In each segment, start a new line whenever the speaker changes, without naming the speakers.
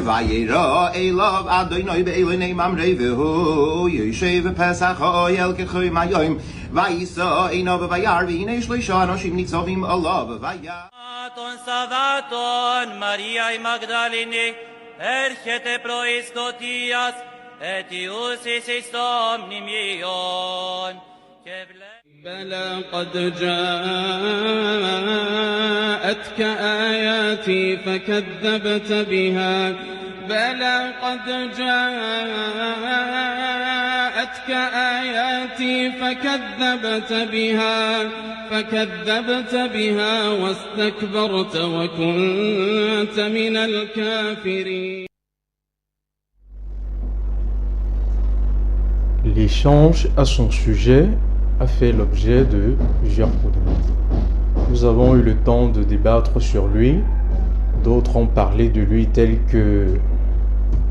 vayira elav Adonai be'elenei mamrei v'hu yoshev pesach ha'oyel k'choy mayom vayisa einav v'vayar v'hinei shloisha anoshim nitzovim alav v'vayar
Ton Savaton Mariae Magdalene erchete prois Kotias etius is omnimion
بلى قد جاءتك آياتي فكذبت بها بلى قد جاءتك آياتي فكذبت بها واستكبرت وكنت من الكافرين.
L'échange à son sujet a fait l'objet de plusieurs polémiques. Nous avons eu le temps de débattre sur lui. D'autres ont parlé de lui tel que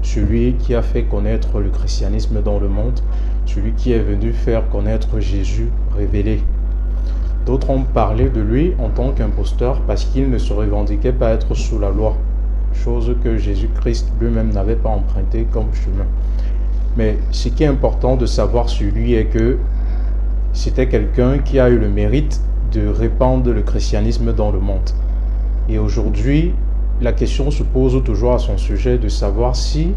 celui qui a fait connaître le christianisme dans le monde, celui qui est venu faire connaître Jésus révélé. D'autres ont parlé de lui en tant qu'imposteur parce qu'il ne se revendiquait pas être sous la loi, chose que Jésus-Christ lui-même n'avait pas emprunté comme chemin. Mais ce qui est important de savoir sur lui est que c'était quelqu'un qui a eu le mérite de répandre le christianisme dans le monde. Et aujourd'hui, la question se pose toujours à son sujet de savoir s'il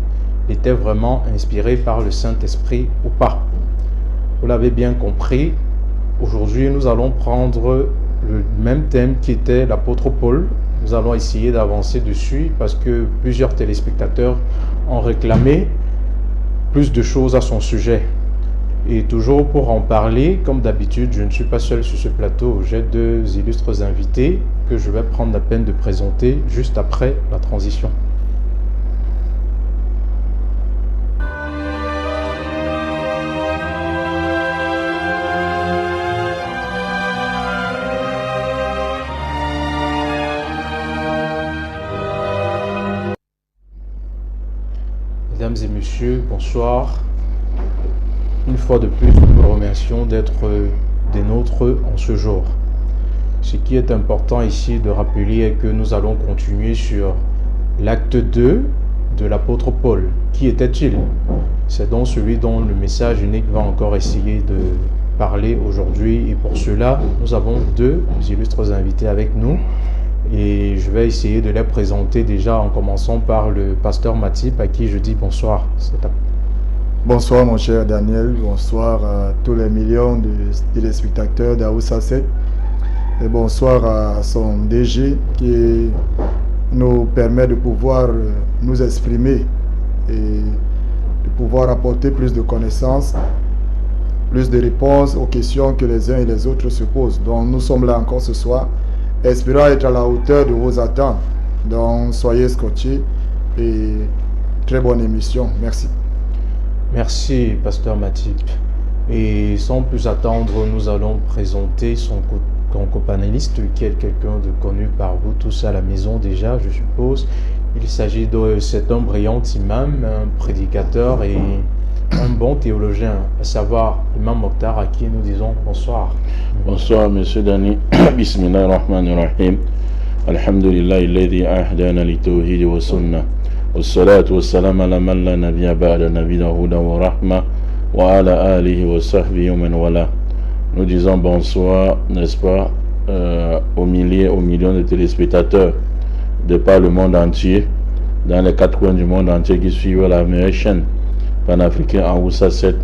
était vraiment inspiré par le Saint-Esprit ou pas. Vous l'avez bien compris, aujourd'hui nous allons prendre le même thème qui était l'apôtre Paul. Nous allons essayer d'avancer dessus parce que plusieurs téléspectateurs ont réclamé plus de choses à son sujet. Et toujours pour en parler, comme d'habitude, je ne suis pas seul sur ce plateau. J'ai deux illustres invités que je vais prendre la peine de présenter juste après la transition. Mesdames et messieurs, bonsoir. Une fois de plus, nous vous remercions d'être des nôtres en ce jour. Ce qui est important ici de rappeler est que nous allons continuer sur l'acte 2 de l'apôtre Paul. Qui était-il? C'est donc celui dont le message unique va encore essayer de parler aujourd'hui. Et pour cela, nous avons deux illustres invités avec nous. Et je vais essayer de les présenter déjà en commençant par le pasteur Matip à qui je dis bonsoir.
Bonsoir mon cher Daniel, bonsoir à tous les millions de téléspectateurs d'Aoussa 7 et bonsoir à son DG qui nous permet de pouvoir nous exprimer et de pouvoir apporter plus de connaissances, plus de réponses aux questions que les uns et les autres se posent. Donc nous sommes là encore ce soir, espérant être à la hauteur de vos attentes. Donc soyez scotchés et très bonne émission. Merci.
Merci, pasteur Matip. Et sans plus attendre, nous allons présenter son co-panéliste, qui est quelqu'un de connu par vous tous à la maison déjà, je suppose. Il s'agit de cet homme brillant imam, un prédicateur et un bon théologien, à savoir Imam Mokhtar, à qui nous disons bonsoir.
Bonsoir, monsieur Dani. Bismillahirrahmanirrahim. Alhamdulillah, alladhi ahdana li tawhid wa sunnah. Wassalatu wassalamu ala man la nabiyya ba'da nabiyina huda wa rahma wa ala alihi wa sahbihi wa man wala. Nous disons bonsoir, n'est-ce pas, aux millions de téléspectateurs de par le monde entier, dans les quatre coins du monde entier qui suivent la meilleure chaîne panafricaine Aoussa 7,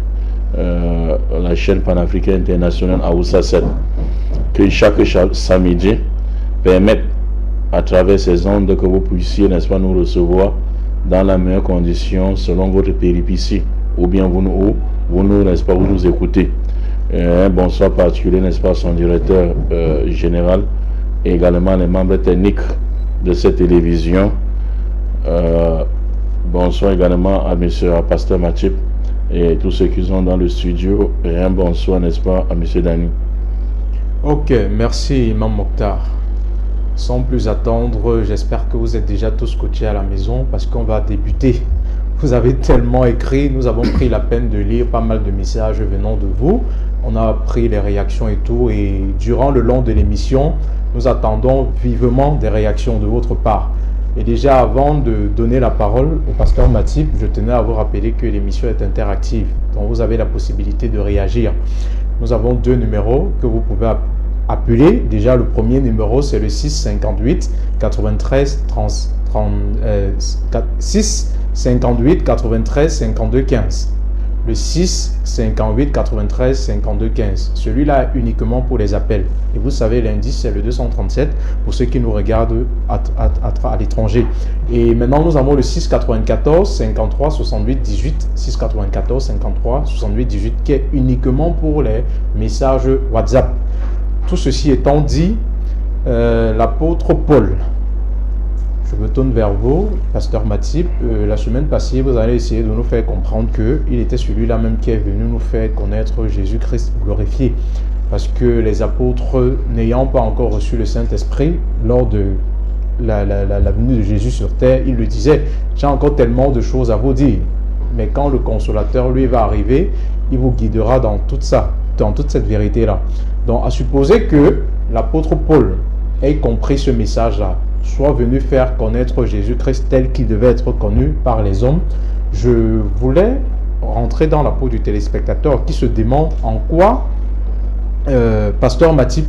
la chaîne panafricaine internationale Aoussa 7, que chaque samedi permette à travers ces ondes que vous puissiez, n'est-ce pas, nous recevoir dans la meilleure condition selon votre péripétie, ou bien vous nous, n'est-ce pas, vous nous écoutez. Un bonsoir particulier, n'est-ce pas, son directeur général et également les membres techniques de cette télévision. Bonsoir également à monsieur, à pasteur Matip et tous ceux qui sont dans le studio. Et un bonsoir, n'est-ce pas, à monsieur Dani.
Ok, merci Imam Mokhtar. Sans plus attendre, j'espère que vous êtes déjà tous coachés à la maison parce qu'on va débuter. Vous avez tellement écrit, nous avons pris la peine de lire pas mal de messages venant de vous. On a pris les réactions et tout, et durant le long de l'émission, nous attendons vivement des réactions de votre part. Et déjà, avant de donner la parole au pasteur Matip, je tenais à vous rappeler que l'émission est interactive. Donc, vous avez la possibilité de réagir. Nous avons 2 numéros que vous pouvez appeler. Déjà, le premier numéro, c'est le 658 93 52 15. Le 6 58 93 52 15. Celui-là uniquement pour les appels. Et vous savez, l'indice, c'est le 237 pour ceux qui nous regardent à l'étranger. Et maintenant, nous avons le 6 94 53 68 18. 6 94 53 68 18 qui est uniquement pour les messages WhatsApp. Tout ceci étant dit, l'apôtre Paul, je me tourne vers vous, pasteur Matip. La semaine passée, vous allez essayer de nous faire comprendre qu'il était celui-là même qui est venu nous faire connaître Jésus-Christ glorifié. Parce que les apôtres, n'ayant pas encore reçu le Saint-Esprit, lors de la venue de Jésus sur terre, ils lui disaient « J'ai encore tellement de choses à vous dire. » Mais quand le Consolateur, lui, va arriver, il vous guidera dans tout ça, dans toute cette vérité-là. Donc, à supposer que l'apôtre Paul ait compris ce message-là, soit venu faire connaître Jésus-Christ tel qu'il devait être connu par les hommes, je voulais rentrer dans la peau du téléspectateur qui se demande en quoi pasteur Matip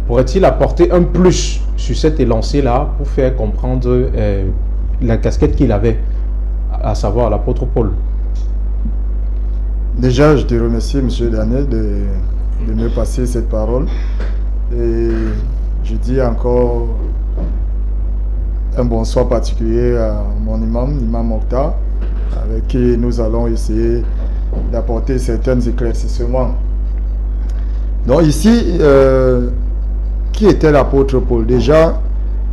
pourrait-il apporter un plus sur cet élancé-là pour faire comprendre la casquette qu'il avait, à savoir l'apôtre Paul.
Déjà, je te remercie, M. Daniel, de me passer cette parole. Et je dis encore un bonsoir particulier à mon imam, l'imam Mokhtar, avec qui nous allons essayer d'apporter certains éclaircissements. Donc ici, qui était l'apôtre Paul? Déjà,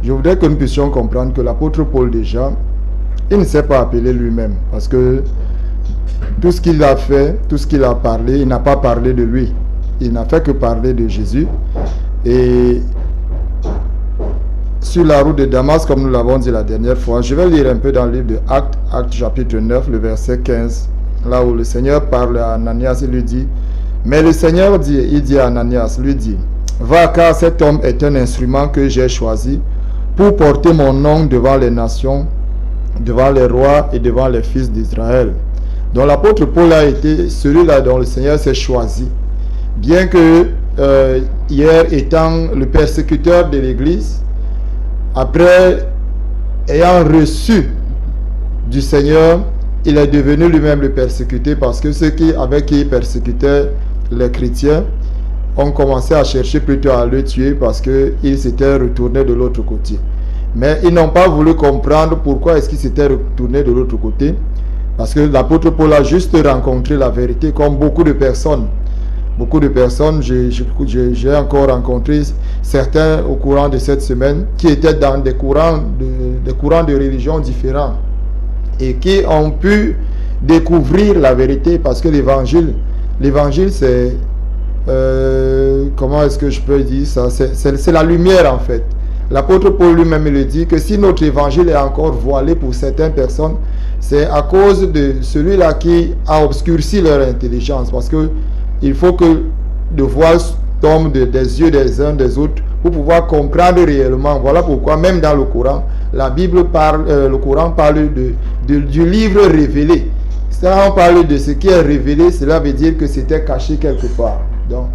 je voudrais que nous puissions comprendre que l'apôtre Paul, déjà, il ne s'est pas appelé lui-même, parce que tout ce qu'il a fait, tout ce qu'il a parlé, il n'a pas parlé de lui. Il n'a fait que parler de Jésus. Et sur la route de Damas, comme nous l'avons dit la dernière fois, je vais lire un peu dans le livre de Actes, Actes chapitre 9, le verset 15, là où le Seigneur parle à Ananias, il lui dit, mais le Seigneur dit à Ananias, lui dit, va, car cet homme est un instrument que j'ai choisi pour porter mon nom devant les nations, devant les rois et devant les fils d'Israël. Donc l'apôtre Paul a été celui-là dont le Seigneur s'est choisi. Bien que hier étant le persécuteur de l'Église, après ayant reçu du Seigneur, il est devenu lui-même le persécuté, parce que ceux avec qui il persécutait les chrétiens ont commencé à chercher plutôt à le tuer parce qu'ils s'étaient retournés de l'autre côté. Mais ils n'ont pas voulu comprendre pourquoi est-ce qu'ils s'étaient retournés de l'autre côté. Parce que l'apôtre Paul a juste rencontré la vérité comme beaucoup de personnes. Beaucoup de personnes, j'ai encore rencontré certains au courant de cette semaine qui étaient dans des courants de religion différents et qui ont pu découvrir la vérité, parce que l'évangile c'est, comment est-ce que je peux dire ça, c'est la lumière en fait. L'apôtre Paul lui-même le dit que si notre évangile est encore voilé pour certaines personnes, c'est à cause de celui-là qui a obscurci leur intelligence, parce que il faut que le voile tombe des yeux des uns des autres pour pouvoir comprendre réellement. Voilà pourquoi même dans le Coran, la Bible parle, le Coran parle du livre révélé. Ça, on parle de ce qui est révélé, cela veut dire que c'était caché quelque part. Donc,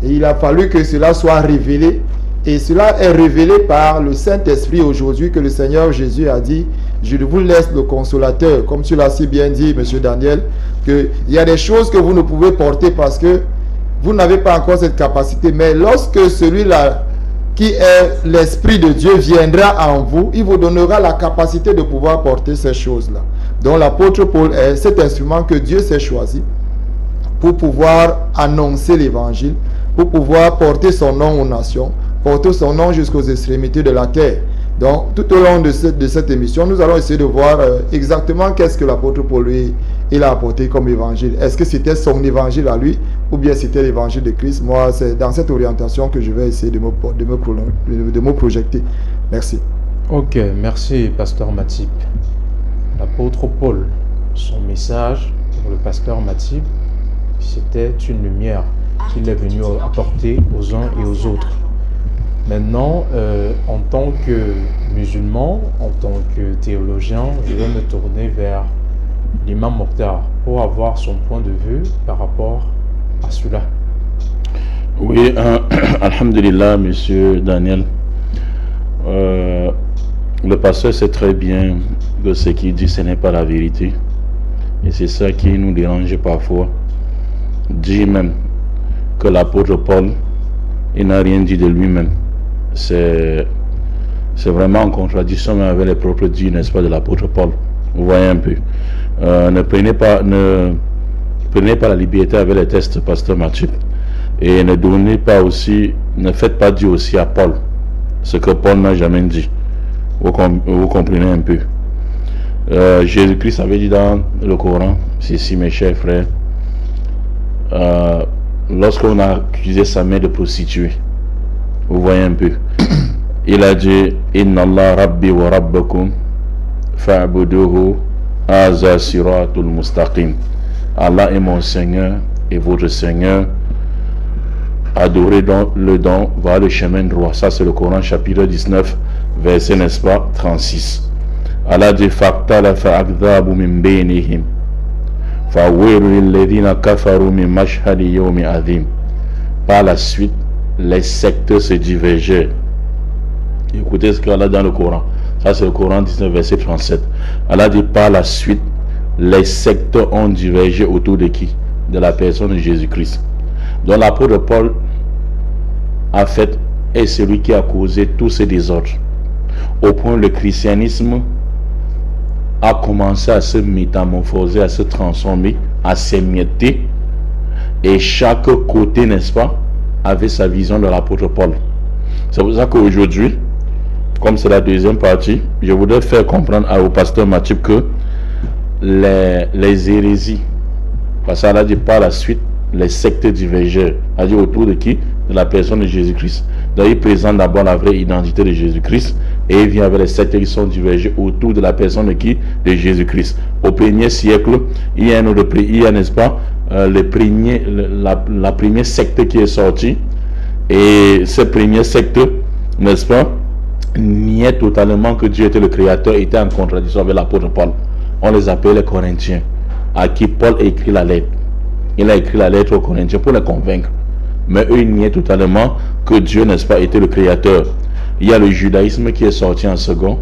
et il a fallu que cela soit révélé. Et cela est révélé par le Saint-Esprit aujourd'hui, que le Seigneur Jésus a dit, je vous laisse le consolateur. Comme tu l'as si bien dit, M. Daniel, qu'il y a des choses que vous ne pouvez porter parce que vous n'avez pas encore cette capacité. Mais lorsque celui-là, qui est l'Esprit de Dieu, viendra en vous, il vous donnera la capacité de pouvoir porter ces choses-là. Donc l'apôtre Paul est cet instrument que Dieu s'est choisi pour pouvoir annoncer l'évangile, pour pouvoir porter son nom aux nations, porter son nom jusqu'aux extrémités de la terre. Donc, tout au long de cette émission, nous allons essayer de voir exactement qu'est-ce que l'apôtre Paul il a apporté comme évangile. Est-ce que c'était son évangile à lui ou bien c'était l'évangile de Christ? Moi, c'est dans cette orientation que je vais essayer de me projeter. Merci.
Ok, merci, pasteur Matip. L'apôtre Paul, son message pour le pasteur Matip, c'était une lumière qu'il est venu apporter aux uns et aux autres. Maintenant, en tant que musulman, en tant que théologien, je vais me tourner vers l'imam Mokhtar pour avoir son point de vue par rapport à cela.
Oui, alhamdulillah, monsieur Daniel. Le pasteur sait très bien que ce qu'il dit, ce n'est pas la vérité. Et c'est ça qui nous dérange parfois. Dit même que l'apôtre Paul, il n'a rien dit de lui-même. C'est vraiment en contradiction avec les propres dits, n'est-ce pas, de l'apôtre Paul. Vous voyez un peu. Ne prenez pas la liberté avec les textes, pasteur Mathieu. Et ne faites pas dire aussi à Paul ce que Paul n'a jamais dit. Vous comprenez un peu. Jésus-Christ avait dit dans le Coran, ceci mes chers frères, lorsqu'on a accusé sa mère de prostituée, vous voyez un peu, il a dit Inna Allah Rabbi wa Rabbakum fa'buduhu haza siratul mustaqim. Allah est mon Seigneur et votre Seigneur. Adorez donc le don vers le chemin droit. Ça c'est le Coran chapitre 19 verset, n'est-ce pas, 36. Allah dit fa'ktalafa akdhabu min bainihim fa'wailu lilladhina kafaru min mashhadi yawmi adhim. Par la suite, les sectes se divergeaient. Écoutez ce qu'Allah dit dans le Coran. Ça c'est le Coran 19 verset 37. Allah dit par la suite, les sectes ont divergé autour de qui? De la personne de Jésus-Christ. Donc l'apôtre Paul en fait est celui qui a causé tous ces désordres, au point où le christianisme a commencé à se métamorphoser, à se transformer, à s'émietter, et chaque côté, n'est-ce pas, avait sa vision de l'apôtre Paul. C'est pour ça qu'aujourd'hui, comme c'est la deuxième partie, je voudrais faire comprendre au pasteur Mathieu que les hérésies, parce qu'elle a dit par la suite, les sectes divergèrent, a dit autour de qui? De la personne de Jésus-Christ. Donc il présente d'abord la vraie identité de Jésus-Christ et il vient avec les sectes qui sont divergés autour de la personne de qui? De Jésus-Christ. Au 1er siècle, il y a n'est-ce pas, la première secte qui est sortie, et cette première secte, n'est-ce pas, niait totalement que Dieu était le créateur, était en contradiction avec l'apôtre Paul. On les appelle les Corinthiens, à qui Paul a écrit la lettre. Il a écrit la lettre aux Corinthiens pour les convaincre. Mais eux, ils niaient totalement que Dieu, n'est-ce pas, était le créateur. Il y a le judaïsme qui est sorti en second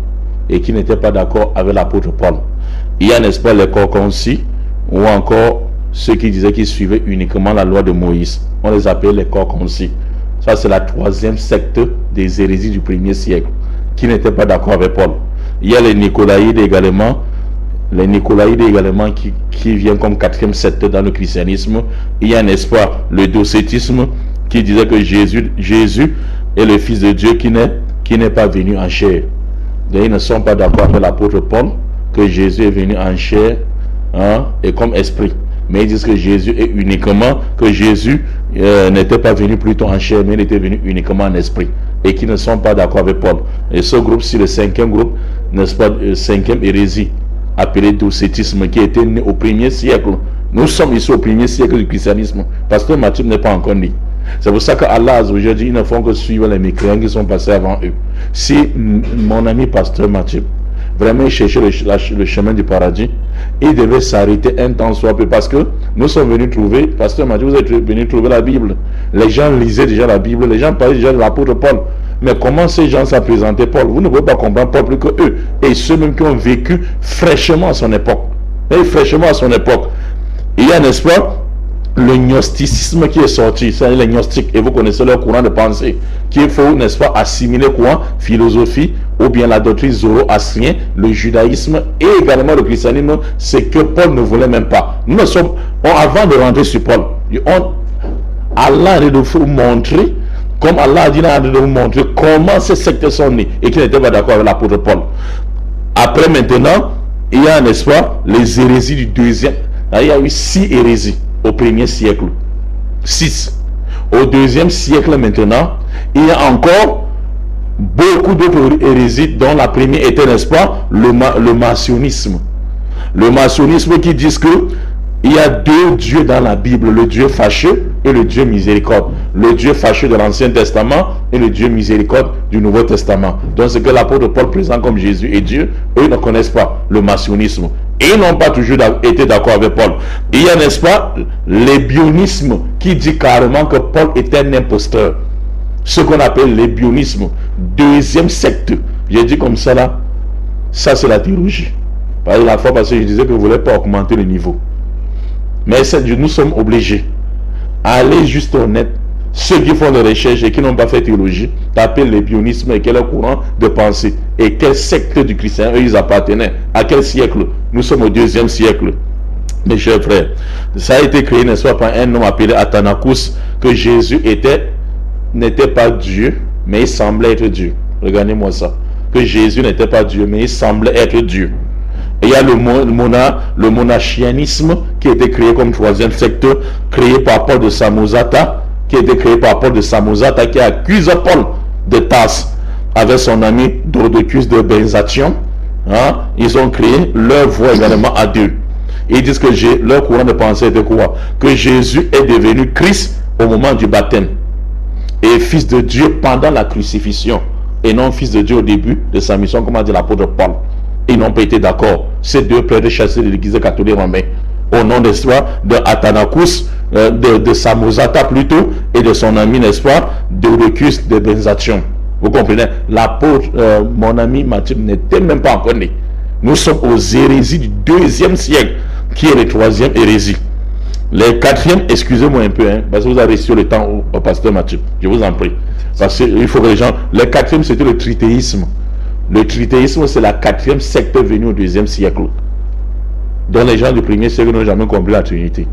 et qui n'était pas d'accord avec l'apôtre Paul. Il y a, n'est-ce pas, les corps concis, ou encore ceux qui disaient qu'ils suivaient uniquement la loi de Moïse. On les appelait les corps concis. Ça, c'est la troisième secte des hérésies du 1er siècle, qui n'étaient pas d'accord avec Paul. Il y a les Nicolaïdes également. Les Nicolaïdes également qui viennent comme quatrième secte dans le christianisme. Il y a, n'est-ce pas, le docétisme qui disait que Jésus est le Fils de Dieu qui n'est pas venu en chair. Donc, ils ne sont pas d'accord avec l'apôtre Paul que Jésus est venu en chair, hein, et comme esprit. Mais ils disent que Jésus n'était pas venu plutôt en chair, mais il était venu uniquement en esprit. Et qui ne sont pas d'accord avec Paul. Et ce groupe, c'est le cinquième groupe, n'est-ce pas, cinquième hérésie, appelé docétisme, qui était né au 1er siècle. Nous sommes ici au 1er siècle du christianisme. Pasteur Matthieu n'est pas encore né. C'est pour ça que Allah aujourd'hui, ils ne font que suivre les mécréants qui sont passés avant eux. Si mon ami pasteur Matthieu vraiment cherchait le chemin du paradis, il devait s'arrêter un temps soit peu, parce que nous sommes venus trouver, pasteur Matthieu, vous êtes venus trouver la Bible. Les gens lisaient déjà la Bible, les gens parlaient déjà de l'apôtre Paul. Mais comment ces gens s'ont présenté Paul? Vous ne pouvez pas comprendre Paul plus que eux. Et ceux même qui ont vécu fraîchement à son époque. Et fraîchement à son époque. Il y a, n'est-ce pas, le gnosticisme qui est sorti. C'est les gnostiques. Et vous connaissez leur courant de pensée. Qu'il faut, n'est-ce pas, assimiler quoi? Philosophie, ou bien la doctrine zoroastrienne, le judaïsme et également le christianisme. C'est que Paul ne voulait même pas. Nous ne sommes, avant de rentrer sur Paul, Allah de vous montrer, comme Allah a dit, de vous montrer comment ces sectes sont nées et qui n'étaient pas d'accord avec l'apôtre Paul. Après maintenant, il y a, n'est-ce pas, les hérésies du deuxième. Il y a eu 6 hérésies au 1er siècle. 6. Au 2e siècle maintenant, il y a encore beaucoup d'autres hérésies dont la première était, n'est-ce pas, le maçonnisme. Le maçonnisme qui dit que il y a 2 dieux dans la Bible, le Dieu fâcheux et le Dieu miséricorde. le Dieu fâcheux de l'Ancien Testament et le Dieu miséricorde du Nouveau Testament. Donc ce que l'apôtre Paul présente comme Jésus et Dieu, eux ne connaissent pas le massionisme. Et ils n'ont pas toujours été d'accord avec Paul. Il y a, n'est-ce pas, l'ébionisme qui dit carrément que Paul était un imposteur. Ce qu'on appelle l'ébionisme, deuxième secte. J'ai dit comme ça là, ça c'est la théologie. La fois passée, je disais que je ne voulais pas augmenter le niveau. Mais nous sommes obligés à aller juste honnête. Ceux qui font des recherches et qui n'ont pas fait théologie, taper l'ébionisme et quel est le courant de pensée et quel secte du christianisme ils appartenaient. À quel siècle? Nous sommes au 2e siècle. Mes chers frères, ça a été créé, n'est-ce pas, par un homme appelé Athanacus, que Jésus n'était pas Dieu, mais il semblait être Dieu. Regardez-moi ça. Que Jésus n'était pas Dieu, mais il semblait être Dieu. Et il y a le monachianisme qui a été créé comme 3e secte, créé par Paul de Samosata, qui a été créé par Paul de Samosata, qui accuse Paul de Tarse avec son ami Drodocus de Benzation. Hein? Ils ont créé leur voie également à deux. Ils disent que leur courant de pensée était quoi? Que Jésus est devenu Christ au moment du baptême et fils de Dieu pendant la crucifixion et non fils de Dieu au début de sa mission, comme a dit l'apôtre Paul. Ils n'ont pas été d'accord. Ces deux prêtres chassés de l'église catholique romaine au nom, n'est-ce pas, de Athanacus, de Samosata plutôt, et de son ami, n'est-ce pas, Drodocus de Benzation. Vous comprenez? L'apôtre, mon ami Matthieu, n'était même pas encore né. Nous sommes aux hérésies du 2e siècle, qui est le 3e hérésie. Les 4e, excusez-moi un peu, hein, parce que vous avez reçu le temps au pasteur Matthieu. Je vous en prie. Parce qu'il faut que les gens... Le 4e, c'était le trithéisme. Le trithéisme, c'est la 4e secte venue au 2e siècle. dont les gens du premier siècle n'ont jamais compris la Trinité.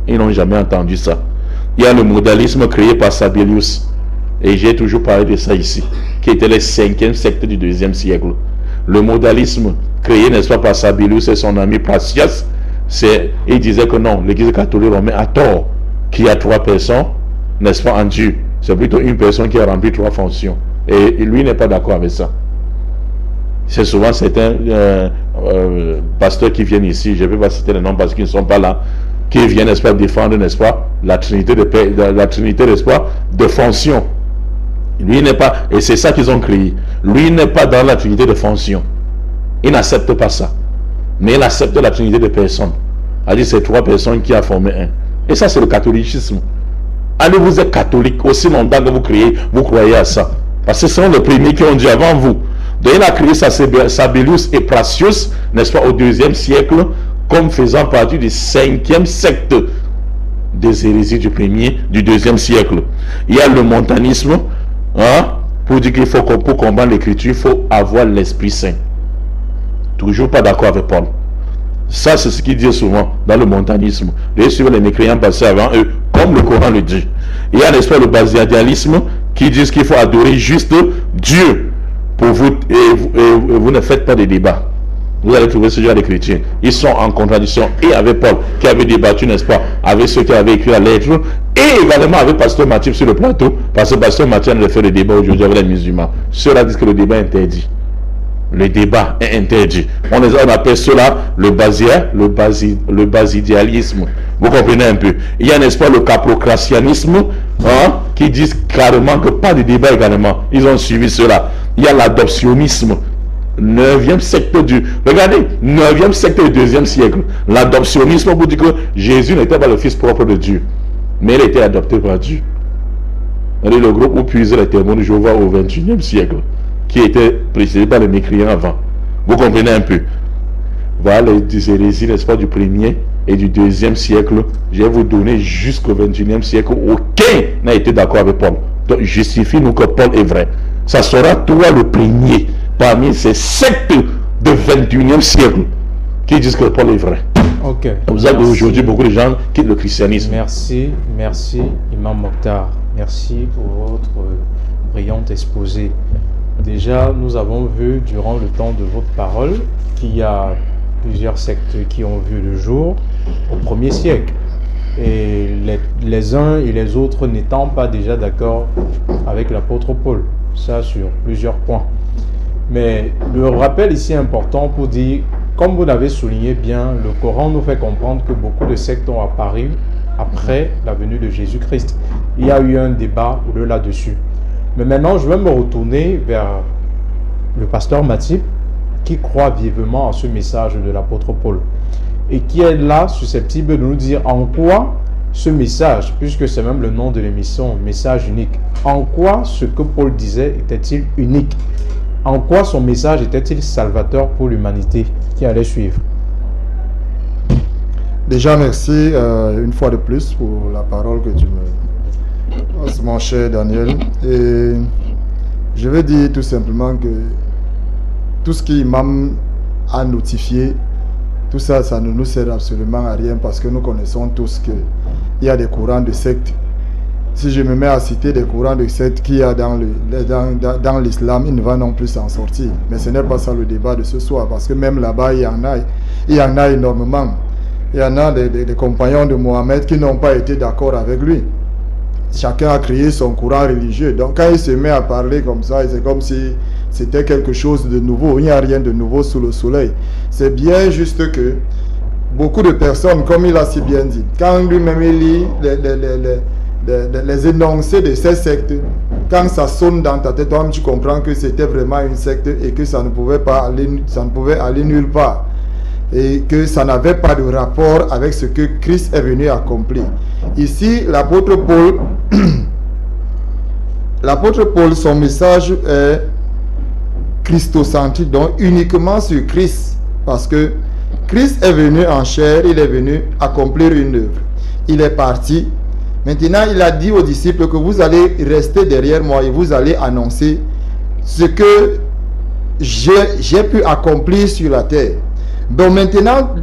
Ils n'ont jamais entendu ça. Il y a le modalisme créé par Sabellius, et j'ai toujours parlé de ça ici, qui était le 5e siècle du 2e siècle. Le modalisme créé, n'est-ce pas, par Sabellius et son ami Pacias, il disait que non, l'église catholique romaine a tort, qu'il y a 3 personnes, n'est-ce pas, en Dieu. C'est plutôt une personne qui a rempli 3 fonctions. Et lui n'est pas d'accord avec ça. C'est souvent certains pasteurs qui viennent ici, je ne vais pas citer les noms parce qu'ils ne sont pas là, qui viennent, n'est-ce pas, défendre, n'est-ce pas, la Trinité n'est-ce pas, de fonction. Lui n'est pas, et c'est ça qu'ils ont créé. Lui n'est pas dans la Trinité de fonction. Il n'accepte pas ça. Mais il accepte la Trinité de personnes. C'est-à-dire c'est 3 personnes qui a formé un. Et ça, c'est le catholicisme. Allez, vous êtes catholique aussi longtemps que vous croyez à ça. Parce que ce sont les premiers qui ont dit avant vous. Donc il a créé Sabellius et Pacias, n'est-ce pas, au 2e siècle, comme faisant partie du 5e secte des hérésies du 2e siècle. Il y a le montanisme, pour dire qu'il faut, pour comprendre l'écriture, il faut avoir l'Esprit Saint. Toujours pas d'accord avec Paul. Ça, c'est ce qu'il dit souvent dans le montanisme. Et sur les mécréants passés avant eux, comme le Coran le dit. Il y a, n'est-ce pas, le basidialisme qui dit qu'il faut adorer juste Dieu pour vous, et vous ne faites pas de débat. Vous allez trouver ce genre de chrétiens. Ils sont en contradiction et avec Paul qui avait débattu, n'est-ce pas, avec ceux qui avaient écrit la lettre, et également avec Pasteur Matthieu sur le plateau, parce que Pasteur Matthieu a fait le débat aujourd'hui avec les musulmans. Ceux-là disent que le débat est interdit. Le débat est interdit. On appelle cela le basidialisme. Vous comprenez un peu. Il y a, n'est-ce pas, le caprocratianisme, qui disent carrément que pas de débat également. Ils ont suivi cela. Il y a l'adoptionnisme. 9e secte regardez, 9e secte du 2e siècle. L'adoptionnisme vous dit que Jésus n'était pas le fils propre de Dieu, mais il était adopté par Dieu. Le groupe où puisent les témoins de Jéhovah au 21e siècle, qui était précédé par les mécréants avant. Vous comprenez un peu. Voilà les hérésies, n'est-ce pas, du 1er et du 2e siècle. Je vais vous donner jusqu'au 21e siècle. Aucun n'a été d'accord avec Paul. Donc justifie-nous que Paul est vrai. Ça sera toi le premier parmi ces sectes du 21e siècle qui disent que Paul est vrai.
Ok.
Vous avez aujourd'hui beaucoup de gens qui quittent le christianisme.
Merci, Imam Mokhtar. Merci pour votre brillant exposé. Déjà, nous avons vu durant le temps de votre parole qu'il y a plusieurs sectes qui ont vu le jour au 1er siècle. Et les uns et les autres n'étant pas déjà d'accord avec l'apôtre Paul. Ça sur plusieurs points. Mais le rappel ici est important pour dire, comme vous l'avez souligné bien, le Coran nous fait comprendre que beaucoup de sectes ont apparu après la venue de Jésus-Christ. il y a eu un débat là-dessus. Mais maintenant, je vais me retourner vers le pasteur Matip, qui croit vivement à ce message de l'apôtre Paul et qui est là susceptible de nous dire en quoi ce message, puisque c'est même le nom de l'émission, message unique, en quoi ce que Paul disait était-il unique? En quoi son message était-il salvateur pour l'humanité qui allait suivre?
Déjà, merci une fois de plus pour la parole que tu me passes, mon cher Daniel. Et je vais dire tout simplement que tout ce qui l'imam a notifié, tout ça, ça ne nous sert absolument à rien parce que nous connaissons tous qu'il y a des courants de sectes. Si je me mets à citer des courants de sectes qu'il y a dans l'islam, il ne va non plus s'en sortir. Mais ce n'est pas ça le débat de ce soir, parce que même là-bas, il y en a énormément. Il y en a des compagnons de Mohammed qui n'ont pas été d'accord avec lui. Chacun a créé son courant religieux. Donc quand il se met à parler comme ça, c'est comme si c'était quelque chose de nouveau. Il n'y a rien de nouveau sous le soleil. C'est bien juste que beaucoup de personnes, comme il a si bien dit, quand lui-même il lit les énoncés de ces sectes, quand ça sonne dans ta tête, toi-même tu comprends que c'était vraiment une secte et que ça ne pouvait aller nulle part. Et que ça n'avait pas de rapport avec ce que Christ est venu accomplir. Ici, l'apôtre Paul, son message est christocentrique, donc uniquement sur Christ, parce que Christ est venu en chair, il est venu accomplir une œuvre. Il est parti. Maintenant, il a dit aux disciples que vous allez rester derrière moi et vous allez annoncer ce que j'ai pu accomplir sur la terre. Donc maintenant,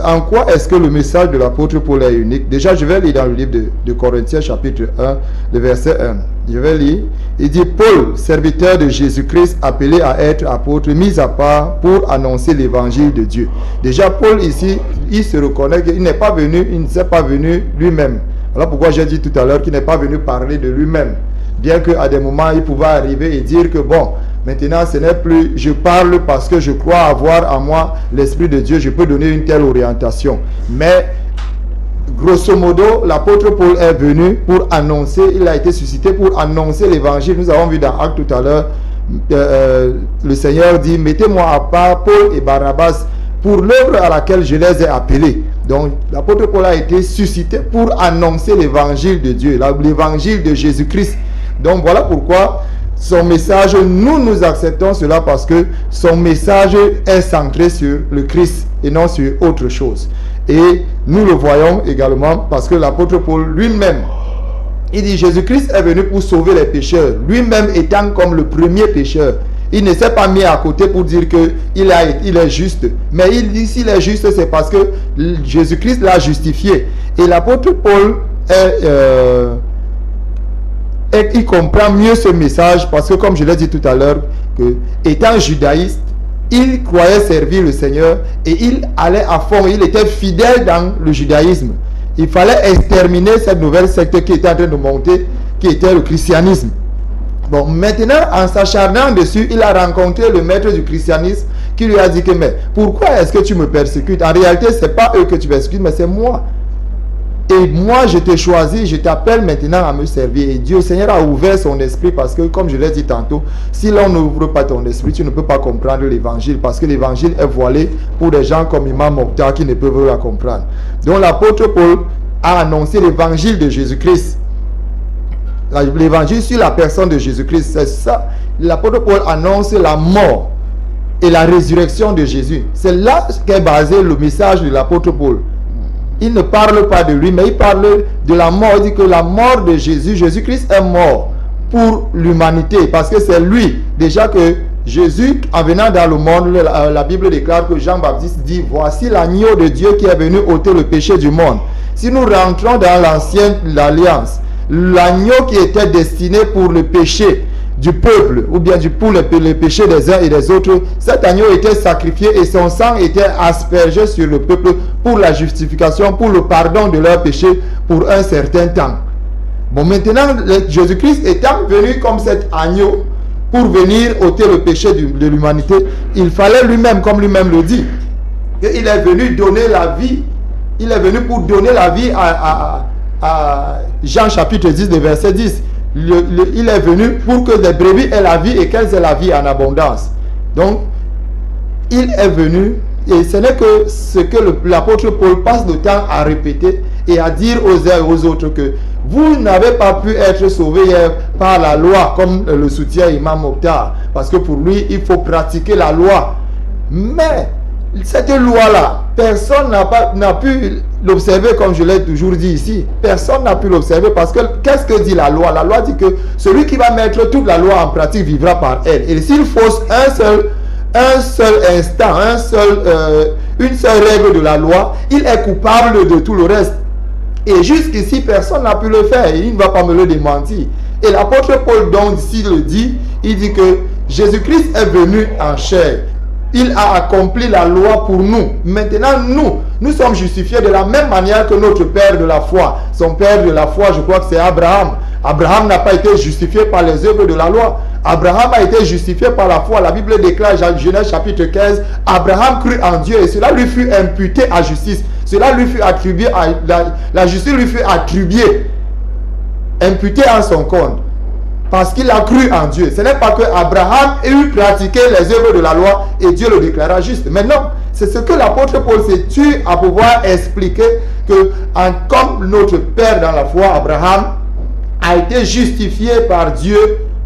en quoi est-ce que le message de l'apôtre Paul est unique? Déjà, je vais lire dans le livre de Corinthiens chapitre 1, le verset 1. Je vais lire. Il dit, Paul, serviteur de Jésus-Christ, appelé à être apôtre, mis à part pour annoncer l'évangile de Dieu. Déjà, Paul ici, il se reconnaît qu'il n'est pas venu, il ne s'est pas venu lui-même. Voilà pourquoi j'ai dit tout à l'heure qu'il n'est pas venu parler de lui-même. Bien qu'à des moments, il pouvait arriver et dire que bon, maintenant, ce n'est plus, je parle parce que je crois avoir en moi l'Esprit de Dieu, je peux donner une telle orientation. Mais, grosso modo, l'apôtre Paul est venu pour annoncer, il a été suscité pour annoncer l'évangile. Nous avons vu dans Actes tout à l'heure, le Seigneur dit, mettez-moi à part Paul et Barnabas pour l'œuvre à laquelle je les ai appelés. Donc, l'apôtre Paul a été suscité pour annoncer l'évangile de Dieu, l'évangile de Jésus-Christ. Donc, voilà pourquoi son message, nous acceptons cela parce que son message est centré sur le Christ et non sur autre chose. Et nous le voyons également parce que l'apôtre Paul lui-même, il dit Jésus-Christ est venu pour sauver les pécheurs, lui-même étant comme le premier pécheur. Il ne s'est pas mis à côté pour dire qu'il est juste. Mais il dit s'il est juste, c'est parce que Jésus-Christ l'a justifié. Et l'apôtre Paul il comprend mieux ce message parce que comme je l'ai dit tout à l'heure, étant judaïste, il croyait servir le Seigneur et il allait à fond, il était fidèle dans le judaïsme. Il fallait exterminer cette nouvelle secte qui était en train de monter, qui était le christianisme. Bon, maintenant, en s'acharnant dessus, il a rencontré le maître du christianisme qui lui a dit que mais pourquoi est-ce que tu me persécutes? En réalité, ce n'est pas eux que tu persécutes, mais c'est moi. Et moi, je t'ai choisi, je t'appelle maintenant à me servir. Et Dieu, le Seigneur a ouvert son esprit parce que, comme je l'ai dit tantôt, si l'on n'ouvre pas ton esprit, tu ne peux pas comprendre l'évangile parce que l'évangile est voilé pour des gens comme Imam Mokhtar qui ne peuvent la comprendre. Donc, l'apôtre Paul a annoncé l'évangile de Jésus-Christ. L'évangile sur la personne de Jésus-Christ, c'est ça. L'apôtre Paul annonce la mort et la résurrection de Jésus. C'est là qu'est basé le message de l'apôtre Paul. Il ne parle pas de lui, mais il parle de la mort. Il dit que la mort de Jésus, Jésus-Christ est mort pour l'humanité. Parce que c'est lui, déjà que Jésus, en venant dans le monde, la Bible déclare que Jean-Baptiste dit, voici l'agneau de Dieu qui est venu ôter le péché du monde. Si nous rentrons dans l'ancienne alliance, l'agneau qui était destiné pour le péché du peuple, ou bien pour le péché des uns et des autres, cet agneau était sacrifié et son sang était aspergé sur le peuple pour la justification, pour le pardon de leurs péchés pour un certain temps. Bon, maintenant, Jésus-Christ étant venu comme cet agneau pour venir ôter le péché de l'humanité, il fallait lui-même, comme lui-même le dit, qu'il est venu donner la vie. Il est venu pour donner la vie Jean chapitre 10, le verset 10. Il est venu pour que les brebis aient la vie et qu'elles aient la vie en abondance. Donc, il est venu, et ce n'est que ce que l'apôtre Paul passe le temps à répéter et à dire aux uns et aux autres que vous n'avez pas pu être sauvés par la loi, comme le soutient Imam Mokhtar, parce que pour lui, il faut pratiquer la loi. Mais cette loi-là, personne n'a pu l'observer, comme je l'ai toujours dit ici. Personne n'a pu l'observer parce que qu'est-ce que dit la loi? La loi dit que celui qui va mettre toute la loi en pratique vivra par elle. Et s'il fausse un seul instant, une seule règle de la loi, il est coupable de tout le reste. Et jusqu'ici, personne n'a pu le faire. Et il ne va pas me le démentir. Et l'apôtre Paul, donc, ici le dit, il dit que Jésus-Christ est venu en chair. Il a accompli la loi pour nous. Maintenant, nous sommes justifiés de la même manière que notre père de la foi. Son père de la foi, je crois que c'est Abraham. Abraham n'a pas été justifié par les œuvres de la loi. Abraham a été justifié par la foi. La Bible déclare, Genèse chapitre 15, Abraham crut en Dieu et cela lui fut imputé à justice. Cela lui fut attribué, la justice lui fut attribuée, imputée en son compte. Parce qu'il a cru en Dieu. Ce n'est pas que Abraham ait eu pratiqué les œuvres de la loi et Dieu le déclara juste. Mais non, c'est ce que l'apôtre Paul s'est tué à pouvoir expliquer que, comme notre père dans la foi, Abraham, a été justifié par Dieu,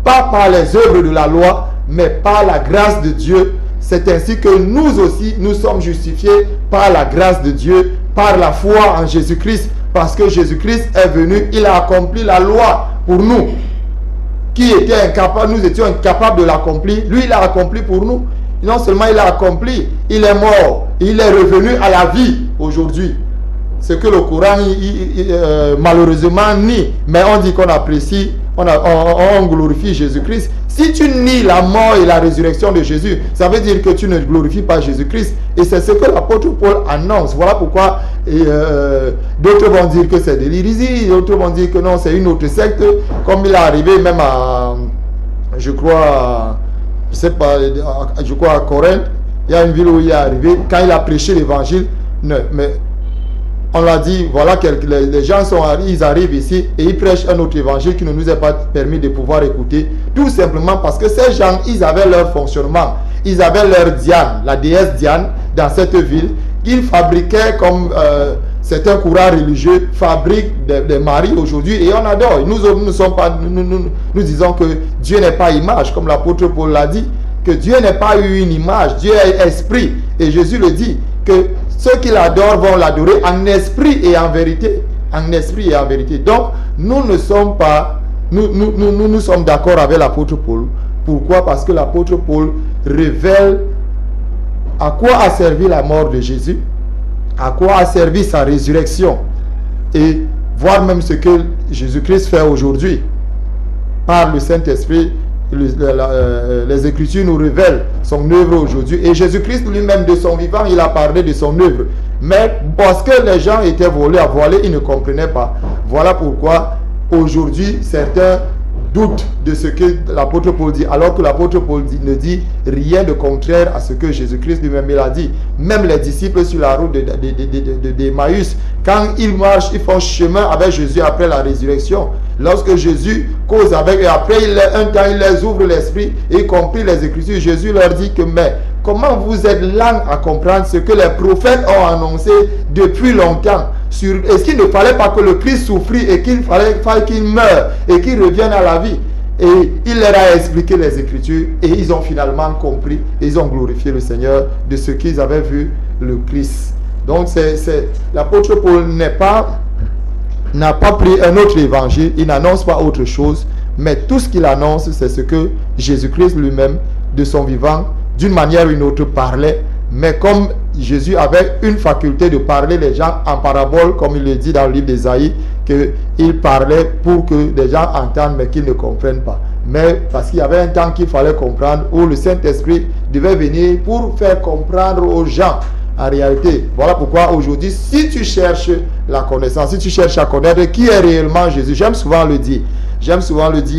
pas par les œuvres de la loi, mais par la grâce de Dieu. C'est ainsi que nous aussi, nous sommes justifiés par la grâce de Dieu, par la foi en Jésus-Christ. Parce que Jésus-Christ est venu, il a accompli la loi pour nous. Qui était incapable, nous étions incapables de l'accomplir. Lui, il a accompli pour nous. Non seulement il a accompli, il est mort, il est revenu à la vie aujourd'hui. Ce que le Coran malheureusement nie, mais on dit qu'on apprécie, on glorifie Jésus-Christ. Si tu nies la mort et la résurrection de Jésus, ça veut dire que tu ne glorifies pas Jésus-Christ. Et c'est ce que l'apôtre Paul annonce. Voilà pourquoi d'autres vont dire que c'est de l'hérésie, d'autres vont dire que non, c'est une autre secte. Comme il est arrivé même à, je crois à Corinthe, il y a une ville où il est arrivé, quand il a prêché l'évangile, mais on l'a dit, voilà, les gens ils arrivent ici et ils prêchent un autre évangile qui ne nous est pas permis de pouvoir écouter. Tout simplement parce que ces gens, ils avaient leur fonctionnement. Ils avaient leur Diane, la déesse Diane, dans cette ville, qu'ils fabriquaient comme certains courants religieux fabriquent des maris aujourd'hui et on adore. Nous disons que Dieu n'est pas image, comme l'apôtre Paul l'a dit, que Dieu n'est pas une image, Dieu est esprit. Et Jésus le dit, que ceux qui l'adorent vont l'adorer en esprit et en vérité. En esprit et en vérité. Donc, nous ne sommes pas, nous sommes d'accord avec l'apôtre Paul. Pourquoi? Parce que l'apôtre Paul révèle à quoi a servi la mort de Jésus, à quoi a servi sa résurrection, et voir même ce que Jésus-Christ fait aujourd'hui. Par le Saint-Esprit, les Écritures nous révèlent son œuvre aujourd'hui. Et Jésus-Christ lui-même, de son vivant, il a parlé de son œuvre. Mais parce que les gens étaient voilés, ils ne comprenaient pas. Voilà pourquoi aujourd'hui, certains doutent de ce que l'apôtre Paul dit, alors que l'apôtre Paul ne dit rien de contraire à ce que Jésus-Christ lui-même il a dit. Même les disciples sur la route d'Emmaüs, quand ils marchent, ils font chemin avec Jésus après la résurrection. Lorsque Jésus cause avec eux, après un temps il les ouvre l'esprit, y compris les Écritures, Jésus leur dit que mais comment vous êtes lents à comprendre ce que les prophètes ont annoncé depuis longtemps? Est-ce qu'il ne fallait pas que le Christ souffrit et qu'il fallait qu'il meure et qu'il revienne à la vie? Et il leur a expliqué les Écritures et ils ont finalement compris et ils ont glorifié le Seigneur de ce qu'ils avaient vu le Christ. Donc l'apôtre Paul n'a pas pris un autre évangile, il n'annonce pas autre chose, mais tout ce qu'il annonce, c'est ce que Jésus-Christ lui-même, de son vivant, d'une manière ou une autre, parlait. Mais comme Jésus avait une faculté de parler les gens en parabole, comme il le dit dans le livre d'Ésaïe, qu'il parlait pour que les gens entendent mais qu'ils ne comprennent pas. Mais parce qu'il y avait un temps qu'il fallait comprendre, où le Saint-Esprit devait venir pour faire comprendre aux gens. En réalité, voilà pourquoi aujourd'hui, si tu cherches la connaissance, si tu cherches à connaître qui est réellement Jésus, j'aime souvent le dire,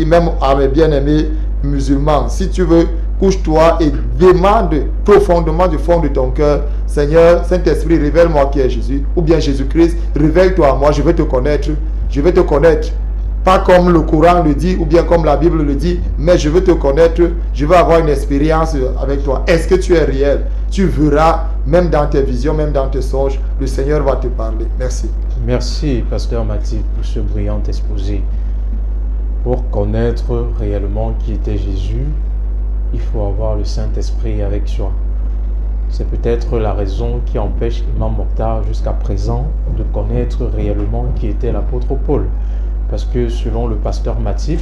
même à mes bien-aimés musulmans, si tu veux, couche-toi et demande profondément du fond de ton cœur, Seigneur, Saint-Esprit, révèle-moi qui est Jésus, ou bien Jésus-Christ, révèle-toi à moi, je veux te connaître, Je veux te connaître. Pas comme le Coran le dit ou bien comme la Bible le dit, mais je veux te connaître, je veux avoir une expérience avec toi. Est-ce que tu es réel? Tu verras, même dans tes visions, même dans tes songes, le Seigneur va te parler. Merci.
Merci, Pasteur Mathilde, pour ce brillant exposé. Pour connaître réellement qui était Jésus, il faut avoir le Saint-Esprit avec soi. C'est peut-être la raison qui empêche Imam Mokhtar jusqu'à présent de connaître réellement qui était l'apôtre Paul. Parce que selon le pasteur Mathilde,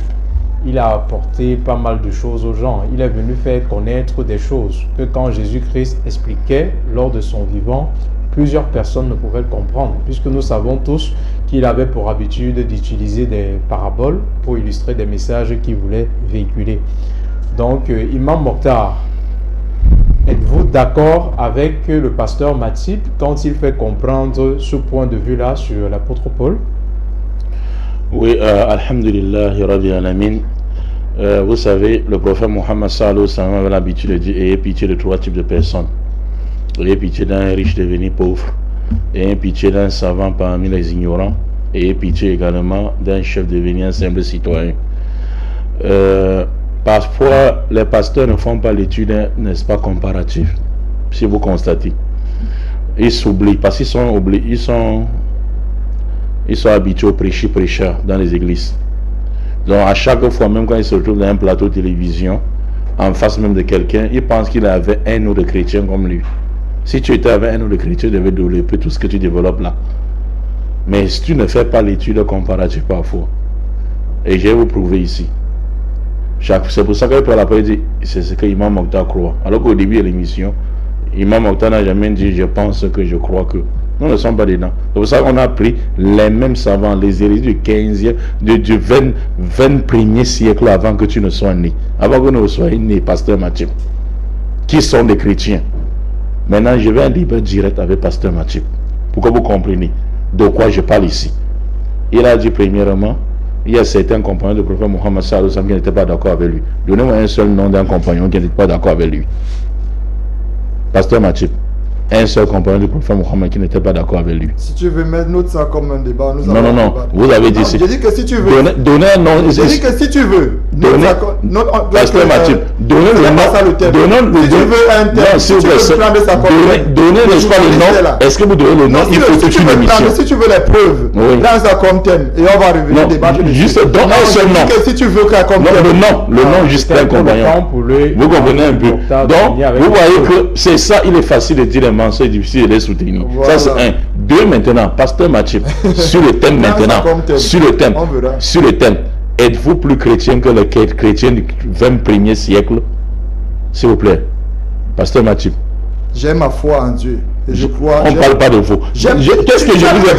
il a apporté pas mal de choses aux gens. Il est venu faire connaître des choses que quand Jésus-Christ expliquait lors de son vivant, plusieurs personnes ne pouvaient le comprendre, puisque nous savons tous qu'il avait pour habitude d'utiliser des paraboles pour illustrer des messages qu'il voulait véhiculer. Donc, Imam Mokhtar, êtes-vous d'accord avec le pasteur Mathilde quand il fait comprendre ce point de vue-là sur l'apôtre Paul?
Oui, alhamdulillah, rabbil alamin. Vous savez, le prophète Mohammed sallallahu alayhi wa sallam avait l'habitude de dire: ayez pitié de 3 types de personnes. Ayez pitié d'un riche devenu pauvre, ayez pitié d'un savant parmi les ignorants, et ayez pitié également d'un chef devenu un simple citoyen. Parfois, les pasteurs ne font pas l'étude, n'est-ce pas, comparative. Si vous constatez, ils s'oublient parce qu'ils sont oubliés, ils sont habitués aux prêcheurs dans les églises. Donc à chaque fois, même quand ils se retrouvent dans un plateau de télévision, en face même de quelqu'un, ils pensent qu'il avait un autre chrétien comme lui. Si tu étais avec un autre chrétien, tu devais développer tout ce que tu développes là. Mais si tu ne fais pas l'étude comparative parfois, et je vais vous prouver ici. C'est pour ça que Paul a dit, c'est ce que Imam Mokhtar croit. Alors qu'au début de l'émission, Imam Mokhtar n'a jamais dit je pense que, je crois que. Nous ne sommes pas dedans. C'est pour ça qu'on a pris les mêmes savants, les hérésies du 15e, du 21e siècle avant que tu ne sois né. Avant que nous soyons nés, pasteur Mathilde. Qui sont des chrétiens. Maintenant, je vais un débat direct avec pasteur Mathilde. Pour que vous compreniez de quoi je parle ici. Il a dit premièrement, il y a certains compagnons du prophète Mohammed sallallahu alayhi wa sallam qui n'étaient pas d'accord avec lui. Donnez-moi un seul nom d'un compagnon qui n'était pas d'accord avec lui. Pasteur Mathilde. Un seul compagnon du prophète Mohammed qui n'était pas d'accord avec lui.
Si tu veux mettre ça comme un débat, nous
allons. Non, vous avez dit.
J'ai dit que si tu veux.
Donnez un nom.
J'ai dit que si tu veux.
Pasteur Mathilde, donnez le nom. Donnez
si tu veux un thème, si tu veux prendre sa
donnez le nom. Est-ce que vous donnez le nom? Il faut toute une émission.
Si tu veux les preuves, prends ça comme thème et on va revenir débattre.
Juste donne un seul nom.
Si tu veux qu'un compagnon.
Le nom juste un compagnon. Vous comprenez un peu. Donc, vous voyez que c'est ça, il est facile de dire c'est difficile de les soutenir. Voilà. Ça c'est un. 2 maintenant, pasteur Mathilde, sur le thème maintenant, sur le thème, êtes-vous plus chrétien que les chrétiens du 21e siècle? S'il vous plaît, pasteur Mathilde.
J'ai ma foi en Dieu. Et je crois.
On ne parle pas de vous.
Qu'est-ce que je vous ai dit?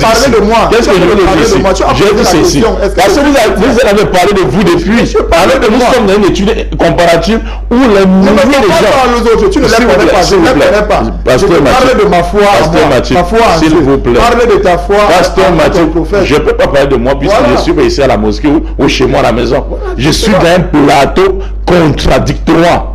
Qu'est-ce que je vous ai dit ici? J'ai dit ceci. Parce que vous avez parlé de vous depuis. Alors que nous sommes dans une étude comparative où les milliers de gens.
Tu ne les connais pas. Je ne les connais pas.
Pasteur
Mathilde. De ma foi en
Dieu. S'il vous plaît.
Parlez de ta foi.
Pasteur Mathilde. Je ne peux pas parler de moi puisque je suis ici à la mosquée ou chez moi à la maison. Je suis dans un plateau contradictoire.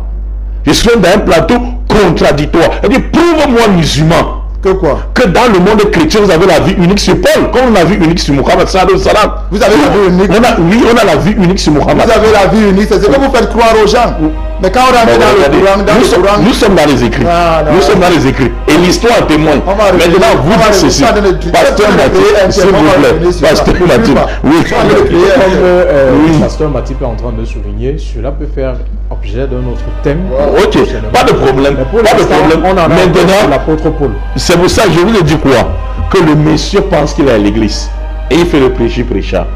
Je suis dans un plateau contradictoire. Elle dit, prouve-moi musulman.
Que quoi?
Que dans le monde chrétien, vous avez la vie unique sur Paul, comme on a la vie unique sur Mohammed sallallahu alayhi wa sallam.
Vous avez la vie unique?
On a la vie unique sur Mohammed.
Vous avez la vie unique, c'est ce que vous faites croire aux gens. Mais quand on rentre dans le Coran,
nous sommes dans les écrits. Nous sommes dans les écrits. Et l'histoire témoigne. Maintenant, vous dites ceci. Pasteur Mathilde, s'il vous plaît. Pasteur Mathilde. Oui,
comme Pasteur Mathilde est en train de souligner, cela peut faire objet d'un autre thème.
Ok, pas de problème. Pas de problème. Maintenant,
l'apôtre Paul.
C'est pour ça que je vous ai dit quoi? Que le monsieur pense qu'il est à l'église. Et il fait le prêcheur.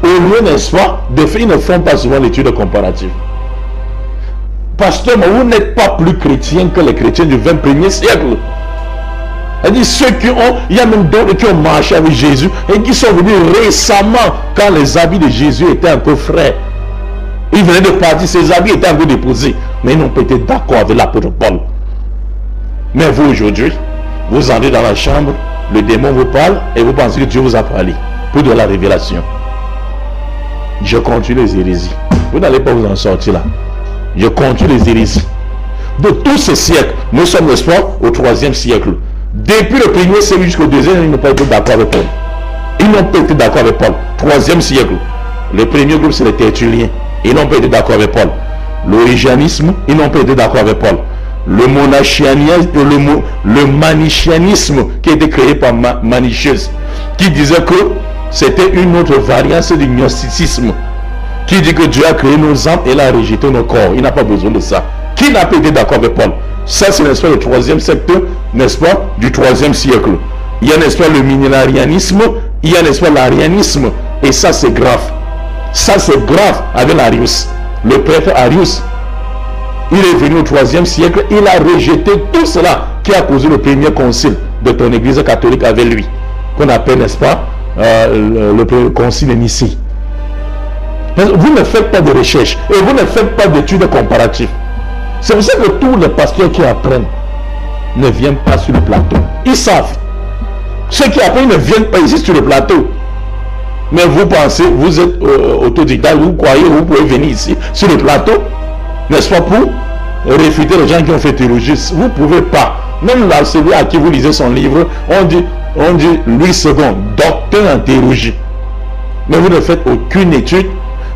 Au lieu, n'est-ce pas, de faire, ils ne font pas souvent l'étude comparative. Pasteur, mais vous n'êtes pas plus chrétien que les chrétiens du 21e siècle. C'est-à-dire ceux qui ont, il y a même d'autres qui ont marché avec Jésus et qui sont venus récemment quand les habits de Jésus étaient un peu frais. Ils venaient de partir, ces habits étaient un peu déposés, mais ils n'ont pas été d'accord avec l'apôtre Paul. Mais vous aujourd'hui, vous entrez dans la chambre, le démon vous parle et vous pensez que Dieu vous a parlé pour de la révélation. Je continue les hérésies. Vous n'allez pas vous en sortir là. Je continue les hérésies. De tous ces siècles, nous sommes au 3e siècle. Depuis le 1er siècle jusqu'au 2e, ils n'ont pas été d'accord avec Paul. Ils n'ont pas été d'accord avec Paul. 3e siècle. Le premier groupe, c'est les Tertulliens. Ils n'ont pas été d'accord avec Paul. L'origanisme, ils n'ont pas été d'accord avec Paul. Le monachianisme, le manichéanisme qui a été créé par Manicheus, qui disait que c'était une autre variante du gnosticisme, qui dit que Dieu a créé nos âmes et l'a rejeté nos corps. Il n'a pas besoin de ça. Qui n'a pas été d'accord avec Paul? Ça, c'est, n'est-ce pas, le 3e secteur, n'est-ce pas, du 3e siècle. Il y a, n'est-ce pas, le millénarianisme, il y a, n'est-ce pas, l'arianisme. Et ça, c'est grave. Ça, c'est grave avec l'Arius. Le prêtre Arius, il est venu au 3e siècle, il a rejeté tout cela qui a causé le premier concile de ton église catholique avec lui, qu'on appelle, n'est-ce pas, le concile de Nicée. Vous ne faites pas de recherche et vous ne faites pas d'études comparatives. C'est pour ça que tous les pasteurs qui apprennent ne viennent pas sur le plateau. Ils savent. Ceux qui apprennent ne viennent pas ici sur le plateau. Mais vous pensez, vous êtes autodidacte, vous croyez, vous pouvez venir ici sur le plateau, n'est-ce pas, pour réfuter les gens qui ont fait théologie. Vous ne pouvez pas. Même là, celui à qui vous lisez son livre, on dit Louis II, docteur en théologie. Mais vous ne faites aucune étude,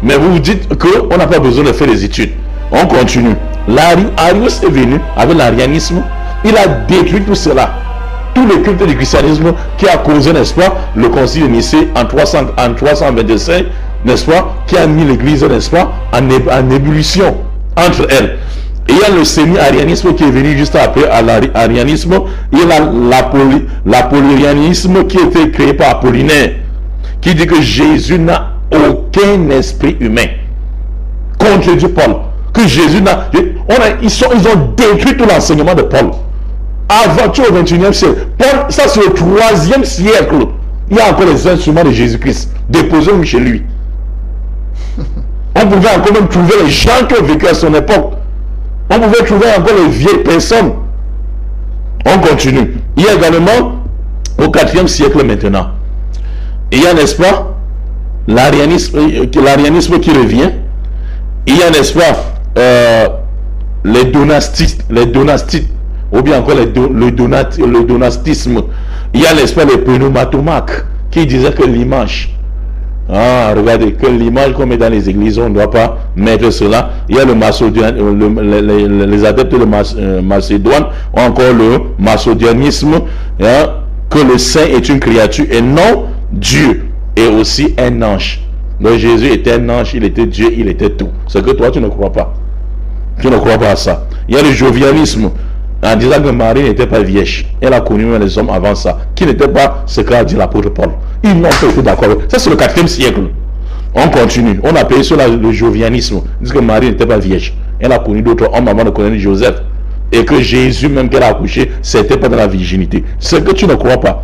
mais vous vous dites qu'on n'a pas besoin de faire des études. On continue. Arius est venu avec l'arianisme, il a détruit tout cela. Tout le culte du christianisme qui a causé, n'est-ce pas, le concile de Nicée en 325, n'est-ce pas, qui a mis l'église, n'est-ce pas, en ébullition entre elles. Et il y a le semi-arianisme qui est venu juste après à l'arianisme. Il y a l'apollinarisme qui a été créé par Apollinaire, qui dit que Jésus n'a aucun esprit humain. Contredit Paul. Que Jésus n'a... Ils ont détruit tout l'enseignement de Paul. Avant tout au 21e siècle. Paul, ça c'est au 3e siècle. Il y a encore les instruments de Jésus-Christ déposés chez lui. On pouvait encore même trouver les gens qui ont vécu à son époque. On pouvait trouver encore les vieilles personnes. On continue. Il y a également au 4e siècle maintenant. Il y a, n'est-ce pas, l'arianisme qui revient. Il y a, n'est-ce pas, les donastites, ou bien encore le donastisme. Il y a, n'est-ce pas, les pneumatomaques qui disaient que l'image, regardez, que l'image qu'on met dans les églises, on ne doit pas mettre cela. Il y a les adeptes de Macédoine, ou encore le macédonianisme, que le saint est une créature et non Dieu, et aussi un ange. Donc Jésus était un ange, il était Dieu, il était tout. C'est que toi tu ne crois pas. Tu ne crois pas à ça. Il y a le jovialisme, en disant que Marie n'était pas vierge. Elle a connu les hommes avant ça, qui n'était pas ce qu'a dit l'apôtre Paul. Ils n'ont pas été d'accord. Ça c'est le 4e siècle. On continue. On a payé sur le jovianisme. Ils disent que Marie n'était pas vierge. Elle a connu d'autres hommes avant de connaître Joseph. Et que Jésus même qu'elle a accouché, c'était pas dans la virginité. Ce que tu ne crois pas.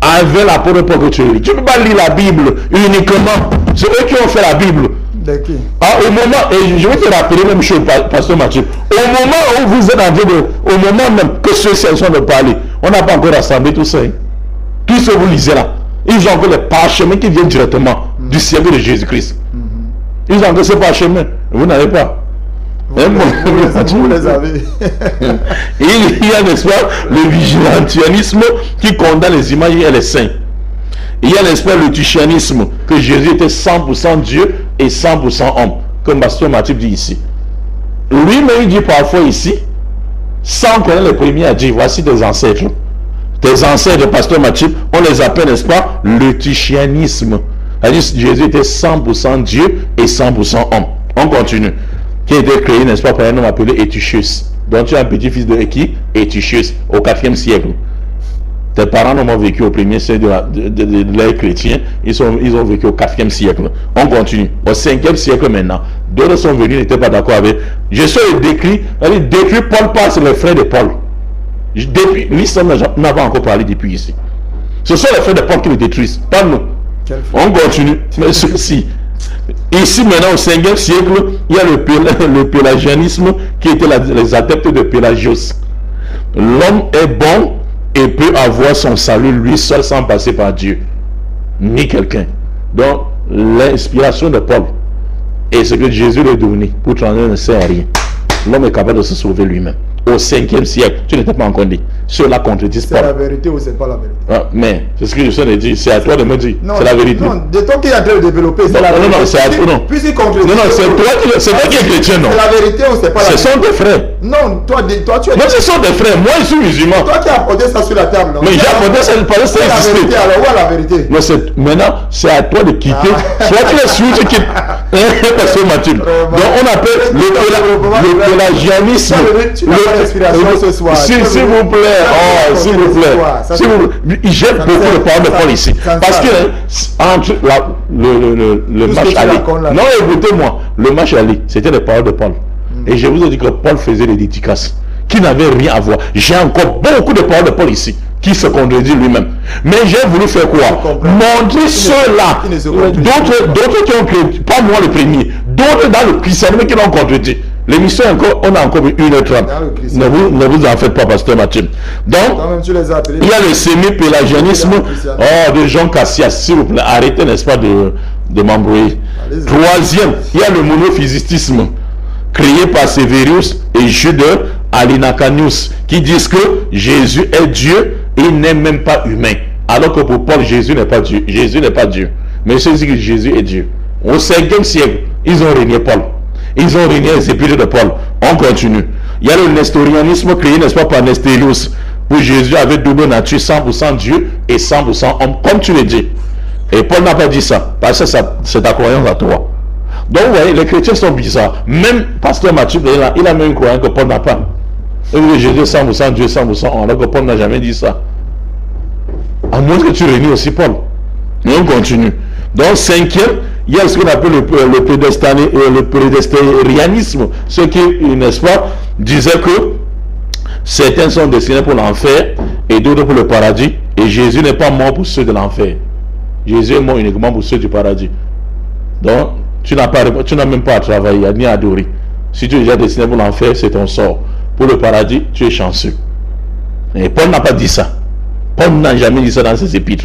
Avec l'apôtre Paul que tu lis. Tu ne peux pas lire la Bible uniquement. C'est eux qui ont fait la Bible. Au moment, et je vais te rappeler même chose, pasteur Mathieu, au moment où vous êtes en train de, au moment même que ceux-ci sont de parler, on n'a pas encore rassemblé tout ça. Tout ce que vous lisez là, ils ont encore les parchemins qui viennent directement du siècle de Jésus-Christ. Ils ont encore ces parchemins, vous n'avez pas.
Vous les avez.
Il y a, n'est-ce pas, le vigilantianisme qui condamne les images et les saints. Il y a, n'est-ce pas, le tuchianisme, que Jésus était 100% Dieu et 100% homme, comme pasteur Mathieu dit ici. Lui-même il dit parfois ici, sans connaître les premiers, a dit, voici tes ancêtres. Tes ancêtres, pasteur Mathieu, on les appelle, n'est-ce pas, le tuchianisme. Jésus était 100% Dieu et 100% homme. On continue. Qui a été créé, n'est-ce pas, par un homme appelé Eutychius. Donc tu as un petit-fils de qui? Eutychius, au 4e siècle. Tes parents n'ont pas vécu au 1er siècle de l'ère chrétien, ils ont vécu au 4e siècle. On continue. Au 5e siècle maintenant, d'autres sont venus, n'étaient pas d'accord avec. Je suis décrit Paul passe les frères de Paul. L'islam n'a pas encore parlé depuis ici. Ce sont les frères de Paul qui le détruisent, pas nous. On continue. Mais ceci. Ici maintenant au 5e siècle, il y a le pélagianisme qui était les adeptes de Pélagios. L'homme est bon et peut avoir son salut lui seul sans passer par Dieu ni quelqu'un. Donc l'inspiration de Paul et ce que Jésus lui a donné pour transmettre ne sert à rien. L'homme est capable de se sauver lui-même. Au 5e siècle, tu n'étais pas encore né. ceux-là contredisent
C'est
Paul.
la vérité ou c'est pas la vérité?
Ah, mais c'est ce que je suis de dire, c'est à toi de me dire. C'est la vérité.
Non, de toi qui est en train de développer, c'est la vérité.
Non, c'est à toi, non.
Puisqu'il contredit.
Non, c'est toi qui es chrétien, non.
C'est la vérité ou c'est pas la vérité?
Ce sont des frères.
Non, toi tu es...
Non, ce sont des frères. Moi, je suis musulman.
Toi qui as apporté ça sur la table, non?
Mais j'ai apporté ça, ça
Où est la
existait.
vérité alors? Où est la vérité?
Non, maintenant, c'est à toi de quitter. Soit tu es sûr, tu quittes. Pasteur Mathieu. Donc, on appelle le pélagianisme.
Tu n'as pas d'inspiration ce soir.
S'il vous plaît. Oh, s'il vous plaît. Il jette beaucoup de paroles de Paul ici. Parce que entre le match aller. Non, écoutez-moi. Le match aller, c'était les paroles de Paul. Et je vous ai dit que Paul faisait des dédicaces qui n'avaient rien à voir. J'ai encore beaucoup de paroles de Paul ici qui se contredit lui-même. Mais j'ai voulu faire quoi? Montrer ceux-là, d'autres qui ont créé, pas moi le premier, d'autres dans le christianisme qui l'ont contredit. L'émission, on a encore 1h30. Ne vous en faites pas, pasteur Mathieu. Donc, il y a le semi-pélagianisme. Oh, de Jean Cassias, s'il vous plaît, arrêtez, n'est-ce pas, de m'embrouiller. Troisième, il y a le monophysistisme créé par Sévérius et Jude Alinacanius qui disent que Jésus est Dieu et il n'est même pas humain. Alors que pour Paul, Jésus n'est pas Dieu. Jésus n'est pas Dieu. Mais ceux qui disent que Jésus est Dieu. Au 5e siècle, ils ont régné Paul. Ils ont régné les épîtres de Paul. On continue. Il y a le nestorianisme créé, n'est-ce pas, par Nestérius, où Jésus avait double nature, 100% Dieu et 100% homme, comme tu le dis. Et Paul n'a pas dit ça, parce que c'est ta croyance à toi. Donc, vous voyez, les chrétiens sont bizarres. Même Pasteur Mathieu, il a même une croyance que Paul n'a pas. Et Jésus est 100% Dieu, 100% homme, alors que Paul n'a jamais dit ça. À moins que tu réunis aussi Paul. Et on continue. Donc, 5e, il y a ce qu'on appelle le prédestérianisme. Ceux qui, n'est-ce pas, disaient que certains sont destinés pour l'enfer et d'autres pour le paradis. Et Jésus n'est pas mort pour ceux de l'enfer. Jésus est mort uniquement pour ceux du paradis. Donc, tu n'as même pas à travailler, ni à adorer. Si tu es déjà destiné pour l'enfer, c'est ton sort. Pour le paradis, tu es chanceux. Et Paul n'a pas dit ça. Paul n'a jamais dit ça dans ses épîtres.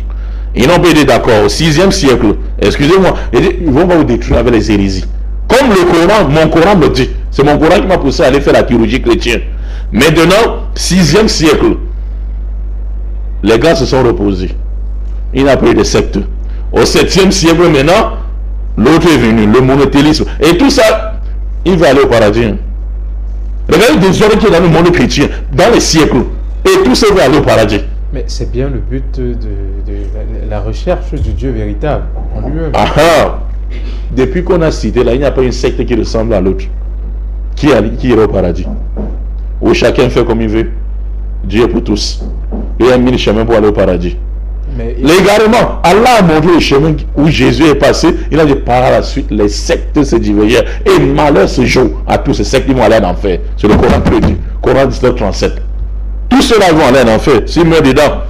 Ils n'ont pas été d'accord. Au 6e siècle, excusez-moi, ils vont vous détruire avec les hérésies. Comme le Coran, mon Coran me dit. C'est mon Coran qui m'a poussé à aller faire la théologie chrétienne. Maintenant, 6e siècle, les gars se sont reposés. Il n'a pas eu de secte. Au 7e siècle maintenant, l'autre est venu, le monothélisme. Et tout ça, il va aller au paradis. Regardez des hommes qui sont dans le monde chrétien, dans les siècles. Et tout ça va aller au paradis.
Mais c'est bien le but de la recherche du Dieu véritable en lui-même.
Depuis qu'on a cité là, il n'y a pas une secte qui ressemble à l'autre. Qui ira au paradis. Où chacun fait comme il veut. Dieu est pour tous. Il y a 1000 chemins pour aller au paradis. Mais légalement, Allah a montré le chemin où Jésus est passé. Il a dit par la suite, les sectes se divergèrent. Et malheur se joue à tous ces sectes qui vont aller en enfer. C'est le Coran qui le dit. Coran 19:37. Tous ceux-là vont aller en enfer s'ils meurent dedans.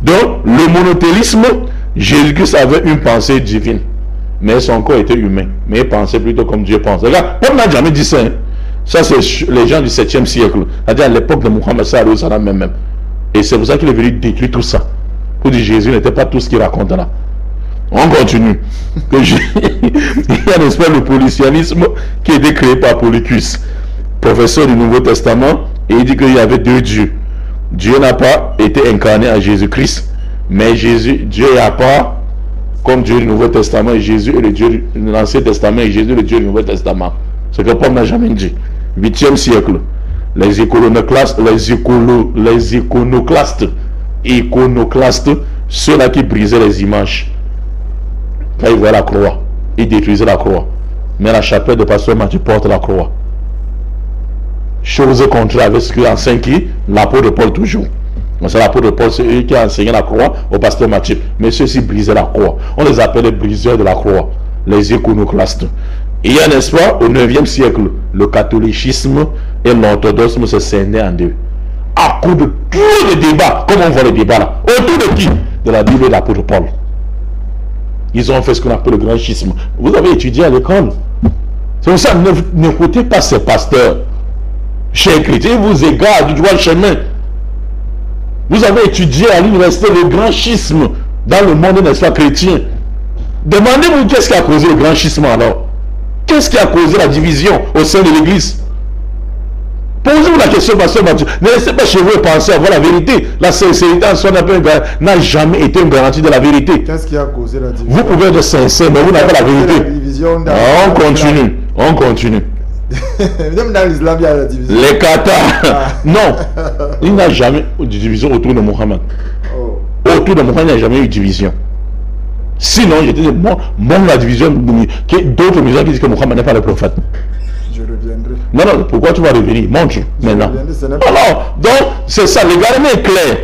Donc, le monothélisme, Jésus-Christ avait une pensée divine. Mais son corps était humain. Mais il pensait plutôt comme Dieu pense. Regarde, on n'a jamais dit ça. Hein. Ça, c'est les gens du 7e siècle. C'est-à-dire à l'époque de Mohammed sallallahu alayhi wa sallam même. Et c'est pour ça qu'il est venu détruire tout ça. Pour dire Jésus n'était pas tout ce qu'il raconte là. On continue. Il y a, n'est-ce pas, le polythéisme qui a été créé par Polycus, professeur du Nouveau Testament, et il dit qu'il y avait deux dieux. Dieu n'a pas été incarné à Jésus-Christ, mais Dieu est à part, comme Dieu du Nouveau Testament, et Jésus est le Dieu de l'Ancien Testament, et Jésus est le Dieu du Nouveau Testament. Ce que Paul n'a jamais dit. 8e siècle, les iconoclastes, ceux-là qui brisaient les images, quand ils voient la croix, ils détruisaient la croix. Mais la chapelle de Pasteur Mathieu porte la croix. Chose contraire avec ce qu'enseigne qui? L'apôtre de Paul toujours. C'est l'apôtre de Paul, c'est eux qui a enseigné la croix au pasteur Mathieu. Mais ceux-ci brisaient la croix. On les appelle les briseurs de la croix, les iconoclastes. Et il y a, n'est-ce pas, au 9e siècle, le catholicisme et l'orthodoxisme se scindaient en deux. À cause de tous les débats, comme on voit les débats là. Autour de qui? De la Bible et de l'apôtre Paul. Ils ont fait ce qu'on appelle le grand schisme. Vous avez étudié à l'école. C'est pour ça, n'écoutez pas ces pasteurs. Chers chrétiens, ils vous égarent du droit chemin. Vous avez étudié à l'université le grand schisme dans le monde, n'est-ce pas, chrétien. Demandez-vous qu'est-ce qui a causé le grand schisme alors. Qu'est-ce qui a causé la division au sein de l'église? Posez-vous la question, pasteur Mathieu. Ne laissez pas chez vous penser avoir la vérité. La sincérité en soi n'a jamais été une garantie de la vérité.
Qu'est-ce qui a causé la division?
Vous pouvez être sincère, mais vous n'avez pas la vérité. On continue. On continue.
Même dans l'islam, il y a la division.
Les Qatar. Non. Il n'y a jamais eu de division autour de Mohammed.
Oh.
Autour de Mohammed, il n'y a jamais eu de division. Sinon, j'étais dit, bon, la division, d'autres musulmans qui disent que Mohammed n'est pas le prophète.
Je reviendrai.
Non, pourquoi tu vas revenir? Montre maintenant. Alors, donc, c'est ça, l'égarement est clair.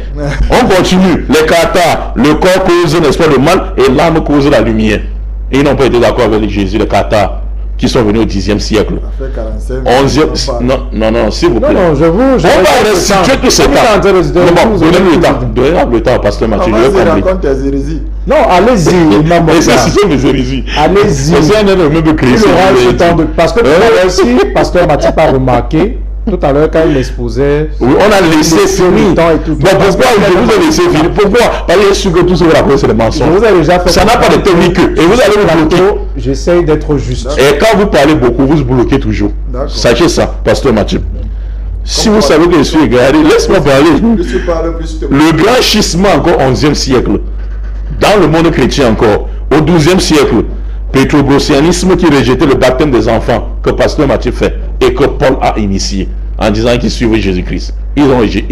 On continue. Les Qatar, le corps cause, n'est-ce pas, le mal, et l'âme cause la lumière. Et ils n'ont pas été d'accord avec Jésus, les Qatar, qui sont venus au 10e siècle. 11e, non, s'il vous plaît.
Non, je vous...
On va restituer tout ce temps. Donnez-moi le temps au pasteur Mathieu.
Non, allez-y, Imam Mokhtar.
C'est des hérésies.
Allez-y. Parce que aussi, pasteur Mathieu pas remarqué, tout à l'heure quand il exposait...
Oui, on a laissé finir. Pourquoi je vous ai laissé finir? Pourquoi? Parce que je suis sûr que tout ce que vous racontez, c'est des mensonges.
Je vous ai déjà fait...
Ça n'a pas de technique. Et vous allez vous bloquer.
J'essaye d'être juste.
Et quand vous parlez beaucoup, vous vous bloquez toujours. Sachez ça, pasteur Mathieu. Si vous savez que je suis égaré, laisse-moi parler. Le grand schisme encore au 11e siècle, dans le monde chrétien encore, au 12e siècle, pétrogrossianisme qui rejetait le baptême des enfants que pasteur Mathieu fait et que Paul a initié en disant qu'ils suivent Jésus-Christ. Ils ont rejeté.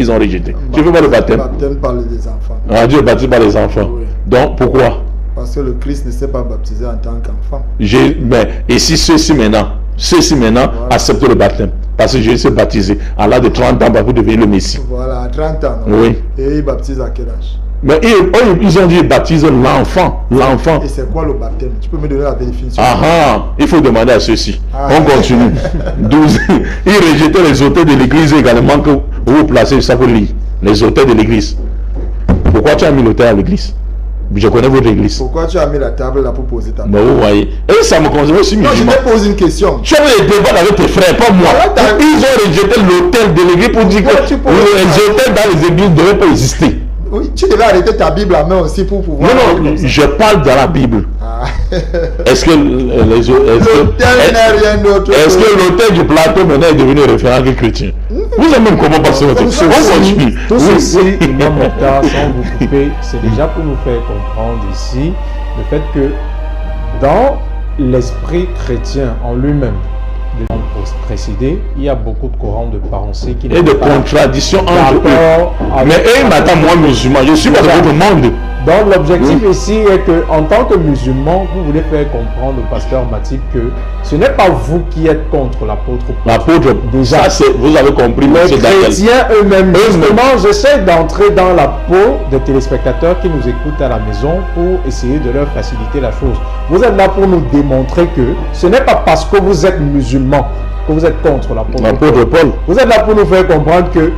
Tu veux voir le baptême?
Le baptême par les enfants.
Dieu baptise par les enfants. Oui. Donc pourquoi?
Parce que le Christ ne s'est pas baptisé en tant qu'enfant.
Et si ceux-ci maintenant voilà, acceptent le baptême, parce que Jésus s'est baptisé à l'âge de 30 ans pour devenir le Messie.
Voilà, à 30 ans.
Oui.
Et il baptise à quel âge?
Mais ils ont dit baptise l'enfant.
Et c'est quoi le baptême? Tu peux me donner la définition?
Il faut demander à ceux-ci. On continue. 12. Ils rejetaient les auteurs de l'église également que vous placez ça pour lire. Les auteurs de l'église. Pourquoi tu as mis l'auteur à l'église? Je connais votre église.
Pourquoi tu as mis la table là pour poser ta table?
Bon, vous voyez. Et ça me concerne aussi musulman.
Non, je te pose une question.
Tu as des débats avec tes frères, pas moi. Ils ont rejeté l'autel de l'église pour dire que les autels dans les églises ne devaient pas exister.
Oui, tu devais arrêter ta Bible à main aussi pour pouvoir...
Non, je parle de la Bible. Est-ce que l'autel du plateau maintenant est devenu référent chrétien? Vous avez même comment passer votre...
Tout ceci, Imam Mokhtar, sans vous couper, c'est déjà pour nous faire comprendre ici le fait que dans l'esprit chrétien en lui-même, précédé, il y a beaucoup de courants de pensée qui
et de contradictions entre eux. Mais eux m'attendent moi musulman, je suis pas dans votre monde.
Donc l'objectif ici est que en tant que musulman, vous voulez faire comprendre au pasteur Matip que ce n'est pas vous qui êtes contre l'apôtre Paul.
L'apôtre, déjà, vous avez compris.
Les chrétiens eux-mêmes, justement, j'essaie d'entrer dans la peau des téléspectateurs qui nous écoutent à la maison pour essayer de leur faciliter la chose. Vous êtes là pour nous démontrer que ce n'est pas parce que vous êtes musulman que vous êtes contre l'apôtre Paul. Vous êtes là pour nous faire comprendre que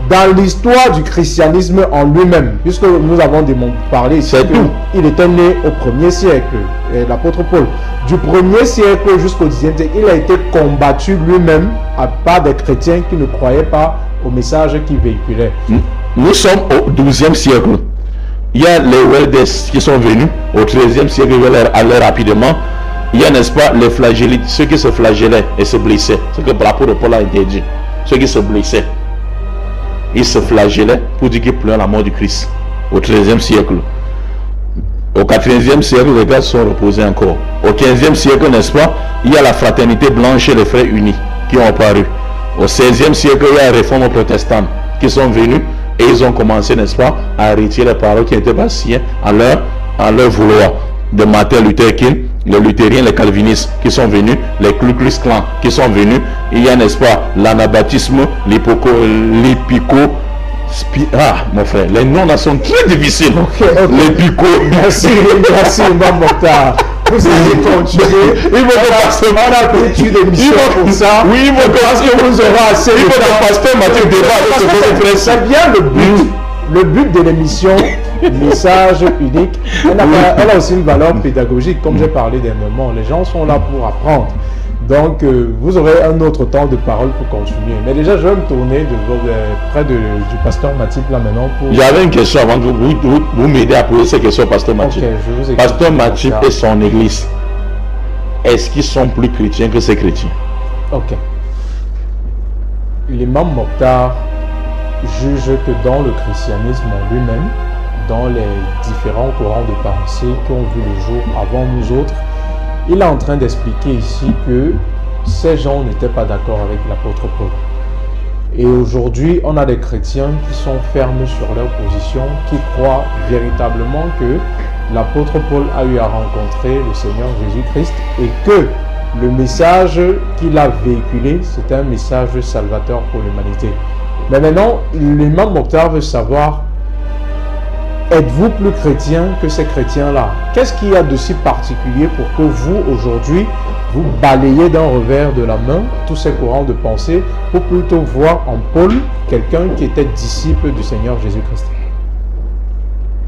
dans l'histoire du christianisme en lui-même, puisque nous avons parlé ici qu'il était né au 1er siècle, l'apôtre Paul, du 1er siècle jusqu'au 10e siècle, il a été combattu lui-même par des chrétiens qui ne croyaient pas au message qu'il véhiculait.
Nous sommes au 12e siècle. Il y a les Weldes qui sont venus au 13e siècle, je vais aller rapidement. Il y a, n'est-ce pas, les flagellites, ceux qui se flagellaient et se blessaient, ce que l'apôtre Paul a interdit, ceux qui se blessaient. Ils se flagellaient pour dire qu'ils pleurent la mort du Christ au 13e siècle. Au 4e siècle, les gars se sont reposés encore. Au 15e siècle, n'est-ce pas, il y a la fraternité blanche et les frères unis qui ont apparu. Au 16e siècle, il y a la réforme protestante qui sont venus et ils ont commencé, n'est-ce pas, à retirer les paroles qui n'étaient pas signées à leur vouloir. De Martin Luther King, les luthériens, les calvinistes qui sont venus, les Ku Klux Klan qui sont venus. Il y a, n'est-ce pas, l'anabaptisme, mon frère, les noms là sont très difficiles. L'épico.
Merci, Imam Mokhtar. Vous allez continuer. On a pris une émission pour ça.
Oui, mon parce que vous aurez assez de temps. Pasteur Mathieu débat.
C'est bien le but. Le but de l'émission, message unique, elle a aussi une valeur pédagogique. Comme j'ai parlé dernièrement, les gens sont là pour apprendre. Donc, vous aurez un autre temps de parole pour continuer. Mais déjà, je vais me tourner près du pasteur Matip là maintenant.
J'avais une question avant de vous m'aider à poser ces questions, pasteur Matip.
Okay,
pasteur Matip et son église, est-ce qu'ils sont plus chrétiens que ces chrétiens?
Ok. l'imam Mokhtar juge que dans le christianisme en lui-même, dans les différents courants de pensée qui ont vu le jour avant nous autres, il est en train d'expliquer ici que ces gens n'étaient pas d'accord avec l'apôtre Paul. Et aujourd'hui, on a des chrétiens qui sont fermes sur leur position, qui croient véritablement que l'apôtre Paul a eu à rencontrer le Seigneur Jésus-Christ et que le message qu'il a véhiculé, c'est un message salvateur pour l'humanité. Mais maintenant, l'imam Mokhtar veut savoir, êtes-vous plus chrétien que ces chrétiens-là? Qu'est-ce qu'il y a de si particulier pour que vous, aujourd'hui, vous balayez d'un revers de la main tous ces courants de pensée pour plutôt voir en Paul quelqu'un qui était disciple du Seigneur Jésus-Christ?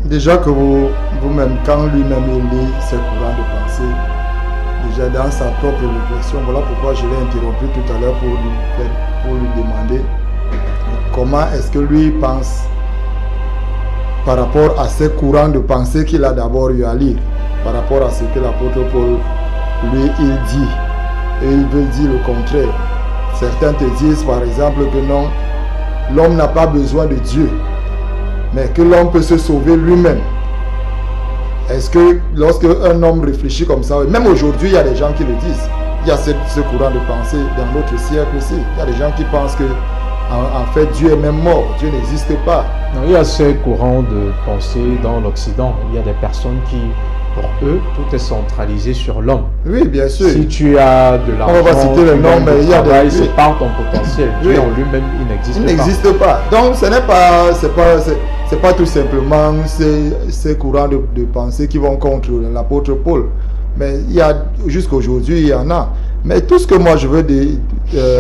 Déjà que vous-même, quand lui-même il lit ces courants de pensée, déjà dans sa propre réflexion, voilà pourquoi je l'ai interrompu tout à l'heure pour lui demander comment est-ce que lui pense par rapport à ces courants de pensée qu'il a d'abord eu à lire, par rapport à ce que l'apôtre Paul, lui, il dit, et il veut dire le contraire. Certains te disent par exemple que non, l'homme n'a pas besoin de Dieu, mais que l'homme peut se sauver lui-même. Est-ce que lorsque un homme réfléchit comme ça, même aujourd'hui il y a des gens qui le disent, il y a ce courant de pensée dans notre siècle aussi, il y a des gens qui pensent que en fait Dieu est même mort, Dieu n'existe pas.
Non, il y a ces courants de pensée dans l'Occident, il y a des personnes qui, pour eux, tout est centralisé sur l'homme.
Oui, bien sûr.
Si tu as de l'argent,
on va citer le nom, mais il y a des...
c'est par ton potentiel.
Oui.
Dieu en lui-même, il n'existe pas.
Il n'existe pas. Donc, ce n'est pas, c'est pas tout simplement ces courants de pensée qui vont contre l'apôtre Paul. Mais il y a, jusqu'aujourd'hui, il y en a. Mais tout ce que moi je veux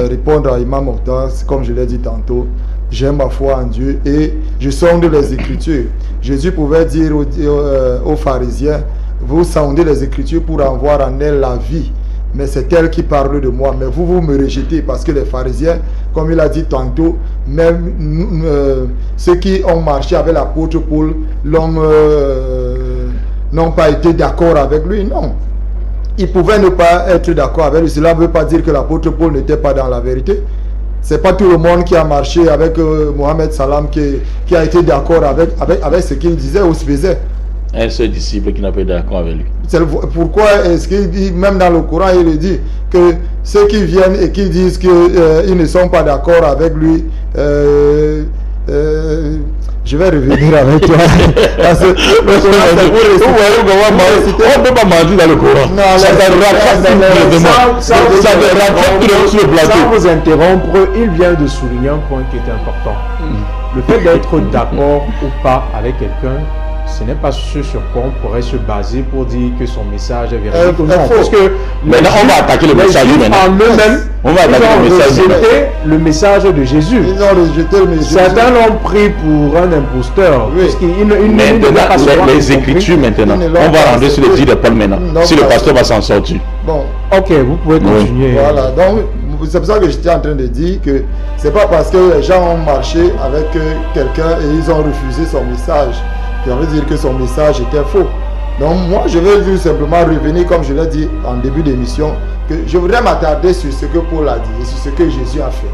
répondre à Imam Mokhtar, comme je l'ai dit tantôt, j'ai ma foi en Dieu et je sonde les Écritures. Jésus pouvait dire aux pharisiens, vous sondez les Écritures pour en voir en elles la vie. Mais c'est elle qui parle de moi. Mais vous me rejetez parce que les pharisiens, comme il a dit tantôt, même ceux qui ont marché avec l'apôtre Paul, n'ont pas été d'accord avec lui. Non. Ils pouvaient ne pas être d'accord avec lui. Cela ne veut pas dire que l'apôtre Paul n'était pas dans la vérité. Ce n'est pas tout le monde qui a marché avec Mohamed Salam qui a été d'accord avec ce qu'il disait ou se faisait.
Un seul disciple qui n'a pas été d'accord avec lui.
Pourquoi est-ce qu'il dit, même dans le Coran, il le dit, que ceux qui viennent et qui disent qu'ils ne sont pas d'accord avec lui, je vais revenir avec toi. Parce que
on ne peut pas mentir dans le Coran.
Sans vous interrompre, il vient de souligner un point qui est important. Le fait d'être d'accord ou pas avec quelqu'un, ce n'est pas ce sur quoi on pourrait se baser pour dire que son message est véridique ou non. Parce que
maintenant, on va attaquer le message
eux-mêmes. On va attaquer le message de Jésus.
Ils ont rejeté le message.
Certains l'ont pris pour un imposteur.
Oui.
Maintenant, les Écritures maintenant. On va rentrer sur les dits de Paul maintenant. Si le pasteur va s'en sortir.
Bon.
Ok, vous pouvez continuer.
Voilà. Donc, c'est pour ça que j'étais en train de dire que c'est pas parce que les gens ont marché avec quelqu'un et ils ont refusé son message. Ça veut dire que son message était faux. Donc moi je vais tout simplement revenir, comme je l'ai dit en début d'émission, que je voudrais m'attarder sur ce que Paul a dit et sur ce que Jésus a fait.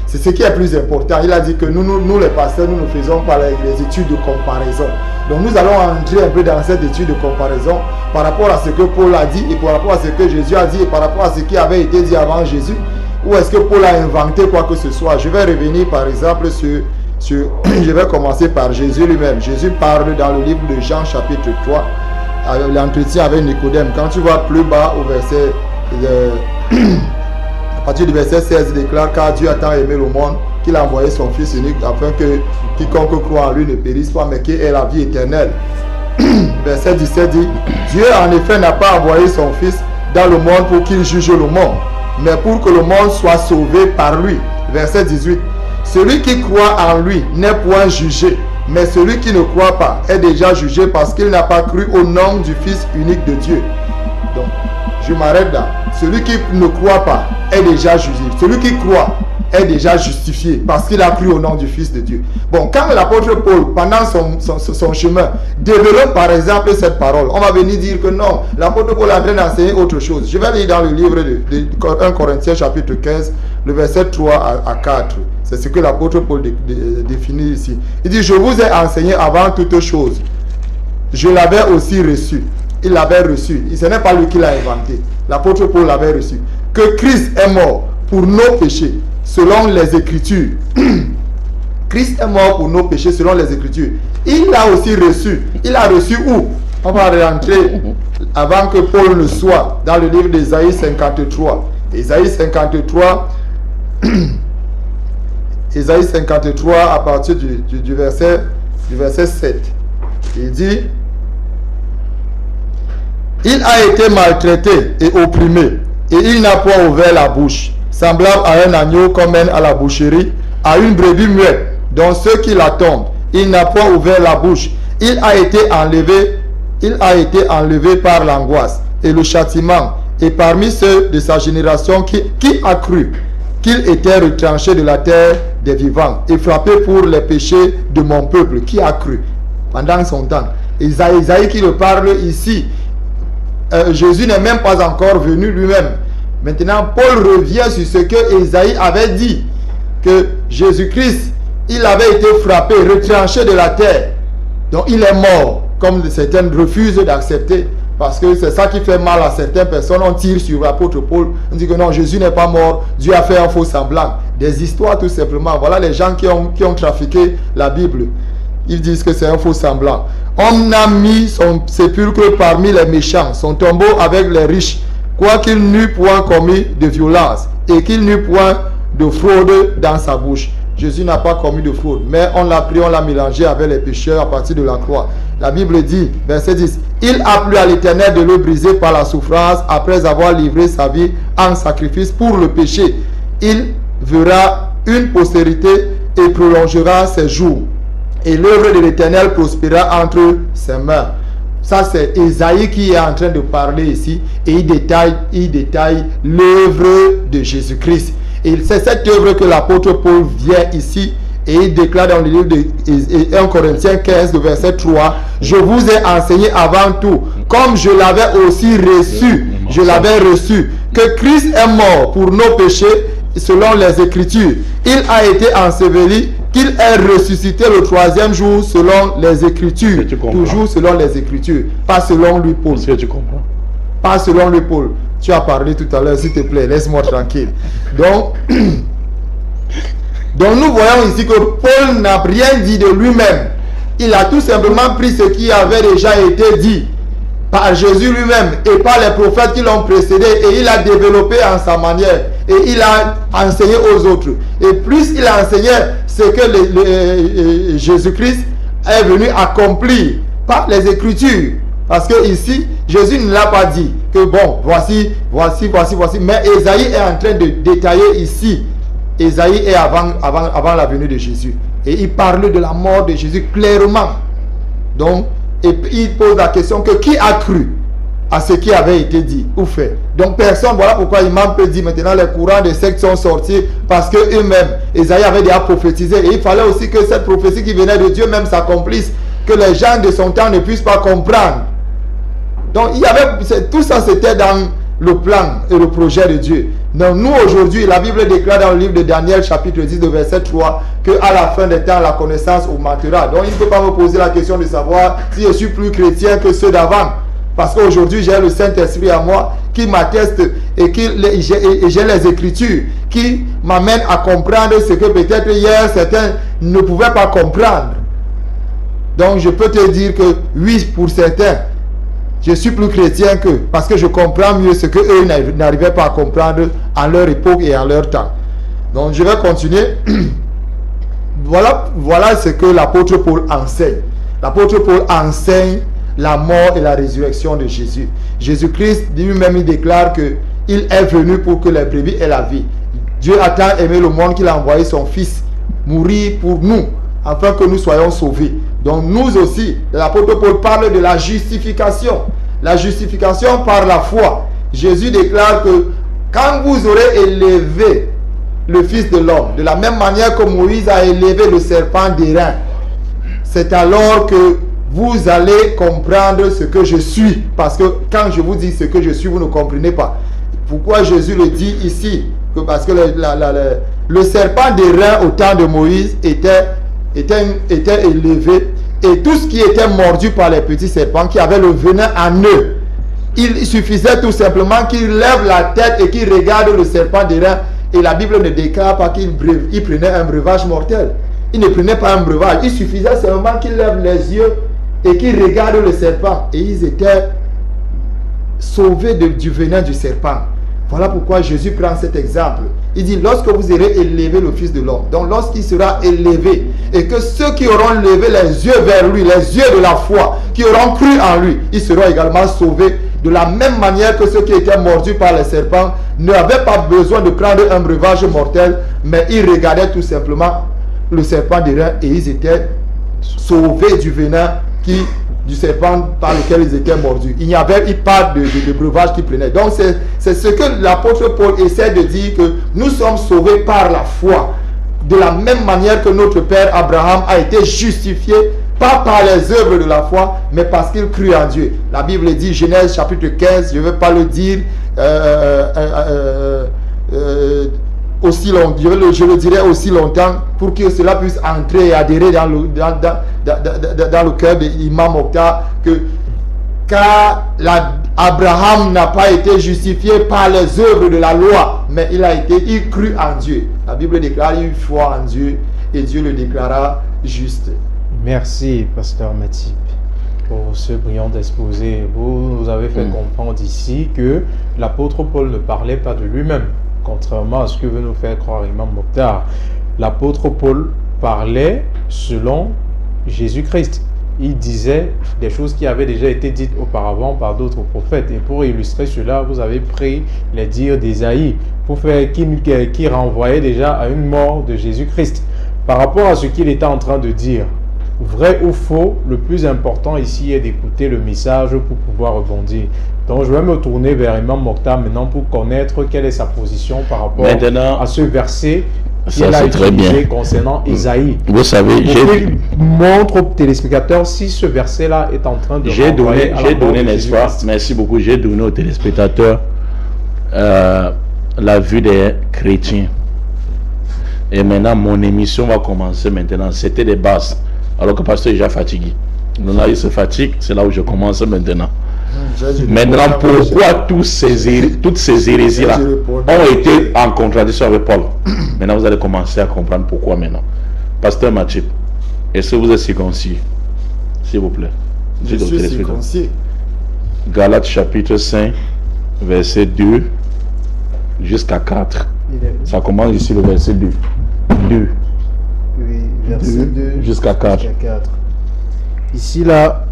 C'est ce qui est plus important. Il a dit que nous les pasteurs, nous ne faisons pas les études de comparaison. Donc nous allons entrer un peu dans cette étude de comparaison par rapport à ce que Paul a dit et par rapport à ce que Jésus a dit et par rapport à ce qui avait été dit avant Jésus. Ou est-ce que Paul a inventé quoi que ce soit? Je vais revenir par exemple je vais commencer par Jésus lui-même. Jésus parle dans le livre de Jean chapitre 3, l'entretien avec Nicodème. Quand tu vas plus bas au verset, à partir du verset 16, il déclare car Dieu a tant aimé le monde qu'il a envoyé son Fils unique afin que quiconque croit en lui ne périsse pas mais qu'il ait la vie éternelle. Verset 17 dit, Dieu en effet n'a pas envoyé son Fils dans le monde pour qu'il juge le monde, mais pour que le monde soit sauvé par lui. Verset 18. Celui qui croit en lui n'est point jugé, mais celui qui ne croit pas est déjà jugé parce qu'il n'a pas cru au nom du Fils unique de Dieu. Donc, je m'arrête là. Celui qui ne croit pas est déjà jugé. Celui qui croit est déjà justifié parce qu'il a cru au nom du Fils de Dieu. Bon, quand l'apôtre Paul, pendant son chemin, développe par exemple cette parole, on va venir dire que non, l'apôtre Paul est en train d'enseigner autre chose. Je vais lire dans le livre de 1 Corinthiens chapitre 15, le verset 3 à 4. C'est ce que l'apôtre Paul définit ici. Il dit, je vous ai enseigné avant toute chose. Je l'avais aussi reçu. Il l'avait reçu. Ce n'est pas lui qui l'a inventé. L'apôtre Paul l'avait reçu. Que Christ est mort pour nos péchés, selon les Écritures. Christ est mort pour nos péchés, selon les Écritures. Il l'a aussi reçu. Il l'a reçu où? On va rentrer avant que Paul ne soit dans le livre d'Ésaïe 53. Ésaïe 53, Ésaïe 53 à partir du verset 7. Il dit, il a été maltraité et opprimé, et il n'a point ouvert la bouche, semblable à un agneau qu'on mène à la boucherie, à une brebis muette, dont ceux qui l'attendent, il n'a point ouvert la bouche. Il a été enlevé par l'angoisse et le châtiment, et parmi ceux de sa génération qui a cru qu'il était retranché de la terre des vivants et frappé pour les péchés de mon peuple, qui a cru pendant son temps. Isaïe qui le parle ici. Jésus n'est même pas encore venu lui-même. Maintenant, Paul revient sur ce que Isaïe avait dit, que Jésus-Christ, il avait été frappé, retranché de la terre. Donc il est mort, comme certains refusent d'accepter, parce que c'est ça qui fait mal à certaines personnes. On tire sur l'apôtre Paul, on dit que non, Jésus n'est pas mort, Dieu a fait un faux semblant. Des histoires tout simplement. Voilà les gens qui ont trafiqué la Bible. Ils disent que c'est un faux semblant. On a mis son sépulcre parmi les méchants, son tombeau avec les riches, quoiqu'il n'eût point commis de violence et qu'il n'eût point de fraude dans sa bouche. Jésus n'a pas commis de fraude, mais on l'a pris, on l'a mélangé avec les pécheurs à partir de la croix. La Bible dit, verset 10, il a plu à l'Éternel de le briser par la souffrance après avoir livré sa vie en sacrifice pour le péché. Il verra une postérité et prolongera ses jours. Et l'œuvre de l'Éternel prospérera entre ses mains. Ça, c'est Ésaïe qui est en train de parler ici. Et il détaille l'œuvre de Jésus-Christ. Et c'est cette œuvre que l'apôtre Paul vient ici. Et il déclare dans le livre de 1 Corinthiens 15, le verset 3. Je vous ai enseigné avant tout, comme je l'avais aussi reçu. Je l'avais reçu. Que Christ est mort pour nos péchés, selon les Écritures. Il a été enseveli, qu'il est ressuscité le troisième jour selon les Écritures. Toujours selon les Écritures. Pas selon lui, Paul.
Est-ce que tu comprends?
Pas selon lui, Paul. Tu as parlé tout à l'heure, s'il te plaît, laisse-moi tranquille. Donc nous voyons ici que Paul n'a rien dit de lui-même. Il a tout simplement pris ce qui avait déjà été dit par Jésus lui-même et par les prophètes qui l'ont précédé, et il a développé en sa manière et il a enseigné aux autres. Et plus il a enseigné ce que Jésus-Christ est venu accomplir par les Écritures. Parce que ici, Jésus ne l'a pas dit que bon, voici. Mais Ésaïe est en train de détailler ici. Ésaïe est avant la venue de Jésus. Et il parle de la mort de Jésus clairement. Donc, et il pose la question que qui a cru à ce qui avait été dit ou fait. Donc personne, voilà pourquoi Imam peut dire maintenant les courants des sectes sont sortis, parce que eux-mêmes, Ésaïe avait déjà prophétisé, et il fallait aussi que cette prophétie qui venait de Dieu même s'accomplisse, que les gens de son temps ne puissent pas comprendre. Donc il y avait, tout ça c'était dans le plan et le projet de Dieu. Donc nous aujourd'hui, la Bible déclare dans le livre de Daniel chapitre 10 de verset 3 que à la fin des temps la connaissance augmentera. Donc il ne peut pas me poser la question de savoir si je suis plus chrétien que ceux d'avant, parce qu'aujourd'hui j'ai le Saint-Esprit à moi qui m'atteste et j'ai les Écritures qui m'amènent à comprendre ce que peut-être hier certains ne pouvaient pas comprendre. Donc je peux te dire que oui, pour certains je suis plus chrétien qu'eux, parce que je comprends mieux ce que eux n'arrivaient pas à comprendre à leur époque et à leur temps. Donc je vais continuer. Voilà ce que l'apôtre Paul enseigne. L'apôtre Paul enseigne la mort et la résurrection de Jésus. Jésus-Christ lui-même, il déclare qu'il est venu pour que les brebis aient la vie. Dieu a tant aimé le monde qu'il a envoyé son Fils mourir pour nous, afin que nous soyons sauvés. Donc nous aussi, l'apôtre Paul parle de la justification. La justification par la foi. Jésus déclare que quand vous aurez élevé le Fils de l'homme, de la même manière que Moïse a élevé le serpent d'airain, c'est alors que vous allez comprendre ce que je suis. Parce que quand je vous dis ce que je suis, vous ne comprenez pas. Pourquoi Jésus le dit ici? Parce que le serpent d'airain au temps de Moïse était élevé. Et tout ce qui était mordu par les petits serpents qui avaient le venin en eux, il suffisait tout simplement qu'il lève la tête et qu'il regarde le serpent d'airain. Et la Bible ne déclare pas qu'il prenait un breuvage mortel. Il ne prenait pas un breuvage. Il suffisait seulement qu'il lève les yeux et qu'il regarde le serpent. Et ils étaient sauvés du venin du serpent. Voilà pourquoi Jésus prend cet exemple. Il dit, lorsque vous aurez élevé le Fils de l'homme, donc lorsqu'il sera élevé, et que ceux qui auront levé les yeux vers lui, les yeux de la foi, qui auront cru en lui, ils seront également sauvés. De la même manière que ceux qui étaient mordus par les serpents n'avaient pas besoin de prendre un breuvage mortel, mais ils regardaient tout simplement le serpent d'airain et ils étaient sauvés du venin du serpent par lequel ils étaient mordus. Il n'y avait pas de breuvage qui prenait. Donc c'est ce que l'apôtre Paul essaie de dire, que nous sommes sauvés par la foi. De la même manière que notre père Abraham a été justifié, pas par les œuvres de la foi, mais parce qu'il crut en Dieu. La Bible dit, Genèse chapitre 15, je ne vais pas le dire aussi long, je le dirai aussi longtemps pour que cela puisse entrer et adhérer dans le cœur de l'imam Mokhtar, car Abraham n'a pas été justifié par les œuvres de la loi, mais il crut en Dieu. La Bible déclare, il foi en Dieu et Dieu le déclara juste.
Merci, pasteur Matip, pour ce brillant exposé. Vous nous avez fait comprendre ici que l'apôtre Paul ne parlait pas de lui-même, contrairement à ce que veut nous faire croire Imam Mokhtar. L'apôtre Paul parlait selon Jésus-Christ. Il disait des choses qui avaient déjà été dites auparavant par d'autres prophètes. Et pour illustrer cela, vous avez pris les dires d'Ésaïe pour faire qui renvoyait déjà à une mort de Jésus-Christ. Par rapport à ce qu'il était en train de dire, vrai ou faux, le plus important ici est d'écouter le message pour pouvoir rebondir. Donc je vais me tourner vers Imam Mokhtar maintenant pour connaître quelle est sa position par rapport à ce verset qu'il a utilisé concernant Isaïe.
Vous savez,
il montre aux téléspectateurs si ce verset-là est en train de renvoyer à la mort de Jésus-Christ.
Merci beaucoup. J'ai donné aux téléspectateurs la vue des chrétiens. Et maintenant, mon émission va commencer maintenant. C'était des bases. Alors que le pasteur est déjà fatigué. Donc là, il se fatigue. C'est là où je commence maintenant. Maintenant, pourquoi toutes ces hérésies-là ont été en contradiction avec Paul? Maintenant, vous allez commencer à comprendre pourquoi maintenant. Pasteur Matip, est-ce que vous êtes circoncis? S'il vous plaît.
Je suis circoncis.
Galates chapitre 5, verset 2 jusqu'à 4. Ça commence ici le verset 2. 2.
Oui, verset 2
jusqu'à 4.
Ici, là,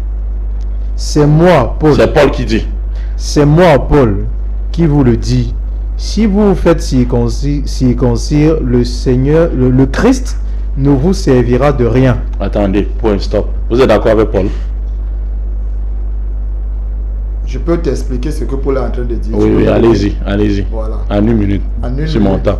c'est moi, Paul.
C'est Paul qui dit.
C'est moi, Paul, qui vous le dit. Si vous vous faites circoncire, le Seigneur, le Christ ne vous servira de rien.
Attendez, point, stop. Vous êtes d'accord avec Paul?
Je peux t'expliquer ce que Paul est en train de dire.
Oui, allez-y.
Voilà.
En une minute. C'est mon temps.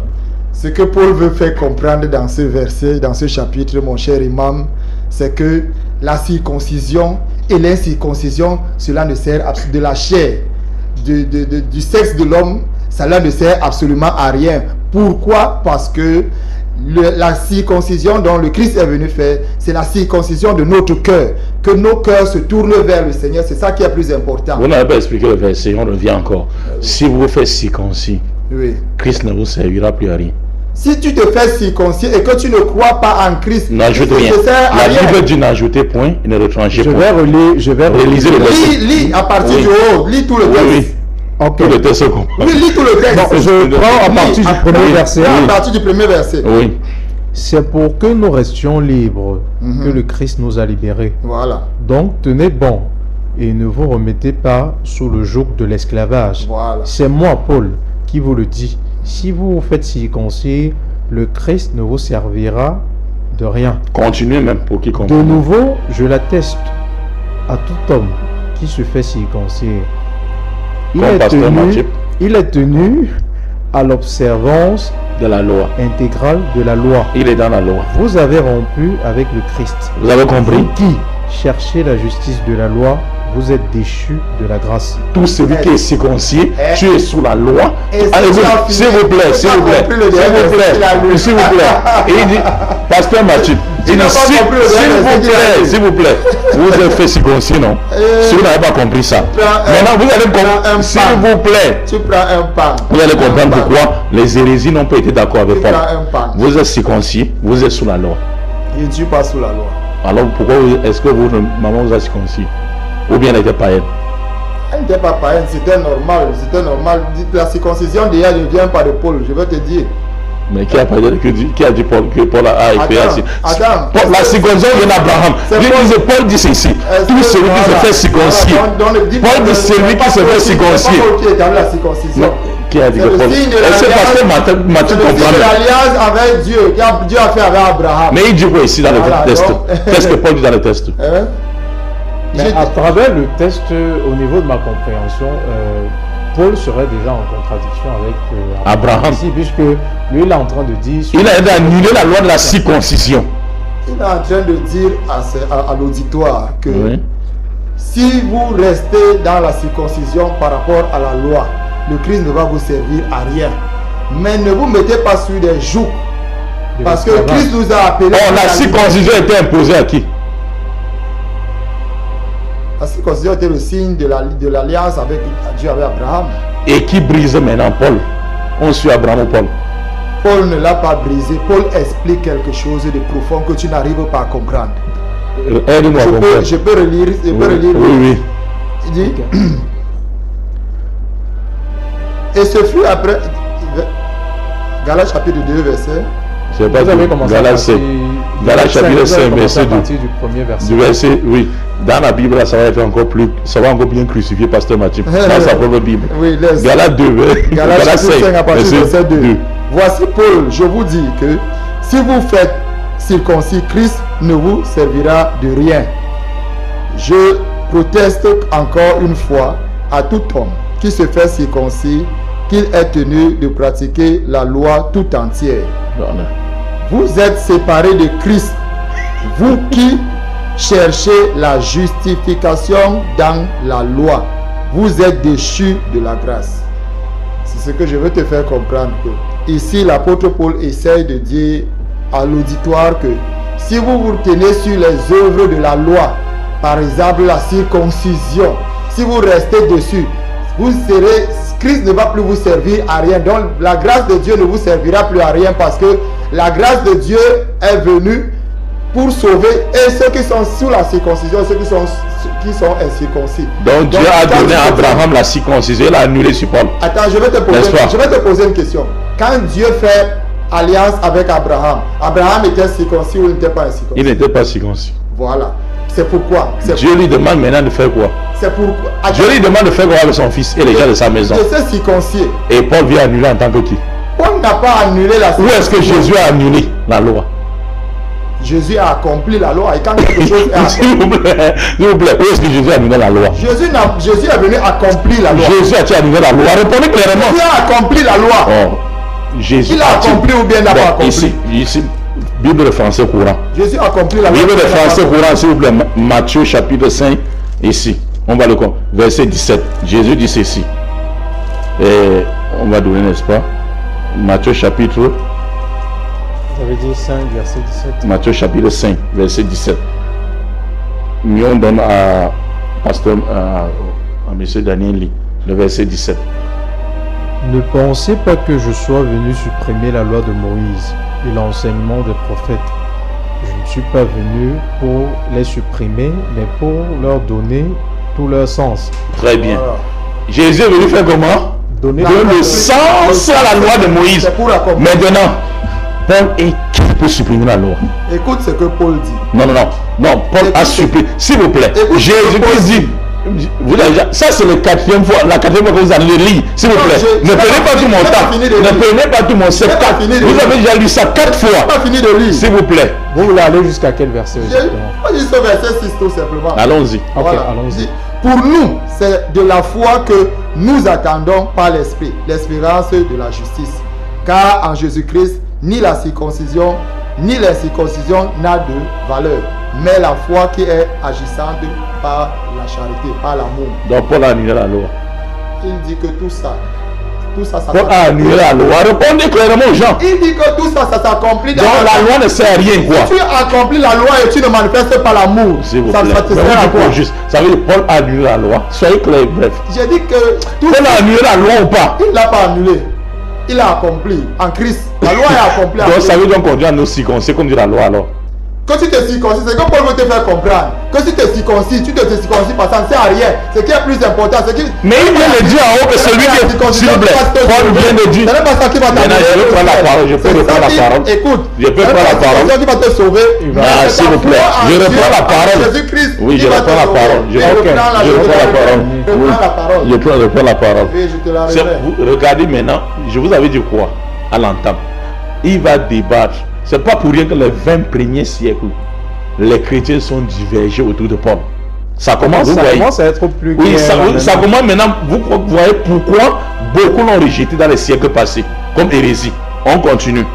Ce que Paul veut faire comprendre dans ce verset, dans ce chapitre, mon cher imam, c'est que la circoncision et l'incirconcision, cela ne sert de la chair, du sexe de l'homme, cela ne sert absolument à rien. Pourquoi? Parce que la circoncision dont le Christ est venu faire, c'est la circoncision de notre cœur. Que nos cœurs se tournent vers le Seigneur, c'est ça qui est plus important.
Vous n'avez pas expliqué le verset, on revient encore. Si vous vous faites circoncis, Christ ne vous servira plus à rien.
Si tu te fais circoncis et que tu ne crois pas en Christ,
n'ajoute rien. La Bible dit n'ajoutez point et ne retranchez point.
Je vais relire
le verset.
Lis à partir du haut, lis tout le texte.
Okay. Tout le texte
oui, lis tout le texte.
Bon, je prends à partir du premier verset.
À partir du premier verset.
Oui.
C'est pour que nous restions libres que le Christ nous a libérés.
Voilà.
Donc tenez bon et ne vous remettez pas sous le joug de l'esclavage.
Voilà.
C'est moi, Paul, qui vous le dis. Si vous vous faites circoncire, le Christ ne vous servira de rien.
Continuez même pour qui comprenne.
De nouveau, je l'atteste à tout homme qui se fait circoncire. Il est tenu à l'observance
de la loi.
intégrale de la loi.
Il est dans la loi.
Vous avez rompu avec le Christ.
Vous avez compris?
Vous qui cherchez la justice de la loi, vous êtes déchus de la grâce.
Tout celui qui est circoncis, tu es sous la loi.
Et
Allez,
si tu as
s'il vous plaît, s'il vous plaît, s'il vous plaît, s'il vous plaît. Et il dit, Pasteur Mathieu, il dit, s'il vous plaît, vous êtes fait circoncis, non? Si vous n'avez pas compris ça. Maintenant, vous allez comprendre, s'il vous plaît.
Tu prends un pain.
Vous allez comprendre pourquoi les hérésies n'ont pas été d'accord avec Paul. Vous êtes circoncis, vous êtes sous la loi.
Je ne suis pas sous la loi.
Alors pourquoi est-ce que votre maman vous a circoncis? Ou bien elle n'était pas elle?
Elle n'était pas païenne, c'était normal. C'était normal. La circoncision déjà ne vient pas de Paul, je vais te dire.
Mais qui a dit Paul que Paul a été assis? La circoncision vient d'Abraham. Paul dit ceci. Tout celui qui se fait circoncier. Paul dit celui qui se fait circoncier.
La circoncision.
Qui a dit que Paul? C'est parce que Matthieu comprend.
C'est l'alliance avec Dieu. Dieu a fait avec Abraham.
Mais il dit quoi ici dans le test? Qu'est-ce que Paul dit dans le test?
Mais à travers le test, au niveau de ma compréhension, Paul serait déjà en contradiction avec
Abraham.
Ici, puisque lui, il est en train de dire...
Il a annulé la loi de la circoncision.
Il est en train de dire à l'auditoire que si vous restez dans la circoncision par rapport à la loi, le Christ ne va vous servir à rien. Mais ne vous mettez pas sur des jougs. Parce que Christ nous a appelés...
la circoncision était imposée à qui?
La circoncision était le signe de l'alliance avec Dieu, avec Abraham.
Et qui brise maintenant Paul? On suit Abraham ou Paul?
Paul ne l'a pas brisé. Paul explique quelque chose de profond que tu n'arrives pas à comprendre. Je peux relire.
Oui.
Il dit, et ce fut après Galates chapitre 2 verset.
Je sais pas, Galates chapitre 5 verset 2. Du verset, oui. Dans la Bible, là, ça va encore bien crucifié, Pasteur Mathieu. Dans sa propre Bible.
Oui,
Galates 2,
Galates 5 à partir du verset 2. Voici Paul, je vous dis que si vous faites circoncis, Christ ne vous servira de rien. Je proteste encore une fois à tout homme qui se fait circoncis qu'il est tenu de pratiquer la loi tout entière. Vous êtes séparés de Christ, vous qui cherchez la justification dans la loi. Vous êtes déchus de la grâce. C'est ce que je veux te faire comprendre. Que ici, l'apôtre Paul essaye de dire à l'auditoire que si vous vous tenez sur les œuvres de la loi, par exemple la circoncision, si vous restez dessus, Christ ne va plus vous servir à rien. Donc la grâce de Dieu ne vous servira plus à rien parce que la grâce de Dieu est venue pour sauver et ceux qui sont sous la circoncision, ceux qui sont incirconcis.
Donc Dieu a donné à Abraham la circoncision, il a annulé sur Paul.
Attends, je vais te poser une question. Quand Dieu fait alliance avec Abraham, Abraham était circoncis ou il n'était pas incirconcis?
Il n'était pas circoncis.
Voilà. C'est pourquoi.
Dieu lui demande maintenant de faire quoi?
C'est pourquoi.
Dieu lui demande de faire quoi avec son fils et les gens de sa maison?
De se circoncier.
Et Paul vient annuler en tant que qui?
Paul n'a pas annulé la circoncision.
Où est-ce que Jésus a annulé la loi?
Jésus a accompli la loi et quand quelque chose est accompli...
S'il vous plaît, où est-ce que Jésus a annulé la loi?
Jésus est venu accomplir la loi.
Jésus a-t-il annulé la loi? Répondez clairement.
Jésus a accompli la loi.
Oh, Jésus
il a accompli ou bien n'a pas accompli?
Ici, Bible de français courant.
Jésus a accompli la loi.
Bible de français courant, s'il vous plaît. Matthieu chapitre 5, ici. On va le comprendre. Verset 17. Jésus dit ceci. Et on va donner, n'est-ce pas? Matthieu chapitre...
Vous avez dit 5, verset 17.
Matthieu chapitre 5, verset 17. Mieux on donne à Pasteur, à M. Daniel Lee, le verset 17.
Ne pensez pas que je sois venu supprimer la loi de Moïse et l'enseignement des prophètes. Je ne suis pas venu pour les supprimer, mais pour leur donner tout leur sens.
Très bien. Voilà. Jésus est venu faire comment?
Donner
le sens à la loi de Moïse. Maintenant, Paul est qui peut supprimer la loi?
Écoute ce que Paul dit.
Non, Paul a supprimé. S'il vous plaît, Jésus-Christ dit. Ça c'est la quatrième fois que vous allez le lire. S'il vous plaît, ne prenez pas tout mon temps. Ne prenez pas tout mon temps. Vous avez déjà lu ça 4 fois.
Pas fini de lire.
S'il vous plaît.
Vous voulez aller jusqu'à quel verset exactement?
Moi je dis ce verset 6 tout simplement.
Allons-y.
Ok, allons-y.
Pour nous, c'est de la foi que nous attendons par l'esprit, l'espérance de la justice. Car en Jésus-Christ, ni la circoncision, ni l'incirconcision n'a de valeur, mais la foi qui est agissante par la charité, par l'amour.
Donc Paul a annulé la loi.
Il dit que tout ça
Paul a annulé la loi. Répondez clairement aux gens.
Il dit que tout ça s'accomplit dans
donc la loi ne sert à rien, quoi.
Si tu accomplis la loi et tu ne manifestes pas l'amour, ça te sert à quoi?
Ça veut dire Paul a annulé la loi. Soyez clair, bref.
J'ai dit que
Paul a annulé la loi ou pas?
Il ne l'a pas annulé. Il l'a accompli en Christ. La loi est accomplie en
donc
Christ.
ça veut donc qu'on doit nous circoncire comme dit la loi alors.
Que tu te circoncis, c'est que Paul veut te faire comprendre. Que si tu te circoncis, pas, ça ne sert à rien. Ce qui est plus important, c'est qu'il.
Mais il vient de dire en haut que celui qui est. S'il vous plaît, Paul vient de dire.
Ce n'est pas ça qui va t'amener.
Maintenant, je vais prendre la parole. Je peux reprendre la parole.
Écoute,
je peux prendre la parole.
C'est ça qui va te sauver.
S'il vous plaît, je reprends la parole.
Jésus-Christ.
Oui, je reprends la parole. Je reprends la parole. Je reprends la parole.
Oui, je te la remets.
Regardez maintenant, je vous avais dit quoi à l'entame. Il va débattre. C'est pas pour rien que les 20 premiers siècles, les chrétiens sont divergés autour de Paul. Ça commence,
ça commence à être plus
clair. Oui, ça commence maintenant. Vous voyez pourquoi beaucoup l'ont rejeté dans les siècles passés, comme hérésie. On continue.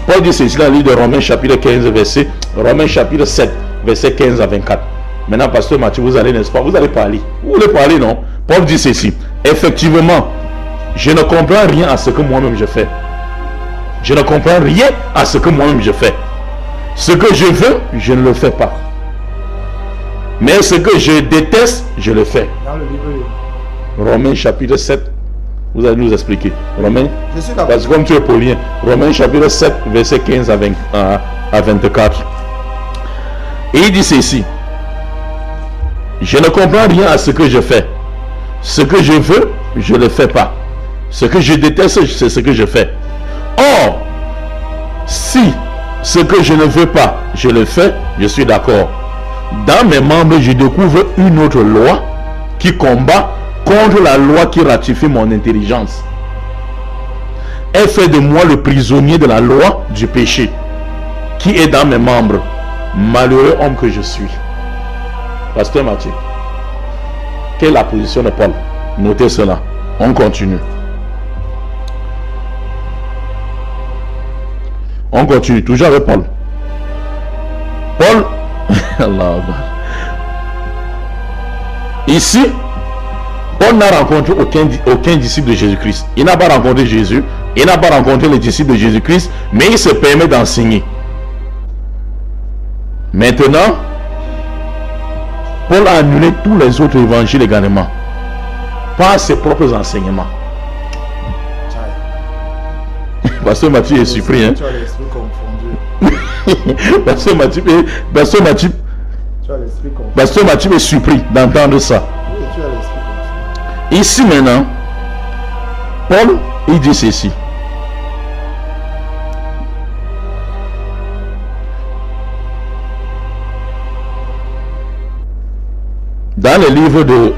Paul dit ceci dans le livre de Romains chapitre 15, Romains chapitre 7, verset 15 à 24. Maintenant, pasteur Mathieu, vous allez, n'est-ce pas? Vous allez parler. Vous voulez parler, non? Paul dit ceci. Effectivement, je ne comprends rien à ce que moi-même je fais. Je ne comprends rien à ce que moi-même je fais. Ce que je veux, je ne le fais pas. Mais ce que je déteste, je le fais.
Dans le livre.
Romains chapitre 7. Vous allez nous expliquer. Romains.
Je suis d'accord.
Parce que comme tu es paulien. Romains chapitre 7, verset 15 à 24. Et il dit ceci. Je ne comprends rien à ce que je fais. Ce que je veux, je ne le fais pas. Ce que je déteste, c'est ce que je fais. Or, si ce que je ne veux pas, je le fais, je suis d'accord. Dans mes membres, je découvre une autre loi qui combat contre la loi qui ratifie mon intelligence. Elle fait de moi le prisonnier de la loi du péché qui est dans mes membres. Malheureux homme que je suis. Pasteur Mathieu, quelle est la position de Paul? Notez cela. On continue. On continue, toujours avec Paul. Paul, Allah. Ici, Paul n'a rencontré aucun disciple de Jésus-Christ. Il n'a pas rencontré Jésus, il n'a pas rencontré les disciples de Jésus-Christ, mais il se permet d'enseigner. Maintenant, Paul a annulé tous les autres évangiles également, par ses propres enseignements. Pasteur Mathieu est surpris, hein?
Tu as l'esprit confondu.
Pasteur Mathieu est surpris d'entendre ça.
Oui, tu as l'esprit confondu.
Ici maintenant, Paul, il dit ceci. Dans le livre de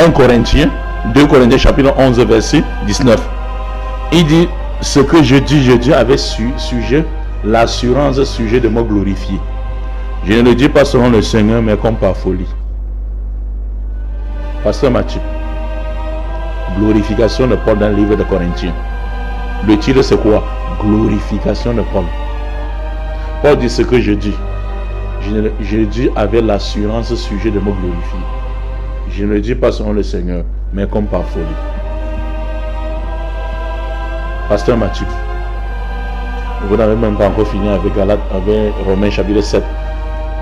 1 Corinthiens, 2 Corinthiens chapitre 11 verset 19. Il dit, ce que je dis avec sujet, l'assurance sujet de me glorifier. Je ne le dis pas selon le Seigneur, mais comme par folie. Pasteur Mathieu, glorification de Paul dans le livre de Corinthiens. Le titre c'est quoi? Glorification de Paul. Paul dit ce que je dis. Je le dis avec l'assurance sujet de me glorifier. Je ne le dis pas selon le Seigneur, mais comme par folie. Pasteur Mathieu, vous n'avez même pas encore fini avec Romains chapitre 7.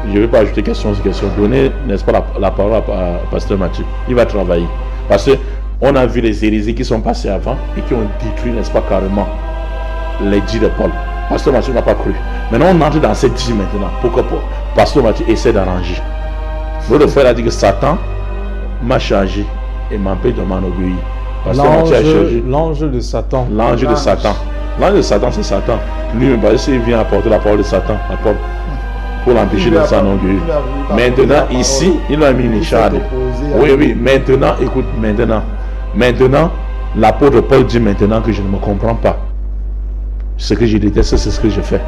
Je ne vais pas ajouter question sur question. Donnez, n'est-ce pas, la parole à Pasteur Mathieu. Il va travailler. Parce qu'on a vu les hérésies qui sont passées avant et qui ont détruit, n'est-ce pas, carrément les dits de Paul. Pasteur Mathieu n'a pas cru. Maintenant, on entre dans ces dits maintenant. Pourquoi Pasteur Mathieu essaie d'arranger. L'autre frère a dit que Satan m'a chargé et m'empêche de m'enorgueillir.
L'ange de Satan.
L'ange de Satan. L'ange de Satan, c'est Satan. Lui, il vient apporter la parole de Satan pour l'empêcher de s'enorgueillir. Maintenant, ici, il a mis une écharde. Oui, maintenant, écoute, maintenant, l'apôtre Paul dit maintenant que je ne me comprends pas. Ce que je déteste, c'est ce que je fais.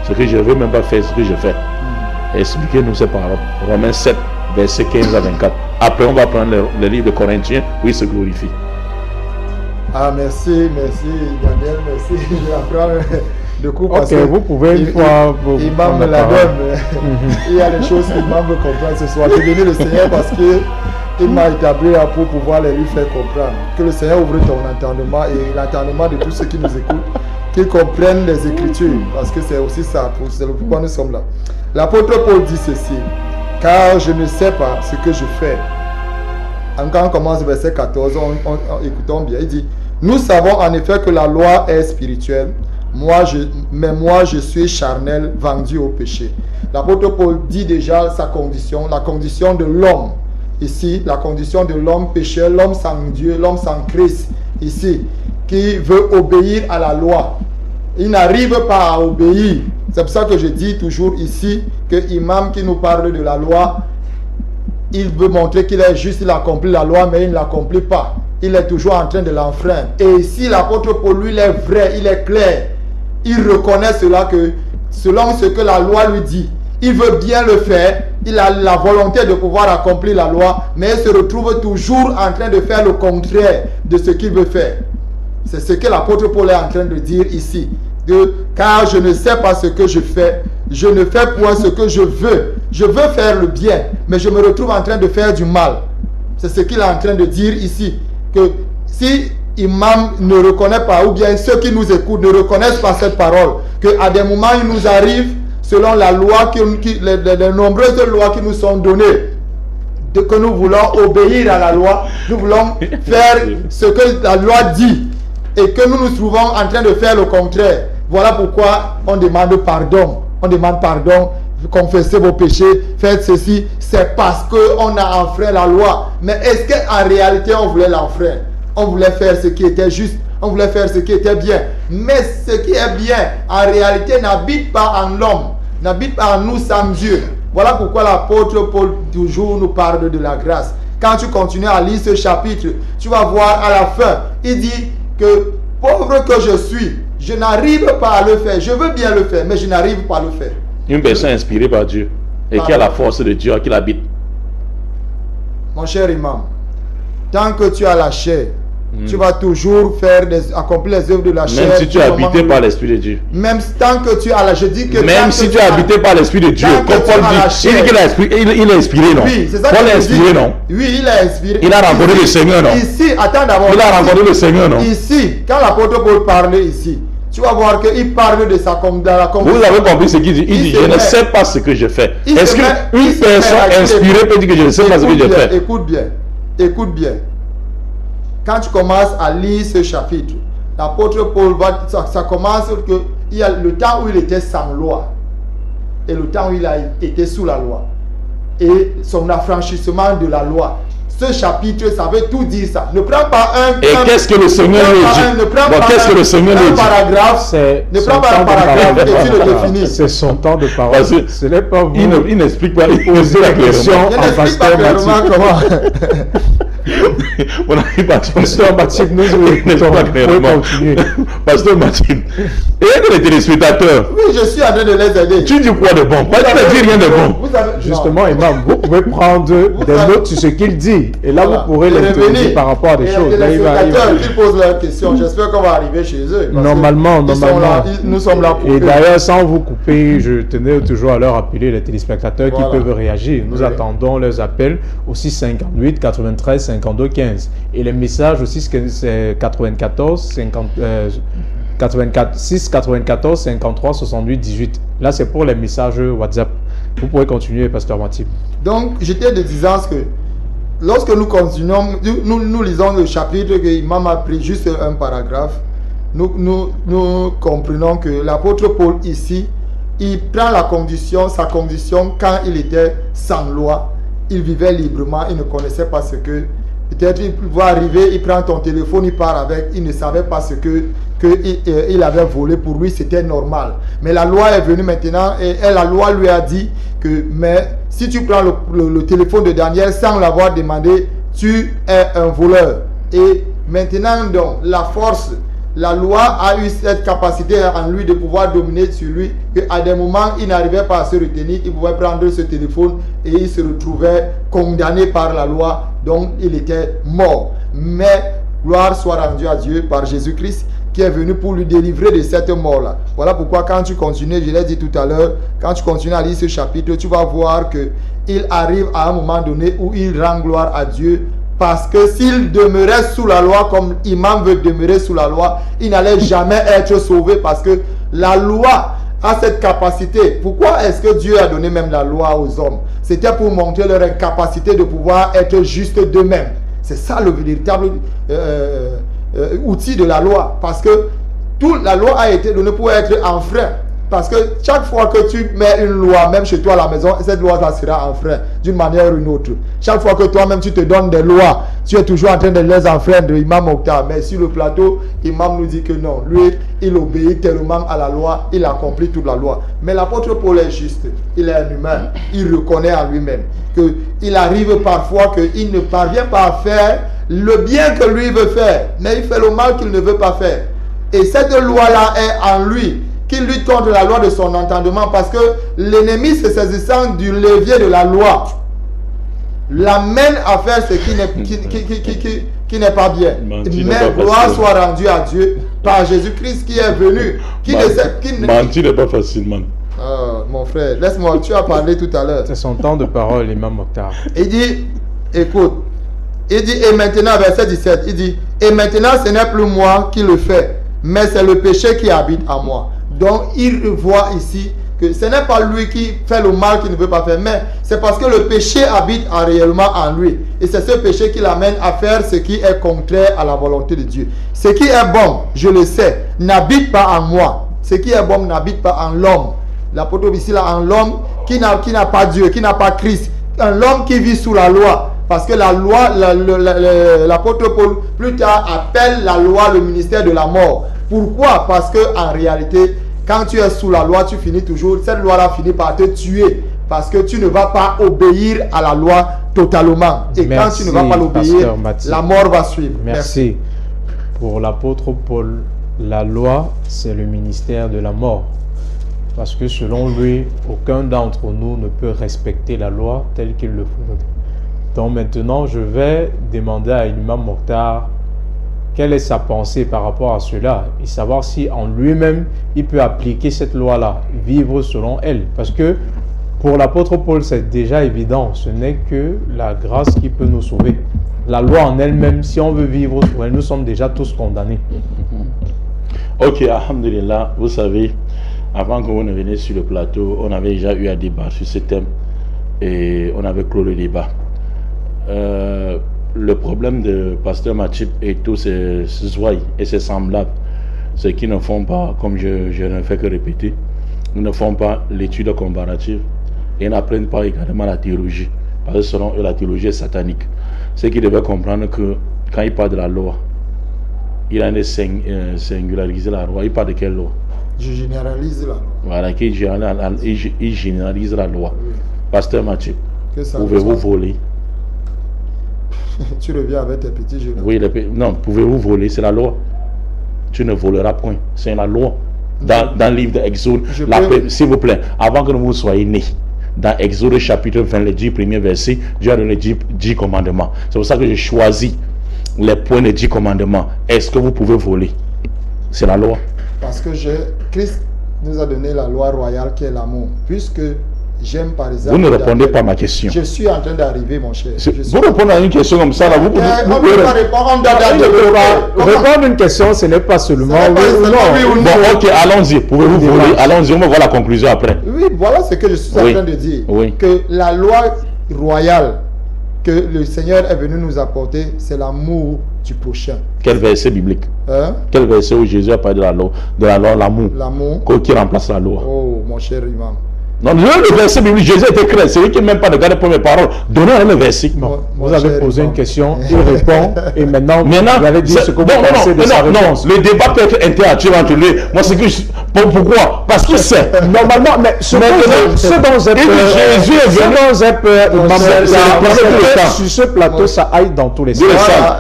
Ce que je ne veux même pas faire, ce que je fais. Expliquez-nous ces paroles. Romains 7, verset 15 à 24. Après, on va prendre le livre de Corinthiens où il se glorifie.
Ah, merci Daniel, merci. Je apprends de coup parce
Ok,
que
vous pouvez une fois vous
Imam
prendre
me
la
la
parole.
donne. Il y a des choses qu'Imam veut comprendre ce soir. J'ai béni le Seigneur parce que il m'a établi là pour pouvoir les lui faire comprendre. Que le Seigneur ouvre ton entendement et l'entendement de tous ceux qui nous écoutent, qu'ils comprennent les Écritures, parce que c'est aussi ça, c'est pourquoi nous sommes là. L'apôtre Paul dit ceci: car je ne sais pas ce que je fais. Quand on commence verset 14, écoutons bien, il dit: nous savons en effet que la loi est spirituelle, mais moi je suis charnel, vendu au péché. L'apôtre Paul dit déjà sa condition, la condition de l'homme. Ici, la condition de l'homme pécheur, l'homme sans Dieu, l'homme sans Christ, ici, qui veut obéir à la loi. Il n'arrive pas à obéir. C'est pour ça que je dis toujours ici que l'imam qui nous parle de la loi, il veut montrer qu'il est juste, il accomplit la loi, mais il ne l'accomplit pas. Il est toujours en train de l'enfreindre. Et ici, l'apôtre Paul, lui, il est vrai, il est clair. Il reconnaît cela que, selon ce que la loi lui dit, il veut bien le faire, il a la volonté de pouvoir accomplir la loi, mais il se retrouve toujours en train de faire le contraire de ce qu'il veut faire. C'est ce que l'apôtre Paul est en train de dire ici. Car je ne sais pas ce que je fais, je ne fais point ce que je veux. Je veux faire le bien, mais je me retrouve en train de faire du mal. C'est ce qu'il est en train de dire ici. Que si Imam ne reconnaît pas, ou bien ceux qui nous écoutent ne reconnaissent pas cette parole, qu'à des moments il nous arrive, selon la loi, les nombreuses lois qui nous sont données, que nous voulons obéir à la loi, nous voulons faire ce que la loi dit, et que nous nous trouvons en train de faire le contraire. Voilà pourquoi on demande pardon. On demande pardon, confessez vos péchés, faites ceci. C'est parce qu'on a enfreint la loi. Mais est-ce qu'en réalité on voulait l'enfreindre? On voulait faire ce qui était juste, on voulait faire ce qui était bien. Mais ce qui est bien, en réalité, n'habite pas en l'homme, n'habite pas en nous sans Dieu. Voilà pourquoi l'apôtre Paul toujours nous parle de la grâce. Quand tu continues à lire ce chapitre, tu vas voir à la fin, il dit que pauvre que je suis, je n'arrive pas à le faire. Je veux bien le faire, mais je n'arrive pas à le faire.
Une personne inspirée par Dieu et qui a la force de Dieu qui l'habite.
Mon cher imam, tant que tu as la chair, tu vas toujours accomplir les œuvres de la chair.
Même si tu es habité par l'Esprit de Dieu.
Même tant que tu as la, je dis que
même si tu es habité par l'Esprit de Dieu, comme Paul dit, il est inspiré, non?
Oui, c'est ça.
Paul est inspiré, non?
Oui, il est inspiré.
Il a rencontré le Seigneur, non?
Ici, attends d'abord.
Il a rencontré le Seigneur, non?
Ici, quand l'apôtre Paul parlait ici, tu vas voir qu'il parle de sa condition.
Vous avez compris ce qu'il dit? Il dit, je ne sais pas ce que je fais. Est-ce qu'une personne inspirée peut dire que je ne sais pas ce que je fais?
Écoute bien, écoute bien. Quand tu commences à lire ce chapitre, l'apôtre Paul ça commence que il y a le temps où il était sans loi et le temps où il a été sous la loi et son affranchissement de la loi. Ce chapitre, ça veut tout dire ça. Ne prends pas
Et qu'est-ce que le Seigneur lui dit?
Ne prends pas
qu'est-ce que le Seigneur lui dit?
Paragraphe. Ne prends pas un paragraphe et tu le définis.
C'est son temps de parole.
Ce
n'est pas vous.
Il n'explique pas. Il pose la question.
Il n'explique pas clairement comment.
Pasteur Mathilde, nous pouvons continuer.
Pasteur Mathilde, et que les téléspectateurs.
Oui, je suis en train de les aider.
Tu dis quoi de bon? Pas de dire rien de bon.
Justement, Imam, vous pouvez prendre des notes sur ce qu'il dit. Et là, vous pourrez les tenir par rapport à des choses.
Les téléspectateurs qui posent leurs questions, j'espère qu'on va arriver chez eux.
Normalement.
Nous sommes là pour
et d'ailleurs, sans vous couper, je tenais toujours à leur appeler les téléspectateurs qui peuvent réagir. Nous attendons leurs appels au 658 93 52 15. Et les messages aussi, c'est 94 6 94 53 68 18. Là, c'est pour les messages WhatsApp. Vous pourrez continuer, Pasteur Mathilde.
Donc, j'étais de disance que lorsque nous continuons, nous lisons le chapitre que l'imam a pris juste un paragraphe, nous comprenons que l'apôtre Paul ici, il prend sa condition quand il était sans loi. Il vivait librement, il ne connaissait pas ce que... Peut-être il va arriver, il prend ton téléphone, il part avec, il ne savait pas ce qu'il avait volé. Pour lui, c'était normal. Mais la loi est venue maintenant et la loi lui a dit que mais si tu prends le téléphone de Daniel sans l'avoir demandé, tu es un voleur. Et maintenant, donc, la loi a eu cette capacité en lui de pouvoir dominer sur lui, qu'à des moments, il n'arrivait pas à se retenir, il pouvait prendre ce téléphone et il se retrouvait condamné par la loi, donc il était mort. Mais Gloire soit rendue à Dieu par Jésus-Christ qui est venu pour lui délivrer de cette mort-là. Voilà pourquoi quand tu continues, je l'ai dit tout à l'heure, quand tu continues à lire ce chapitre, tu vas voir qu'il arrive à un moment donné où il rend gloire à Dieu. Parce que s'il demeurait sous la loi, comme Imam veut demeurer sous la loi, il n'allait jamais être sauvé parce que la loi a cette capacité. Pourquoi est-ce que Dieu a donné même la loi aux hommes? C'était pour montrer leur incapacité de pouvoir être juste d'eux-mêmes. C'est ça le véritable outil de la loi. Parce que toute la loi a été donnée pour être enfreint. Parce que chaque fois que tu mets une loi, même chez toi à la maison, cette loi ça sera enfreint d'une manière ou une autre. Chaque fois que toi-même tu te donnes des lois, tu es toujours en train de les enfreindre, Imam Mokhtar. Mais sur le plateau, Imam nous dit que non. Lui, il obéit tellement à la loi, il accomplit toute la loi. Mais l'apôtre Paul est juste. Il est un humain. Il reconnaît en lui-même qu'il arrive parfois qu'il ne parvient pas à faire le bien que lui veut faire. Mais il fait le mal qu'il ne veut pas faire. Et cette loi-là est en lui, qui lutte contre la loi de son entendement, parce que l'ennemi, se saisissant du levier de la loi, l'amène à faire ce qui n'est pas bien. Mais gloire soit rendue à Dieu par Jésus-Christ qui est venu.
Mentir n'est pas facile, man.
Mon frère, laisse-moi, tu as parlé tout à l'heure.
C'est son temps de parole, Imam Mokhtar.
Il dit, écoute, il dit, et maintenant, verset 17, il dit, et maintenant ce n'est plus moi qui le fais, mais c'est le péché qui habite en moi. Donc, il voit ici que ce n'est pas lui qui fait le mal qu'il ne veut pas faire, mais c'est parce que le péché habite réellement en lui. Et c'est ce péché qui l'amène à faire ce qui est contraire à la volonté de Dieu. Ce qui est bon, je le sais, n'habite pas en moi. Ce qui est bon n'habite pas en l'homme. L'apôtre ici là, en l'homme qui n'a pas Dieu, qui n'a pas Christ. Un homme qui vit sous la loi. Parce que la loi, l'apôtre Paul, plus tard, appelle la loi le ministère de la mort. Pourquoi? Parce que en réalité, quand tu es sous la loi, tu finis toujours, cette loi-là finit par te tuer. Parce que tu ne vas pas obéir à la loi totalement. Et
merci,
quand tu ne vas pas l'obéir, la mort va suivre.
Merci. Pour l'apôtre Paul, la loi, c'est le ministère de la mort. Parce que selon lui, aucun d'entre nous ne peut respecter la loi telle qu'il le faut. Donc maintenant, je vais demander à Imam Mokhtar quelle est sa pensée par rapport à cela et savoir si en lui-même, il peut appliquer cette loi-là, vivre selon elle. Parce que pour l'apôtre Paul, c'est déjà évident, ce n'est que la grâce qui peut nous sauver. La loi en elle-même, si on veut vivre sur elle, nous sommes déjà tous condamnés.
Ok, alhamdulillah, vous savez, avant que vous ne veniez sur le plateau, on avait déjà eu un débat sur ce thème et on avait clos le débat. Le problème de Pasteur Mathieu et tous ses ouailles et ses semblables, c'est qu'ils ne font pas, comme je ne fais que répéter, ils ne font pas l'étude comparative et n'apprennent pas également la théologie. Parce que selon eux, la théologie est satanique. C'est qu'ils devaient comprendre que quand il parle de la loi, il a singulariser la loi. Il parle de quelle loi?
Je généralise la loi.
Voilà, il généralise la loi. Oui. Pasteur Mathieu, pouvez-vous voler?
Tu reviens avec tes petits jeux.
Oui, non, pouvez-vous voler? C'est la loi. Tu ne voleras point. C'est la loi. Dans le livre d'Exode, s'il vous plaît, avant que vous soyez nés, dans Exode chapitre 20, les 10 premiers versets, Dieu a donné 10 commandements. C'est pour ça que j'ai choisi les points des 10 commandements. Est-ce que vous pouvez voler? C'est la loi.
Parce que Christ nous a donné la loi royale qui est l'amour. Puisque j'aime par exemple...
Vous ne répondez pas à ma question.
Je suis en train d'arriver, mon cher.
Vous répondez à une question comme ça, là, vous pouvez...
Répondre
à une question, ce n'est pas seulement oui ou non.
Bon, ok, allons-y. Pouvez-vous voler? Allons-y, on va voir la conclusion après.
Oui, voilà ce que je suis en train de dire.
Oui.
Que la loi royale que le Seigneur est venu nous apporter, c'est l'amour du prochain.
Quel verset biblique? Quel verset où Jésus a parlé de la loi, l'amour?
L'amour
qui remplace la loi.
Oh, mon cher imam.
Non, le verset biblique, Jésus était clair. C'est lui qui n'a même pas regardé pour mes paroles. Donnez le verset.
Vous avez posé une question, il répond, et maintenant vous allez dire ce que vous pensez de sa réponse.
Le débat peut être interactif entre lui. Moi, c'est que pourquoi? Parce qu'il sait.
Normalement, mais ce dont Jésus est venu, sur ce plateau, ça aille dans tous les sens.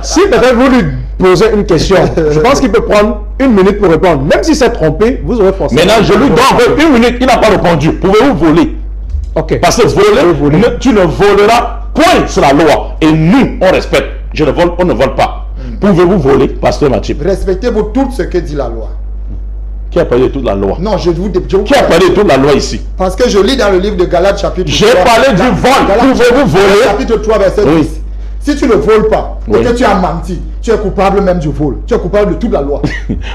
Si peut-être vous lui posez une question, je pense qu'il peut prendre 1 minute pour répondre. Même si c'est trompé, vous aurez forcément...
Maintenant, je lui donne 1 minute, il n'a pas répondu. Pouvez-vous voler?
Ok.
Parce que voler, tu ne voleras point sur la loi. Et nous, on respecte. On ne vole pas. Pouvez-vous voler, pasteur Mathieu?
Respectez-vous tout ce que dit la loi.
Qui a parlé de toute la loi?
Non, je vous
Qui a parlé de toute la loi ici?
Parce que je lis dans le livre de Galates chapitre 3.
J'ai parlé du vol. Pouvez-vous voler?
Chapitre 3, verset 10.
Oui.
Si tu ne voles pas, et
Oui.
que tu as menti, tu es coupable même du vol. Tu es coupable de toute la loi.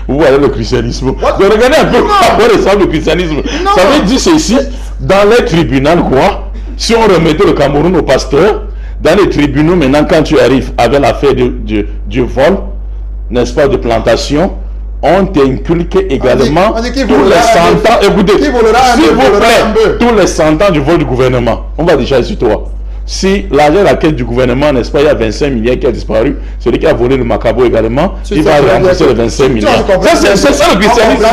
Vous voyez le christianisme. Regardez un peu à quoi ressemble le christianisme.
Non.
Ça veut dire ceci. Dans les tribunaux, quoi, si on remettait le Cameroun au pasteur, dans les tribunaux, maintenant, quand tu arrives avec l'affaire du vol, n'est-ce pas, de plantation, on t'inculque également
on dit qu'il
tous les
volera
100
un
ans.
bœuf.
Écoutez,
Qui volera un
s'il
bœuf,
vous
volera un
plaît,
bœuf.
tous les 100 ans du vol du gouvernement, on va déjà sur toi. Si l'argent à la caisse du gouvernement, n'est-ce pas, il y a 25 milliards qui a disparu, celui qui a volé le Macabo également, il va rembourser les 25 milliards. C'est ça le christianisme. Non,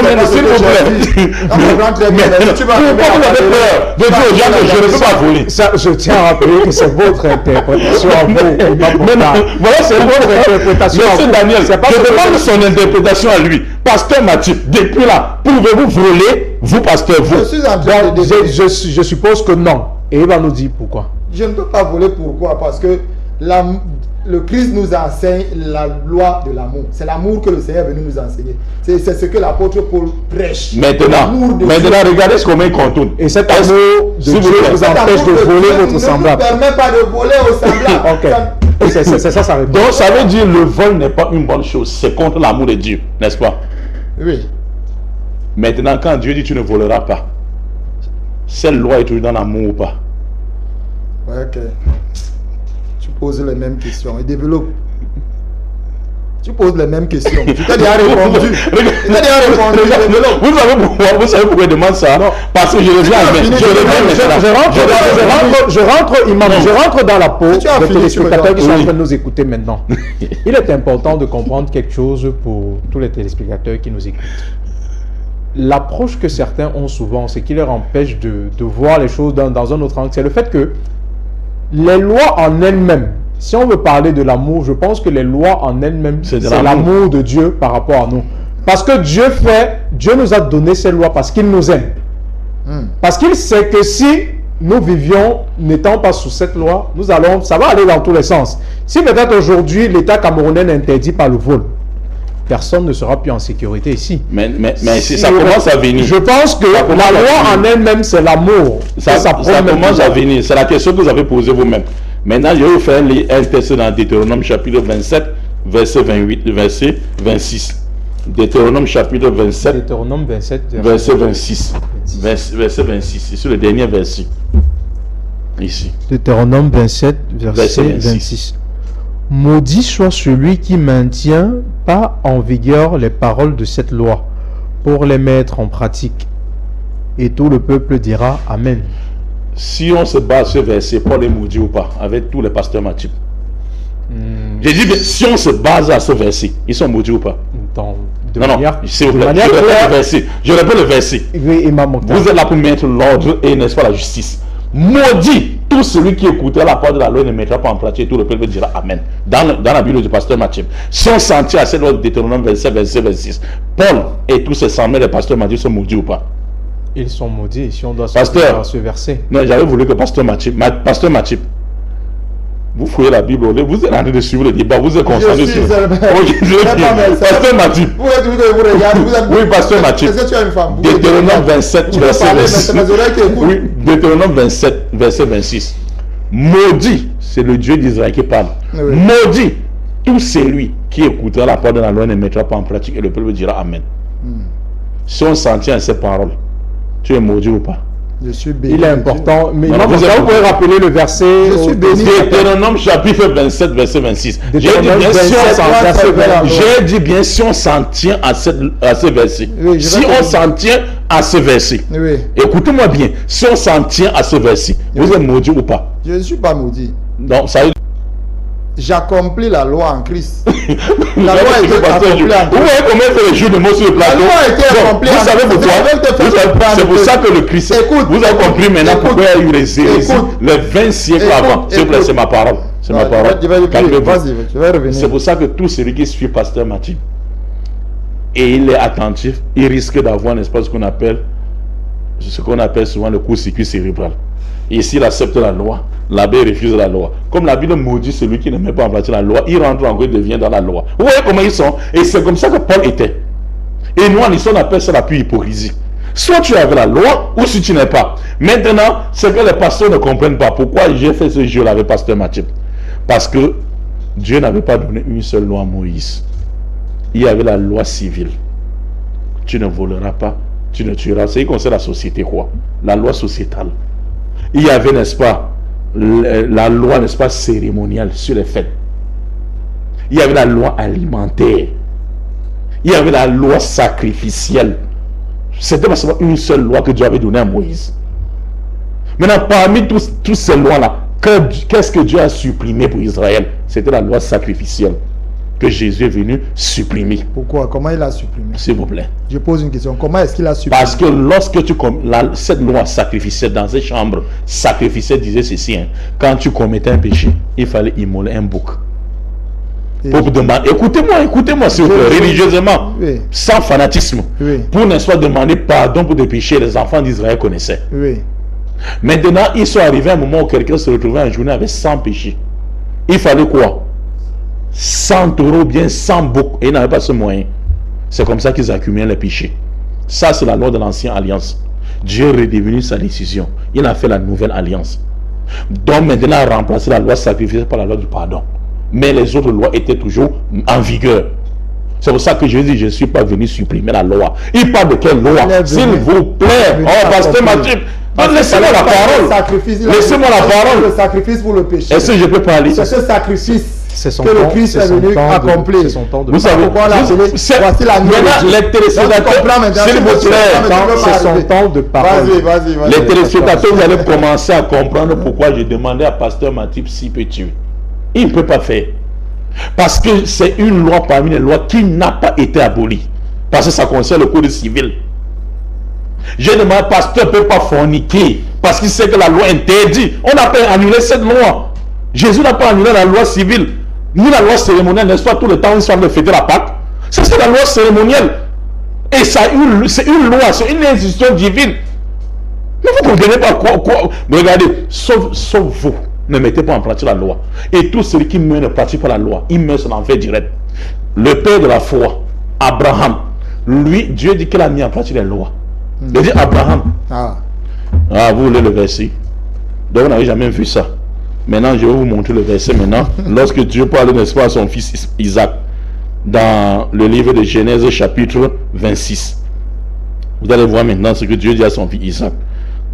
mais s'il vous plaît. Pourquoi vous avez peur de dire aux gens que je ne peux pas voler?
Ça, je tiens à rappeler que c'est votre interprétation à vous.
Voilà, c'est votre
interprétation.
Monsieur Daniel, je demande son interprétation à lui. Pasteur Mathieu, depuis là, pouvez-vous voler, vous, pasteur, vous?
Je suis en train de
Je suppose que non. Et il va nous dire pourquoi.
Je ne peux pas voler, pourquoi? Parce que le Christ nous enseigne la loi de l'amour. C'est l'amour que le Seigneur est venu nous enseigner. C'est ce que l'apôtre Paul prêche.
Maintenant, regardez ce qu'on met contourne.
Et cet amour de Dieu vous empêche de voler votre semblable.
Ne nous permet pas de voler au semblable.
Ok. C'est ça réponse.
Donc ça veut dire le vol n'est pas une bonne chose. C'est contre l'amour de Dieu, n'est-ce pas?
Oui.
Maintenant, quand Dieu dit tu ne voleras pas, cette loi est toujours dans l'amour ou pas?
Ouais, ok. Tu poses les mêmes questions et développe. Tu poses les mêmes questions. Tu t'as déjà répondu.
Vous savez pourquoi je demande ça? Non. Parce que je
rentre dans la peau des téléspectateurs qui sont en train de nous écouter maintenant. Il est important de comprendre quelque chose pour tous les téléspectateurs qui nous écoutent. L'approche que certains ont souvent, c'est qui leur empêche de voir les choses dans un autre angle, c'est le fait que les lois en elles-mêmes, si on veut parler de l'amour, je pense que les lois en elles-mêmes, c'est l'amour de Dieu par rapport à nous. Parce que Dieu nous a donné ces lois parce qu'il nous aime. Parce qu'il sait que si nous vivions n'étant pas sous cette loi, ça va aller dans tous les sens. Si peut-être aujourd'hui, l'État camerounais n'interdit pas le vol, personne ne sera plus en sécurité ici.
Mais si ça commence à venir.
Je pense que la loi en elle-même, c'est l'amour.
Ça commence à venir. C'est la question que vous avez posée vous-même. Maintenant, je vais vous faire un test dans Deutéronome chapitre 27, verset 28, verset 26. Deutéronome chapitre 27,
Deutéronome 27
verset 26. Verset 26. C'est le dernier verset. Ici.
Deutéronome 27, verset 26. Maudit soit celui qui maintient pas en vigueur les paroles de cette loi pour les mettre en pratique. Et tout le peuple dira Amen.
Si on se base sur ce verset, Paul est maudit ou pas, avec tous les pasteurs Mathieu. J'ai dit, si on se base à ce verset, ils sont maudits ou pas? Je répète le verset.
Oui,
vous êtes là pour mettre l'ordre et n'est-ce pas la justice. Maudit tout celui qui écoutera la parole de la loi et ne mettra pas en pratique, et tout le peuple dira Amen. Dans la Bible du pasteur Mathieu. Si on s'en tient à cette loi de Deutéronome 27, verset 26, Paul et tous ces 100 000 les pasteurs Mathieu sont maudits ou pas?
Ils sont maudits si on doit
pasteur,
ce verset.
Non, j'avais voulu que pasteur Mathieu, vous fouillez la Bible, vous êtes en train de suivre le débat, vous êtes concentré sur... Pasteur Mathieu. Oui, pasteur Mathieu.
Est-ce que tu as une femme?
Deutéronome 27, verset 26. Oui, Deutéronome 27, verset 26. Maudit, c'est le Dieu d'Israël qui parle. Oui. Maudit tout celui qui écoutera la parole de la loi et ne mettra pas en pratique, et le peuple dira Amen. Si on s'en tient à ces paroles, tu es maudit ou pas?
Je suis béni.
Il est important. Mais vous pouvez rappeler le verset.
Je suis béni.
Deutéronome chapitre 27, verset 26. J'ai dit bien si on s'en tient à ce verset. Oui, si on s'en tient à ce verset. Oui. Écoutez-moi bien. Si on s'en tient à ce verset, vous êtes maudit ou pas?
Je ne suis pas maudit.
Non, ça veut dire...
J'accomplis la loi en Christ. La loi a été accomplie en Christ.
Vous voyez comment fait le jeu de mots sur le plateau?
La loi a été accomplie en Christ.
Vous savez pourquoi? C'est pour ça que le Christ... Vous avez compris maintenant pourquoi il y a eu les hérésies les 20 siècles avant. S'il vous plaît, c'est ma parole. C'est ma parole. C'est pour ça que tout celui qui suit pasteur Mathieu et il est attentif, il risque d'avoir, n'est-ce pas, ce qu'on appelle ce qu'on appelle souvent le court-circuit cérébral. Et s'il accepte la loi, l'abbé refuse la loi. Comme la Bible maudit celui qui ne met pas en pratique la loi, il rentre en il devient dans la loi. Vous voyez comment ils sont? Et c'est comme ça que Paul était. Et nous, en histoire, on appelle ça la pure hypocrisie. Soit tu es avec la loi, ou si tu n'es pas. Maintenant, c'est que les pasteurs ne comprennent pas pourquoi j'ai fait ce jeu-là avec pasteur Mathieu. Parce que Dieu n'avait pas donné une seule loi à Moïse. Il y avait la loi civile. Tu ne voleras pas, tu ne tueras. C'est comme ça la société, quoi. La loi sociétale. Il y avait, n'est-ce pas, la loi, n'est-ce pas, cérémoniale sur les fêtes. Il y avait la loi alimentaire. Il y avait la loi sacrificielle. C'était pas seulement une seule loi que Dieu avait donnée à Moïse. Maintenant, parmi toutes ces lois-là, qu'est-ce que Dieu a supprimé pour Israël? C'était la loi sacrificielle que Jésus est venu supprimer.
Pourquoi? Comment il a supprimé?
S'il vous plaît.
Je pose une question. Comment est-ce qu'il a supprimé?
Parce que lorsque cette loi sacrificielle dans ces chambres sacrificielle disait ceci, hein, quand tu commettais un péché, il fallait immoler un bouc. Pour demander, écoutez-moi s'il vous plaît, religieusement,
oui,
sans fanatisme,
oui,
pour n'est-ce pas demander pardon pour des péchés que les enfants d'Israël connaissaient.
oui.
Maintenant, ils sont arrivés à un moment où quelqu'un se retrouvait en journée avec 100 péchés. Il fallait quoi? 100 taureaux, bien 100 boucs. Et ils n'avaient pas ce moyen. C'est comme ça qu'ils accumulaient les péchés. Ça, c'est la loi de l'ancienne alliance. Dieu est redevenu sa décision. Il a fait la nouvelle alliance. Donc maintenant, il a remplacé la loi sacrificielle par la loi du pardon. Mais les autres lois étaient toujours en vigueur. C'est pour ça que je dis, je ne suis pas venu supprimer la loi. Il parle de quelle loi? S'il vous plaît. Oh, pasteur Mathieu, laissez-moi la parole. Laissez-moi la parole.
Le sacrifice pour le péché.
Est-ce que je peux parler?
C'est ce sacrifice
que
le Christ est venu accomplir.
Vous savez pourquoi
voici la nouvelle.
Les téléspectateurs, s'il vous plaît,
c'est son temps de parole.
Vas-y.
Les téléspectateurs, vous allez commencer à comprendre pourquoi j'ai demandé à pasteur Matip si peut tuer. Il ne peut pas faire. Parce que c'est une loi parmi les lois qui n'a pas été abolie. Parce que ça concerne le code civil. Je demande, pasteur ne peut pas forniquer. Parce qu'il sait que la loi interdit. On n'a pas annulé cette loi. Jésus n'a pas annulé la loi civile. Ni la loi cérémonielle, n'est-ce pas, tout le temps, ils sont de fêter la Pâque. C'est la loi cérémonielle. Et ça, c'est une loi, c'est une institution divine. Mais vous ne comprenez pas quoi. Regardez, sauf vous. Ne mettez pas en pratique la loi. Et tous ceux qui ne pratiquent pas la loi, ils meurent sur l'enfer direct. Le père de la foi, Abraham, lui, Dieu dit qu'il a mis en pratique les lois. Il dit Abraham. Vous voulez le verset? Donc vous n'avez jamais vu ça. Maintenant, je vais vous montrer le verset maintenant. Lorsque Dieu parle, n'est-ce pas, à son fils Isaac, dans le livre de Genèse chapitre 26. Vous allez voir maintenant ce que Dieu dit à son fils Isaac.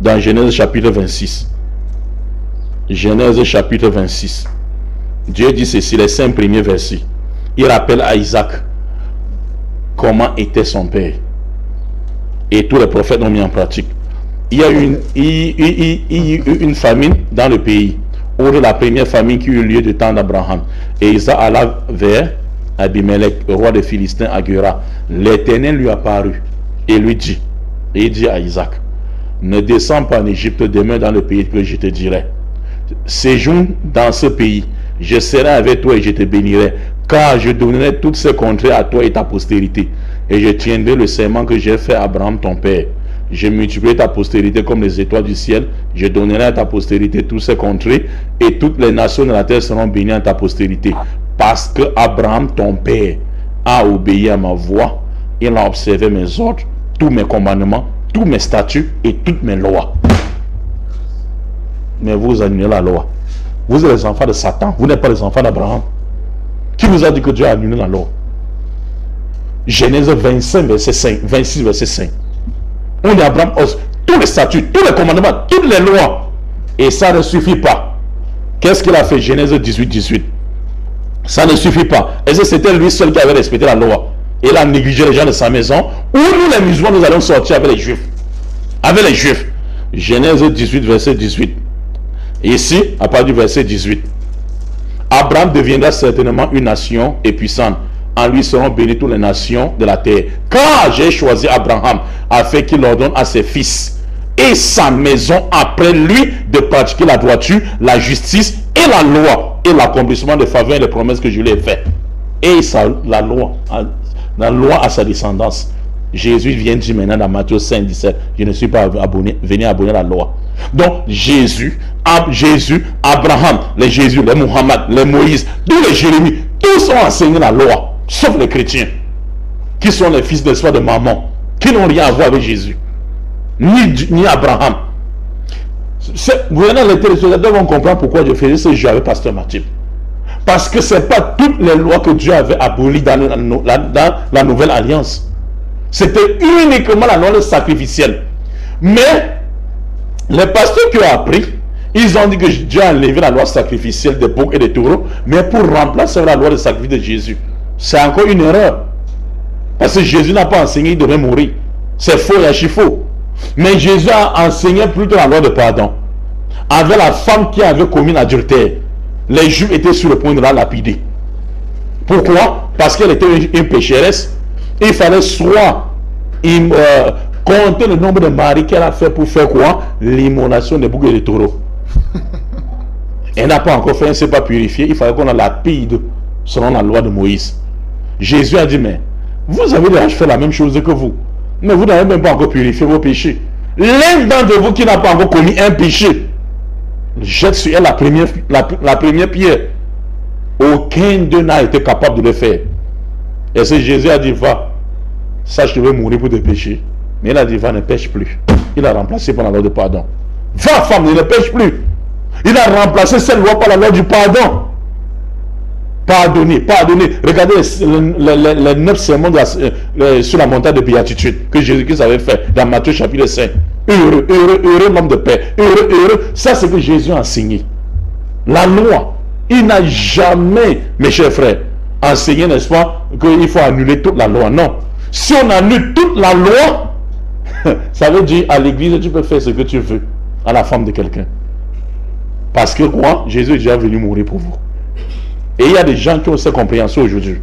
Dans Genèse chapitre 26. Genèse chapitre 26. Dieu dit ceci, les 5 premiers versets. Il rappelle à Isaac comment était son père. Et tous les prophètes l'ont mis en pratique. Il y a eu une famine dans le pays. Ou la première famine qui eut lieu du temps d'Abraham. Et Isaac alla vers Abimelech, roi des Philistins, à Gera. L'Éternel lui apparut et lui dit, et il dit à Isaac, ne descends pas en Égypte, demeure dans le pays que je te dirai. Séjourne dans ce pays, je serai avec toi et je te bénirai, car je donnerai toutes ces contrées à toi et ta postérité, et je tiendrai le serment que j'ai fait à Abraham ton père. Je multiplierai ta postérité comme les étoiles du ciel, je donnerai à ta postérité toutes ces contrées, et toutes les nations de la terre seront bénies à ta postérité, parce que Abraham ton père a obéi à ma voix, il a observé mes ordres, tous mes commandements, tous mes statuts et toutes mes lois. Mais vous annulez la loi. Vous êtes les enfants de Satan. Vous n'êtes pas les enfants d'Abraham. Qui vous a dit que Dieu a annulé la loi? Genèse 25, verset 5. 26, verset 5. On dit Abraham, tous les statuts, tous les commandements, toutes les lois. Et ça ne suffit pas. Qu'est-ce qu'il a fait? Genèse 18, 18. Ça ne suffit pas. Est-ce que c'était lui seul qui avait respecté la loi? Et il a négligé les gens de sa maison. Ou nous les musulmans, nous allons sortir avec les juifs. Avec les juifs. Genèse 18, verset 18. Ici, à partir du verset 18, Abraham deviendra certainement une nation et puissante. En lui seront bénies toutes les nations de la terre. Car j'ai choisi Abraham afin qu'il ordonne à ses fils et sa maison après lui de pratiquer la droiture, la justice et la loi et l'accomplissement des faveurs et des promesses que je lui ai faites. Et la loi à sa descendance. Jésus vient dire maintenant dans Matthieu 5, 17, je ne suis pas venu abonner la loi. Donc Jésus, Abraham, les Jésus, les Mohammed, les Moïse, tous les Jérémie, tous ont enseigné la loi, sauf les chrétiens, qui sont les fils d'espoir de maman, qui n'ont rien à voir avec Jésus, ni Abraham. Vous voyez, les téléspectateurs vont comprendre pourquoi je faisais ce jeu avec Pasteur Mathieu. Parce que ce n'est pas toutes les lois que Dieu avait abolies dans la nouvelle alliance. C'était uniquement la loi sacrificielle. Mais les pasteurs qui ont appris, ils ont dit que Dieu a enlevé la loi sacrificielle des boucs et des taureaux, mais pour remplacer la loi de sacrifice de Jésus. C'est encore une erreur. Parce que Jésus n'a pas enseigné qu'il devait mourir. C'est faux et archi faux. Mais Jésus a enseigné plutôt la loi de pardon. Avec la femme qui avait commis l'adultère, les Juifs étaient sur le point de la lapider. Pourquoi? Parce qu'elle était une pécheresse. Il fallait soit compter le nombre de maris qu'elle a fait pour faire quoi? L'immolation des boucs et des taureaux. Elle n'a pas encore fait, elle ne s'est pas purifiée. Il fallait qu'on la lapide selon la loi de Moïse. Jésus a dit, mais vous avez déjà fait la même chose que vous. Mais vous n'avez même pas encore purifié vos péchés. L'un d'entre vous qui n'a pas encore commis un péché, jette sur elle la première pierre. Aucun d'eux n'a été capable de le faire. Et c'est Jésus a dit, va, sache que je vais mourir pour tes péchés. Mais il a dit, va, ne pêche plus. Il a remplacé par la loi de pardon. Va, femme, ne pêche plus. Il a remplacé cette loi par la loi du pardon. Pardonner, pardonner. Regardez les 9 sermons sur la montagne de béatitude que Jésus-Christ avait fait dans Matthieu chapitre 5. Heureux, heureux, heureux l'homme de paix. Heureux, heureux. Ça, c'est ce que Jésus a enseigné. La loi, il n'a jamais, mes chers frères, enseigné, n'est-ce pas, qu'il faut annuler toute la loi. Non. Si on annule toute la loi, ça veut dire à l'église, tu peux faire ce que tu veux à la femme de quelqu'un. Parce que quoi? Jésus est déjà venu mourir pour vous. Et il y a des gens qui ont cette compréhension aujourd'hui.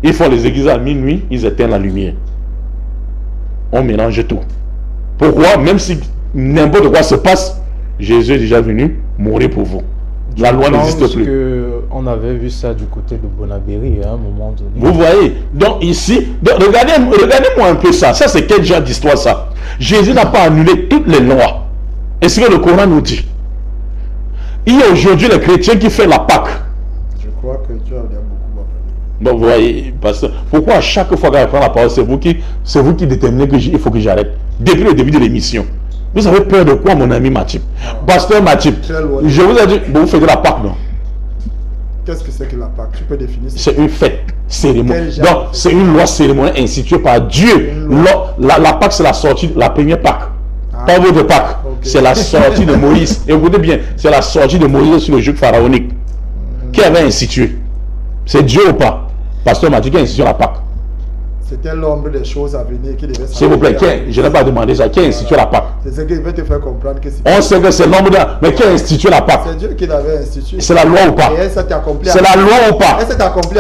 Ils font les églises à minuit, ils éteignent la lumière. On mélange tout. Pourquoi? Même si n'importe quoi se passe, Jésus est déjà venu mourir pour vous. La loi n'existe plus.
On avait vu ça du côté de Bonabéry à un moment donné.
Vous voyez? Donc ici, regardez-moi un peu ça. Ça, c'est quel genre d'histoire ça? Jésus n'a pas annulé toutes les lois. Et ce que le Coran nous dit. Il y a aujourd'hui les chrétiens qui font la Pâque.
Je crois que tu as beaucoup appris.
Bon, vous voyez, parce que pourquoi à chaque fois qu'elle prend la parole, c'est vous qui déterminez qu'il faut que j'arrête. Depuis le début de l'émission. Vous avez peur de quoi, mon ami Mathieu? Pasteur Mathieu, je vous ai dit, vous faites la Pâque, non?
Qu'est-ce que c'est que la Pâque? Tu peux définir?
C'est une fête cérémonielle. Donc, c'est une loi cérémonielle instituée par Dieu. La Pâque, c'est la sortie, la première Pâque. Pas votre Pâque. Okay. C'est la sortie de Moïse. Et écoutez bien, c'est la sortie de Moïse sur le joug pharaonique. Qui avait institué? C'est Dieu ou pas? Pasteur Mathieu qui a institué la Pâque.
C'était l'ombre des choses à venir qui devait.
S'il vous plaît, je n'ai pas demandé ça. Qui a institué la Pâque?
C'est ce qui veut te faire comprendre que c'est.
On sait que c'est l'ombre de. Mais qui a institué la Pâque?
C'est Dieu qui l'avait institué.
C'est la loi ou pas? C'est la loi ou pas?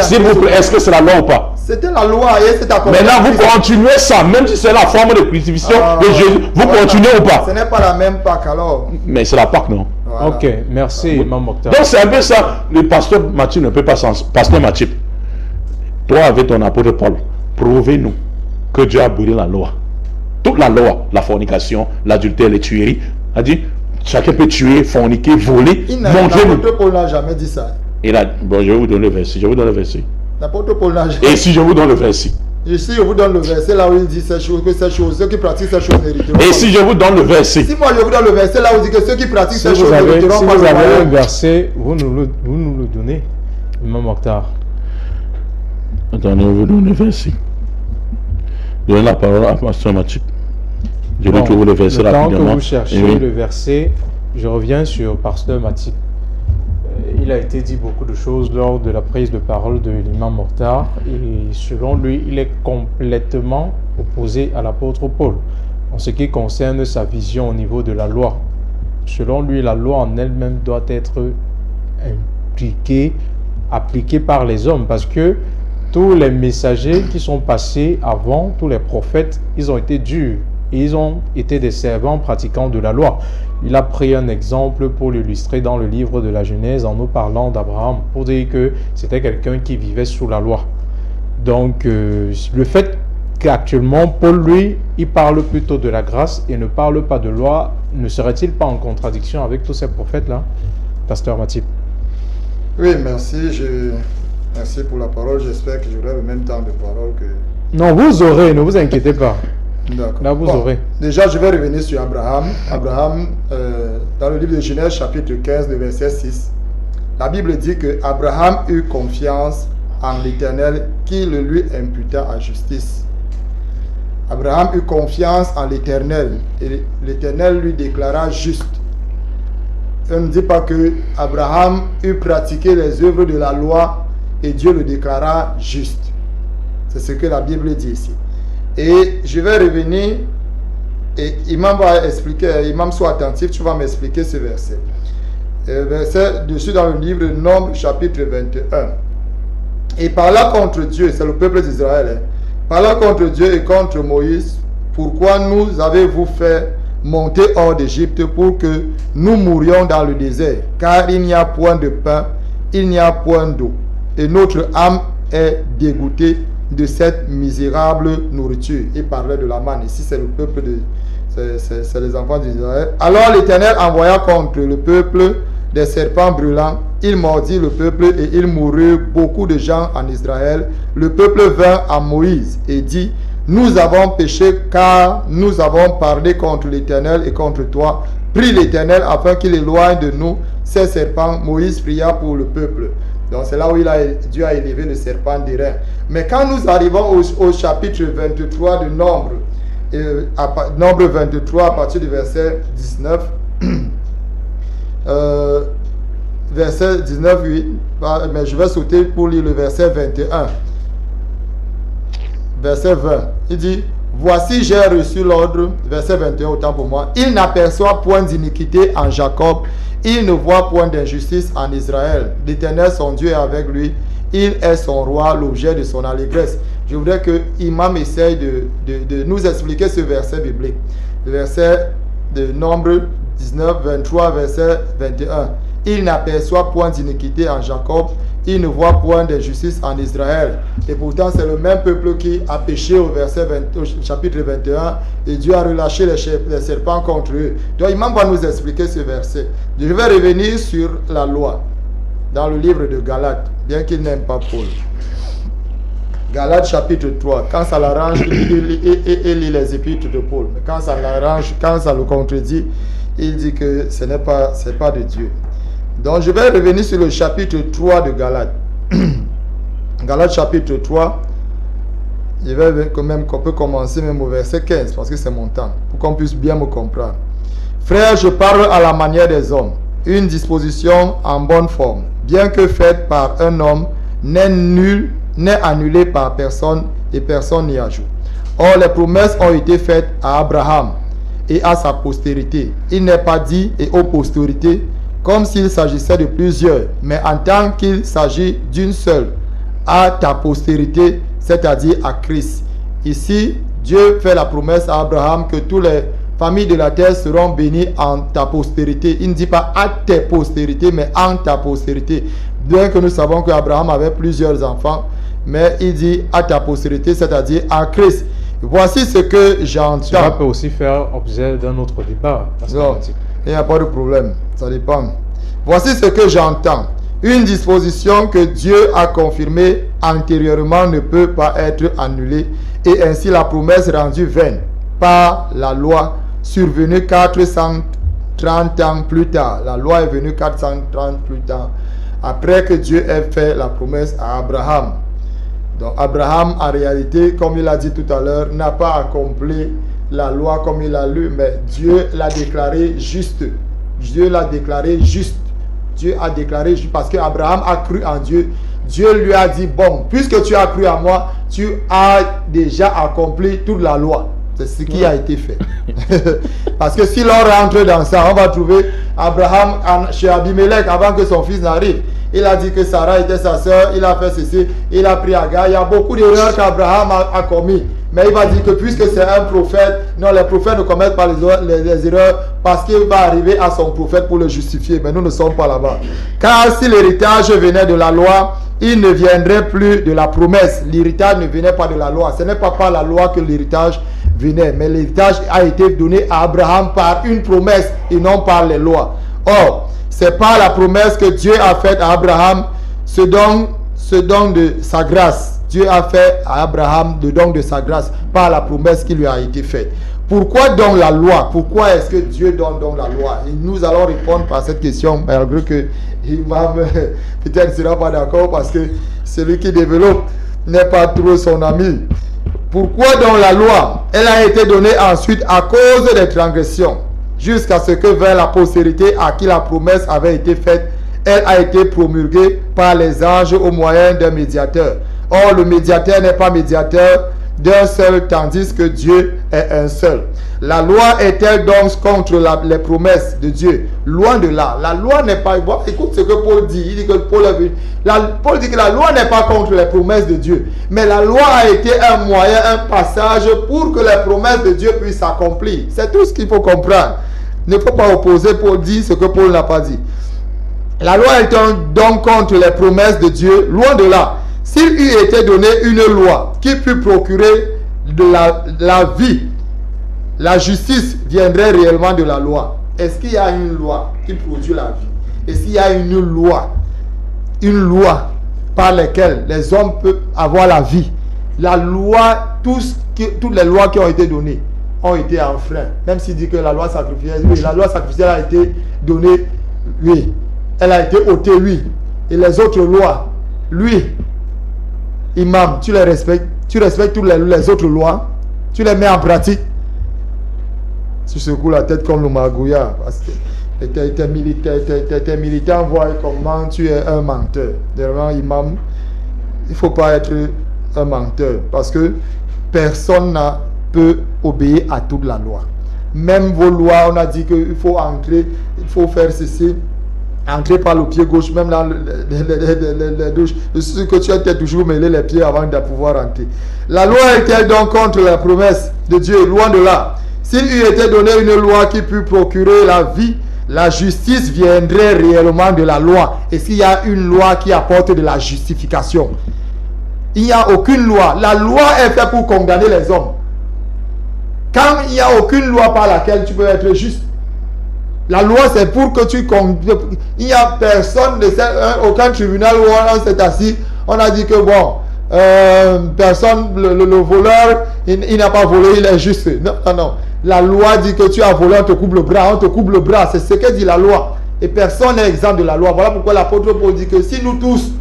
S'il vous plaît, est-ce que c'est la loi ou pas?
C'était la loi et c'est accompli.
Maintenant, vous continuez ça, même si c'est la forme de crucifixion de Jésus. Vous continuez ou pas?
Ce n'est pas la même Pâque alors.
Mais c'est la Pâque, non?
Voilà. Ok, merci, Imam Mokhtar.
Donc c'est un peu ça. Le pasteur Mathieu ne peut pas s'en. Pasteur Mathieu, toi avec ton apôtre Paul, prouvez-nous que Dieu a brûlé la loi. Toute la loi, la fornication, l'adultère, les tueries, a dit chacun peut tuer, forniquer, voler.
L'apôtre Paul n'a jamais dit ça.
Il a, bon, je vais vous donner le verset.
L'apôtre Paul n'a jamais.
Et si je vous donne le verset?
Ici, je vous donne le verset là où il dit ces choses, que ces choses, ceux qui pratiquent ces choses mériteront.
Et si je vous donne le verset?
Si moi je vous donne le verset là où il dit que ceux qui pratiquent ces choses mériteront.
Si vous avez un verset, vous nous le donnez, Imam Mokhtar.
Attendez, je vous donne le verset. Donnez la parole à Pasteur Mathieu. Je vais trouver le verset rapidement.
Tant que vous cherchez le verset, je reviens sur Pasteur Mathieu. Il a été dit beaucoup de choses lors de la prise de parole de l'imam Mokhtar et selon lui, il est complètement opposé à l'apôtre Paul en ce qui concerne sa vision au niveau de la loi. Selon lui, la loi en elle-même doit être appliquée par les hommes parce que tous les messagers qui sont passés avant, tous les prophètes, ils ont été durs et ils ont été des servants pratiquants de la loi. Il a pris un exemple pour l'illustrer dans le livre de la Genèse en nous parlant d'Abraham pour dire que c'était quelqu'un qui vivait sous la loi. Donc, le fait qu'actuellement, Paul, lui, il parle plutôt de la grâce et ne parle pas de loi. Ne serait-il pas en contradiction avec tous ces prophètes-là, Pasteur Matip?
Oui, merci. Merci pour la parole. J'espère que j'aurai le même temps de parole que...
Non, vous aurez, ne vous inquiétez pas.
D'accord.
Là, vous aurez.
Déjà, je vais revenir sur Abraham. Abraham, dans le livre de Genèse, chapitre 15, le verset 6, la Bible dit que Abraham eut confiance en l'Éternel qui le lui imputa à justice. Abraham eut confiance en l'Éternel et l'Éternel lui déclara juste. On ne dit pas que Abraham eut pratiqué les œuvres de la loi et Dieu le déclara juste. C'est ce que la Bible dit ici. Et je vais revenir et Imam va expliquer, Imam, sois attentif, tu vas m'expliquer ce verset. Verset dessus dans le livre Nombre chapitre 21. Et parla contre Dieu, c'est le peuple d'Israël, parla contre Dieu et contre Moïse, pourquoi nous avez-vous fait monter hors d'Égypte pour que nous mourions dans le désert, car il n'y a point de pain, il n'y a point d'eau, et notre âme est dégoûtée de cette misérable nourriture. Il parlait de la manne. Ici, c'est le peuple c'est les enfants d'Israël. Alors l'Éternel envoya contre le peuple des serpents brûlants. Il mordit le peuple et il mourut beaucoup de gens en Israël. Le peuple vint à Moïse et dit: nous avons péché car nous avons parlé contre l'Éternel et contre toi. Prie l'Éternel afin qu'il éloigne de nous ces serpents. Moïse pria pour le peuple. Donc c'est là où Dieu a élevé le serpent d'airain. Mais quand nous arrivons au chapitre 23 de Nombre, Nombre 23 à partir du verset 19, verset 19, oui, mais je vais sauter pour lire le verset 21. Verset 20, il dit: voici j'ai reçu l'ordre, verset 21, autant pour moi, il n'aperçoit point d'iniquité en Jacob, il ne voit point d'injustice en Israël. L'Éternel son Dieu est avec lui, il est son roi, l'objet de son allégresse. Je voudrais que Imam essaye de nous expliquer ce verset biblique. Le verset de Nombre 19, 23, verset 21. Il n'aperçoit point d'iniquité en Jacob, il ne voit point d'injustice en Israël. Et pourtant, c'est le même peuple qui a péché au chapitre 21 et Dieu a relâché les serpents contre eux. Donc, Imam va nous expliquer ce verset. Je vais revenir sur la loi dans le livre de Galates, bien qu'il n'aime pas Paul. Galates chapitre 3, quand ça l'arrange, il lit les épîtres de Paul. Mais quand ça l'arrange, quand ça le contredit, il dit que ce n'est pas de Dieu. Donc je vais revenir sur le chapitre 3 de Galates. Galates chapitre 3, je vais quand même qu'on peut commencer même au verset 15 parce que c'est mon temps, pour qu'on puisse bien me comprendre. Frères, je parle à la manière des hommes, une disposition en bonne forme, bien que faite par un homme, n'est annulée par personne et personne n'y ajoute. Or les promesses ont été faites à Abraham et à sa postérité. Il n'est pas dit et aux postérités, comme s'il s'agissait de plusieurs, mais en tant qu'il s'agit d'une seule, à ta postérité, c'est-à-dire à Christ. Ici, Dieu fait la promesse à Abraham que toutes les familles de la terre seront bénies en ta postérité. Il ne dit pas à tes postérités, mais en ta postérité. Bien que nous savons qu'Abraham avait plusieurs enfants, mais il dit à ta postérité, c'est-à-dire à Christ. Voici ce que j'entends.
Ça peut aussi faire objet d'un autre débat.
Non, il n'y a pas de problème, ça dépend. Voici ce que j'entends. Une disposition que Dieu a confirmée antérieurement ne peut pas être annulée, et ainsi la promesse rendue vaine par la loi survenue 430 ans plus tard. La loi est venue 430 plus tard, après que Dieu ait fait la promesse à Abraham. Donc Abraham, en réalité, comme il a dit tout à l'heure, n'a pas accompli la loi comme il a lu, mais Dieu l'a déclaré juste. Dieu l'a déclaré juste. Dieu a déclaré juste parce qu'Abraham a cru en Dieu. Dieu lui a dit: bon, puisque tu as cru en moi, tu as déjà accompli toute la loi. C'est ce qui a été fait. Parce que si l'on rentre dans ça, on va trouver Abraham chez Abimelech avant que son fils n'arrive. Il a dit que Sarah était sa soeur. Il a fait ceci. Il a pris Agar. Il y a beaucoup d'erreurs qu'Abraham a commis. Mais il va dire que puisque c'est un prophète, non, les prophètes ne commettent pas les erreurs parce qu'il va arriver à son prophète pour le justifier. Mais nous ne sommes pas là-bas. Car si l'héritage venait de la loi, il ne viendrait plus de la promesse. L'héritage ne venait pas de la loi. Ce n'est pas par la loi que l'héritage venait. Mais l'héritage a été donné à Abraham par une promesse et non par les lois. Or, c'est par la promesse que Dieu a faite à Abraham ce don de sa grâce. Dieu a fait à Abraham le don de sa grâce par la promesse qui lui a été faite. Pourquoi donc la loi? Pourquoi est-ce que Dieu donne donc la loi? Et nous allons répondre par cette question, malgré que l'imam peut-être ne sera pas d'accord parce que celui qui développe n'est pas trop son ami. Pourquoi donc la loi? Elle a été donnée ensuite à cause des transgressions, jusqu'à ce que vers la postérité à qui la promesse avait été faite, elle a été promulguée par les anges au moyen d'un médiateur. Or, le médiateur n'est pas médiateur d'un seul, tandis que Dieu est un seul. La loi est-elle donc contre les promesses de Dieu? Loin de là. La loi n'est pas... Bon, écoute ce que Paul dit. Il dit que Paul dit que la loi n'est pas contre les promesses de Dieu. Mais la loi a été un moyen, un passage pour que les promesses de Dieu puissent s'accomplir. C'est tout ce qu'il faut comprendre. Il ne faut pas opposer Paul dit ce que Paul n'a pas dit. La loi est donc contre les promesses de Dieu. Loin de là. S'il eût été donné une loi qui pût procurer de la vie, la justice viendrait réellement de la loi. Est-ce qu'il y a une loi qui produit la vie? Est-ce qu'il y a une loi par laquelle les hommes peuvent avoir la vie? La loi, toutes les lois qui ont été données ont été enfreintes. Même s'il dit que la loi sacrificielle, oui, la loi sacrificielle a été donnée, oui, elle a été ôtée, oui. Et les autres lois, lui, imam, tu les respectes, tu respectes toutes les autres lois, tu les mets en pratique. Tu secoues la tête comme le magouya parce que tes militants voient comment tu es un menteur. Vraiment, imam, il ne faut pas être un menteur parce que personne ne peut obéir à toute la loi. Même vos lois, on a dit qu'il faut entrer, il faut faire ceci. Entrer par le pied gauche, même dans les douches. Je suis sûr que tu as toujours mêlé les pieds avant de pouvoir entrer. La loi est-elle donc contre la promesse de Dieu? Loin de là. S'il eût été donné une loi qui pût procurer la vie, la justice viendrait réellement de la loi. Est-ce qu'il y a une loi qui apporte de la justification? Il n'y a aucune loi. La loi est faite pour condamner les hommes. Quand il n'y a aucune loi par laquelle tu peux être juste. La loi, c'est pour que tu... Il n'y a personne, aucun tribunal où on s'est assis, on a dit que bon, personne, le voleur, il n'a pas volé, il est juste. Non, non, non. La loi dit que tu as volé, on te coupe le bras, c'est ce que dit la loi. Et personne n'est exempt de la loi. Voilà pourquoi l'apôtre Paul dit que si nous tous,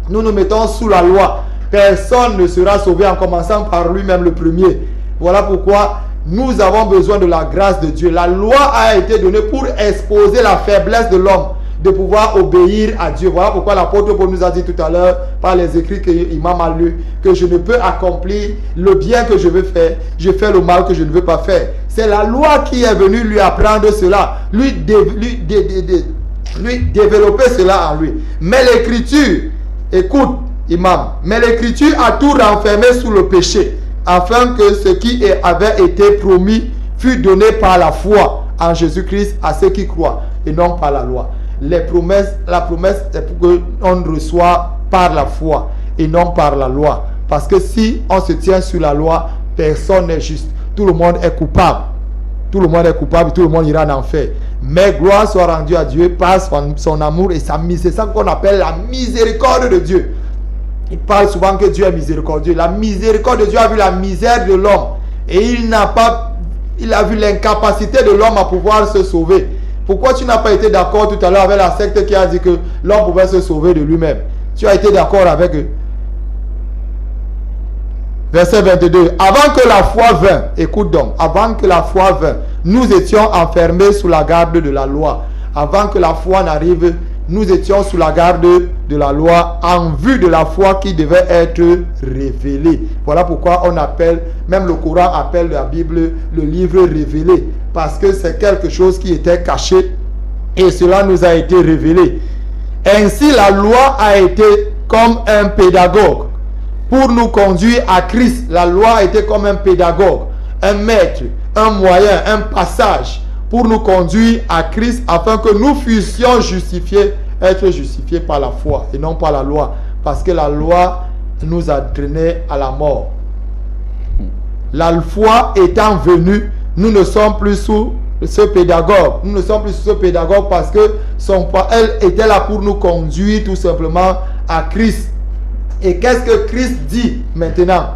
nous nous mettons sous la loi, personne ne sera sauvé en commençant par lui-même le premier. Voilà pourquoi... Nous avons besoin de la grâce de Dieu. La loi a été donnée pour exposer la faiblesse de l'homme, de pouvoir obéir à Dieu. Voilà pourquoi l'apôtre Paul nous a dit tout à l'heure, par les écrits que l'imam a lus, que je ne peux accomplir le bien que je veux faire, je fais le mal que je ne veux pas faire. C'est la loi qui est venue lui apprendre cela, lui développer cela en lui. Mais l'écriture, écoute, imam, mais l'écriture a tout renfermé sous le péché, afin que ce qui avait été promis fût donné par la foi en Jésus-Christ à ceux qui croient et non par la loi. La promesse c'est pour qu'on reçoit par la foi et non par la loi. Parce que si on se tient sur la loi, personne n'est juste. Tout le monde est coupable. Tout le monde est coupable, tout le monde ira en enfer. Mais gloire soit rendue à Dieu par son amour et sa miséricorde. C'est ça qu'on appelle la miséricorde de Dieu. Il parle souvent que Dieu est miséricordieux. La miséricorde de Dieu a vu la misère de l'homme. Et il a vu l'incapacité de l'homme à pouvoir se sauver. Pourquoi tu n'as pas été d'accord tout à l'heure avec la secte qui a dit que l'homme pouvait se sauver de lui-même? Tu as été d'accord avec eux. Verset 22. Avant que la foi vînt, écoute donc, avant que la foi vînt, nous étions enfermés sous la garde de la loi. Avant que la foi n'arrive, nous étions sous la garde de la loi en vue de la foi qui devait être révélée. Voilà pourquoi on appelle, même le Coran appelle la Bible le livre révélé. Parce que c'est quelque chose qui était caché et cela nous a été révélé. Ainsi, la loi a été comme un pédagogue pour nous conduire à Christ. La loi a été comme un pédagogue, un maître, un moyen, un passage pour nous conduire à Christ afin que nous fussions justifiés, être justifiés par la foi et non par la loi. Parce que la loi nous a traînés à la mort. La foi étant venue, nous ne sommes plus sous ce pédagogue. Nous ne sommes plus sous ce pédagogue parce que elle était là pour nous conduire tout simplement à Christ. Et qu'est-ce que Christ dit maintenant?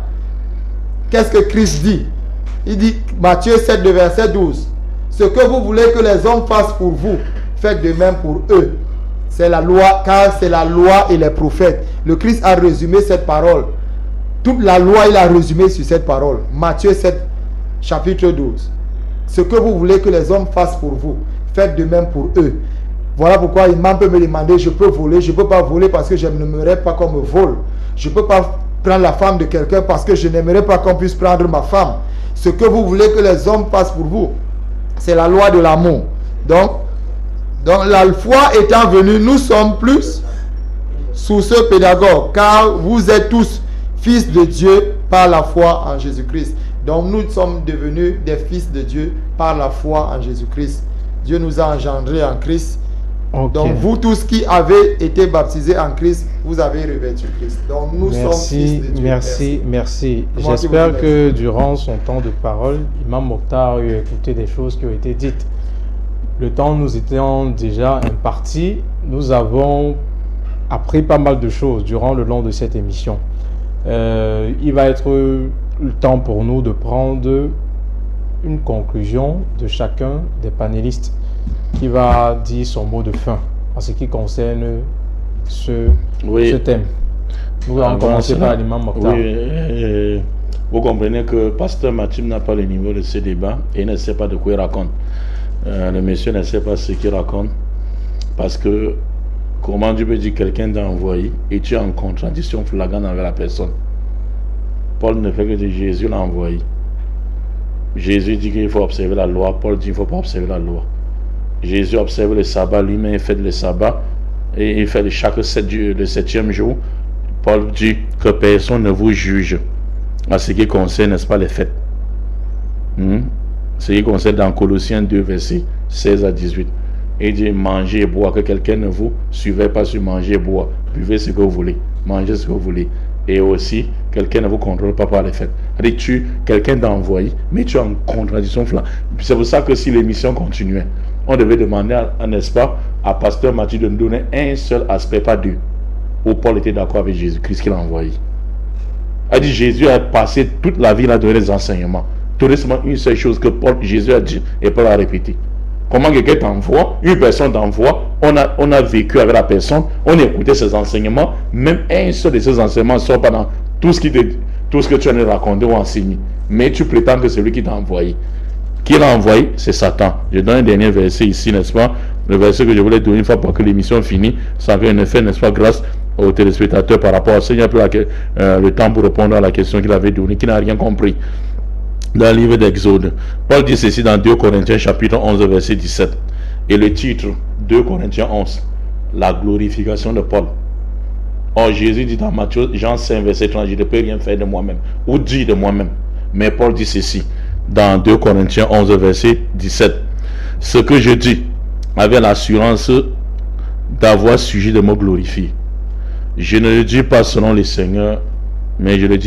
Qu'est-ce que Christ dit? Il dit, Matthieu 7, verset 12. Ce que vous voulez que les hommes fassent pour vous, faites de même pour eux. C'est la loi, car c'est la loi et les prophètes. Le Christ a résumé cette parole. Toute la loi, il a résumé sur cette parole. Matthieu 7, chapitre 12. Ce que vous voulez que les hommes fassent pour vous, faites de même pour eux. Voilà pourquoi l'imam peut me demander, je peux voler, je ne peux pas voler parce que je n'aimerais pas qu'on me vole. Je ne peux pas prendre la femme de quelqu'un parce que je n'aimerais pas qu'on puisse prendre ma femme. Ce que vous voulez que les hommes fassent pour vous, c'est la loi de l'amour. Donc la foi étant venue, nous sommes plus sous ce pédagogue, car vous êtes tous fils de Dieu par la foi en Jésus-Christ. Donc nous sommes devenus des fils de Dieu par la foi en Jésus-Christ. Dieu nous a engendrés en Christ. Okay. Donc vous tous qui avez été baptisés en Christ, vous avez revêtu Christ. Donc nous sommes fils de Dieu.
Merci. J'espère que durant son temps de parole, Imam Mokhtar a écouté des choses qui ont été dites. Le temps nous étant déjà imparti, nous avons appris pas mal de choses durant le long de cette émission. Il va être le temps pour nous de prendre une conclusion de chacun des panélistes qui va dire son mot de fin en ce qui concerne ce thème. Nous allons commencer par l'imam Mokhtar.
Oui, vous comprenez que Pasteur Mathieu n'a pas le niveau de ce débat et ne sait pas de quoi il raconte. Le monsieur ne sait pas ce qu'il raconte parce que comment Dieu peut dire quelqu'un t'a envoyé et tu es en contradiction flagrante avec la personne. Paul ne fait que dire Jésus l'a envoyé. Jésus dit qu'il faut observer la loi. Paul dit qu'il ne faut pas observer la loi. Jésus observe le sabbat, lui-même il fait le sabbat et il fait chaque le 7e jour. Paul dit que personne ne vous juge à ce qui concerne, n'est-ce pas, les fêtes. Ce qui concerne dans Colossiens 2, versets 16 à 18. Il dit mangez et boire, que quelqu'un ne vous suivez pas sur manger et boire. Buvez ce que vous voulez, mangez ce que vous voulez. Et aussi, quelqu'un ne vous contrôle pas par les fêtes. Quelqu'un t'a envoyé, mais tu es en contradiction. C'est pour ça que si l'émission continuait, on devait demander, n'est-ce pas, à Pasteur Mathieu de nous donner un seul aspect, pas deux, où Paul était d'accord avec Jésus-Christ qu'il a envoyé. Il a dit Jésus a passé toute la vie à donner des enseignements. Tout récemment, une seule chose que Jésus a dit et Paul a répété. Comment quelqu'un t'envoie, une personne t'envoie, on a vécu avec la personne, on a écouté ses enseignements, même un seul de ces enseignements ne sort pas dans tout ce que tu as raconté ou enseigné. Mais tu prétends que c'est lui qui t'a envoyé. Qui l'a envoyé? C'est Satan. Je donne un dernier verset ici, n'est-ce pas? Le verset que je voulais donner une fois pour que l'émission finisse, ça fait un effet, n'est-ce pas, grâce aux téléspectateurs par rapport à ça. Il n'y a plus le temps pour répondre à la question qu'il avait donnée, qui n'a rien compris. Dans le livre d'Exode, Paul dit ceci dans 2 Corinthiens chapitre 11 verset 17. Et le titre 2 Corinthiens 11, la glorification de Paul. Or Jésus dit dans Matthieu, Jean 5 verset 30, je ne peux rien faire de moi-même, ou dire de moi-même. Mais Paul dit ceci dans 2 Corinthiens 11 verset 17. Ce que je dis avec l'assurance d'avoir sujet de me glorifier. Je ne le dis pas selon le Seigneur, mais je le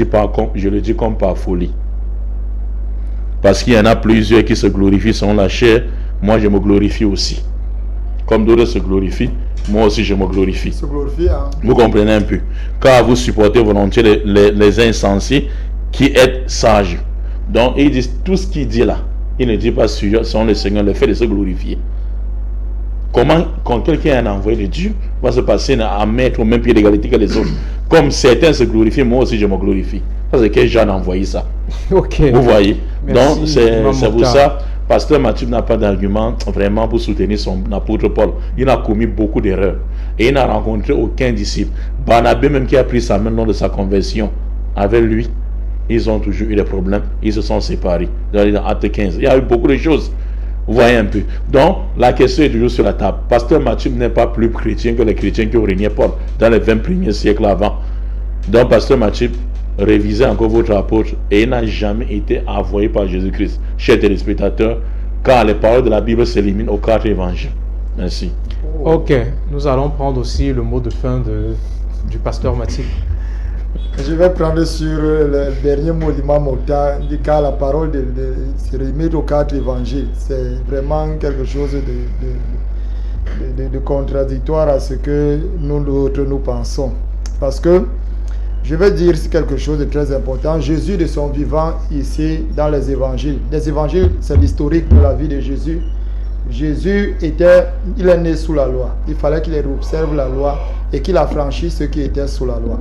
dis comme par folie. Parce qu'il y en a plusieurs qui se glorifient selon la chair. Moi, je me glorifie aussi. Comme d'autres se glorifient, moi aussi, je me glorifie. Vous comprenez un peu. Car vous supportez volontiers les insensés qui êtes sages. Donc, il dit tout ce qu'il dit là. Il ne dit pas selon le Seigneur, le fait de se glorifier. Comment, quand quelqu'un est un envoyé de Dieu, va se passer à mettre au même pied d'égalité que les autres. Comme certains se glorifient, moi aussi, je me glorifie. Parce que quel genre a envoyé ça?
Okay.
Vous voyez?
Merci.
Donc, c'est pour ça, Pasteur Mathieu n'a pas d'argument vraiment pour soutenir son apôtre Paul. Il a commis beaucoup d'erreurs. Et il n'a rencontré aucun disciple. Barnabé, même qui a pris sa main lors de sa conversion, avec lui, ils ont toujours eu des problèmes. Ils se sont séparés. Dans Acte 15. Il y a eu beaucoup de choses. Vous voyez un peu. Donc, la question est toujours sur la table. Pasteur Matthieu n'est pas plus chrétien que les chrétiens qui ont régné Paul dans les 20 premiers siècles avant. Donc, Pasteur Matthieu, révisez encore votre apôtre et il n'a jamais été envoyé par Jésus-Christ. Chers téléspectateurs, car les paroles de la Bible s'éliminent aux 4 évangiles. Merci.
Ok, nous allons prendre aussi le mot de fin du pasteur Mathilde.
Je vais prendre sur le dernier mot d'Imam Mota, car la parole se remet aux 4 évangiles. C'est vraiment quelque chose de contradictoire à ce que nous pensons. Parce que, je vais dire quelque chose de très important. Jésus de son vivant ici dans les évangiles. Les évangiles, c'est l'historique de la vie de Jésus. Jésus il est né sous la loi. Il fallait qu'il observe la loi et qu'il affranchisse ceux qui étaient sous la loi.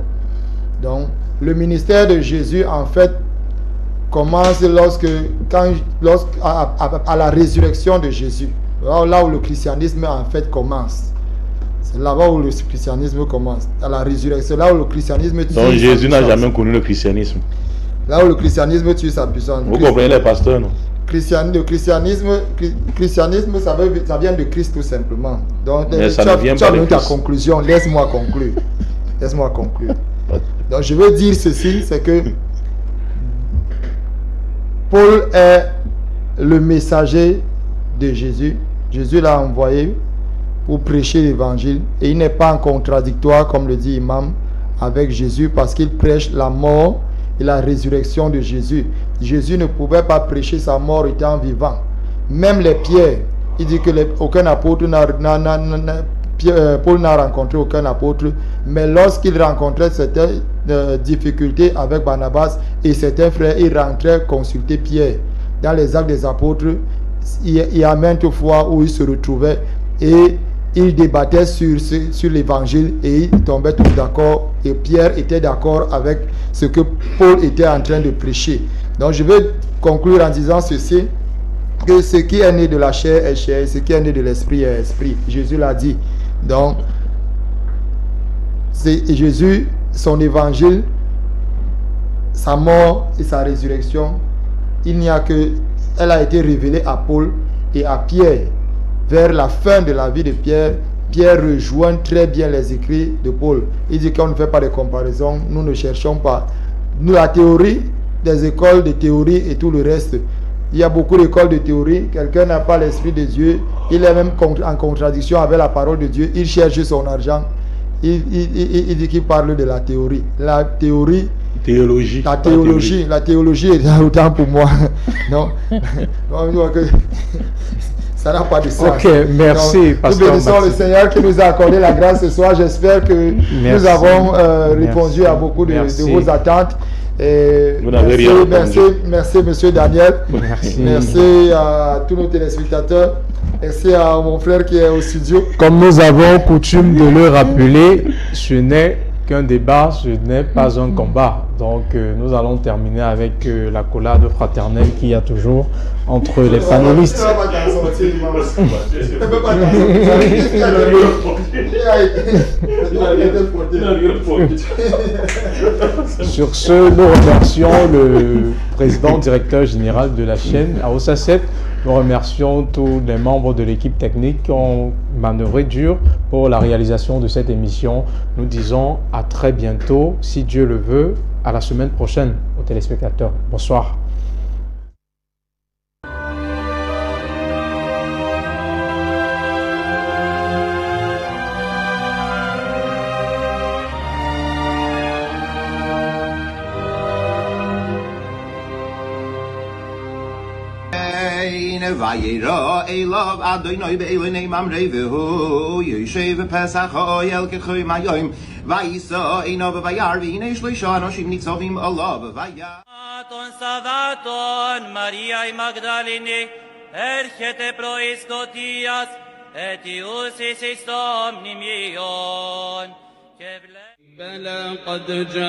Donc, le ministère de Jésus, en fait, commence à la résurrection de Jésus. Là où le christianisme, en fait, commence. C'est là-bas où le christianisme commence. À la résurrection, là où le christianisme tue.
Donc, Jésus n'a jamais connu le christianisme.
Là où le christianisme tue sa puissance.
Vous comprenez les pasteurs, non?
Le christianisme, ça vient de Christ tout simplement. Donc,
mais ça ne vient pas de
ta conclusion. Laisse-moi conclure. Laisse-moi conclure. Donc, je veux dire ceci, c'est que Paul est le messager de Jésus. Jésus l'a envoyé pour prêcher l'évangile. Et il n'est pas en contradictoire, comme le dit Imam, avec Jésus parce qu'il prêche la mort et la résurrection de Jésus. Jésus ne pouvait pas prêcher sa mort étant vivant. Même les pierres, il dit que aucun apôtre Paul n'a rencontré aucun apôtre, mais lorsqu'il rencontrait certaines difficultés avec Barnabas et certains frères, il rentrait consulter Pierre. Dans les actes des apôtres, il y a maintes fois où il se retrouvait et il débattait sur l'évangile et il tombait tous d'accord et Pierre était d'accord avec ce que Paul était en train de prêcher. Donc je vais conclure en disant ceci, que ce qui est né de la chair est chair, ce qui est né de l'esprit est esprit. Jésus l'a dit. Donc, c'est Jésus, son évangile, sa mort et sa résurrection, elle a été révélée à Paul et à Pierre. Vers la fin de la vie de Pierre, Pierre rejoint très bien les écrits de Paul. Il dit qu'on ne fait pas de comparaison, nous ne cherchons pas. Nous, la théorie, des écoles de théorie et tout le reste, il y a beaucoup d'écoles de théorie. Quelqu'un n'a pas l'esprit de Dieu. Il est même en contradiction avec la parole de Dieu. Il cherche son argent. Il dit qu'il parle de la théorie. La théorie.
Théologie.
La théologie est autant pour moi. Non. Ça n'a pas de sens.
Ok, merci.
Nous bénissons le Seigneur qui nous a accordé la grâce ce soir. J'espère que nous avons répondu à beaucoup de vos attentes. Et merci monsieur Daniel. Merci à tous nos téléspectateurs. Merci à mon frère qui est au studio.
Comme nous avons coutume de le rappeler, ce n'est qu'un débat, ce n'est pas un combat. Donc nous allons terminer avec la collade fraternelle qu'il y a toujours entre les panélistes. Sur ce, nous remercions le président directeur général de la chaîne Aoussa 7. Nous remercions tous les membres de l'équipe technique qui ont manœuvré dur pour la réalisation de cette émission. Nous disons à très bientôt, si Dieu le veut, à la semaine prochaine aux téléspectateurs. Bonsoir.
Vayira Elav Adonai be'elonei mamrei v'hu Yoshev Pesach ha'oyel k'choy mayoim Vayisa Einav v'vayar v'hinei shloisha anoshim nitzavim alav v'vayar
Ton Savaton Mariae Magdalene Erchete proiskotias Etius isistom nimion
بلى قد جاءتك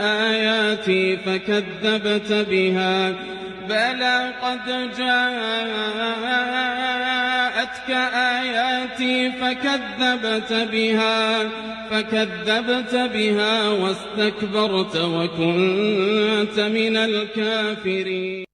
آياتي فكذبت بها بلى قد جاءتك آياتي فكذبت بها واستكبرت وكنت من الكافرين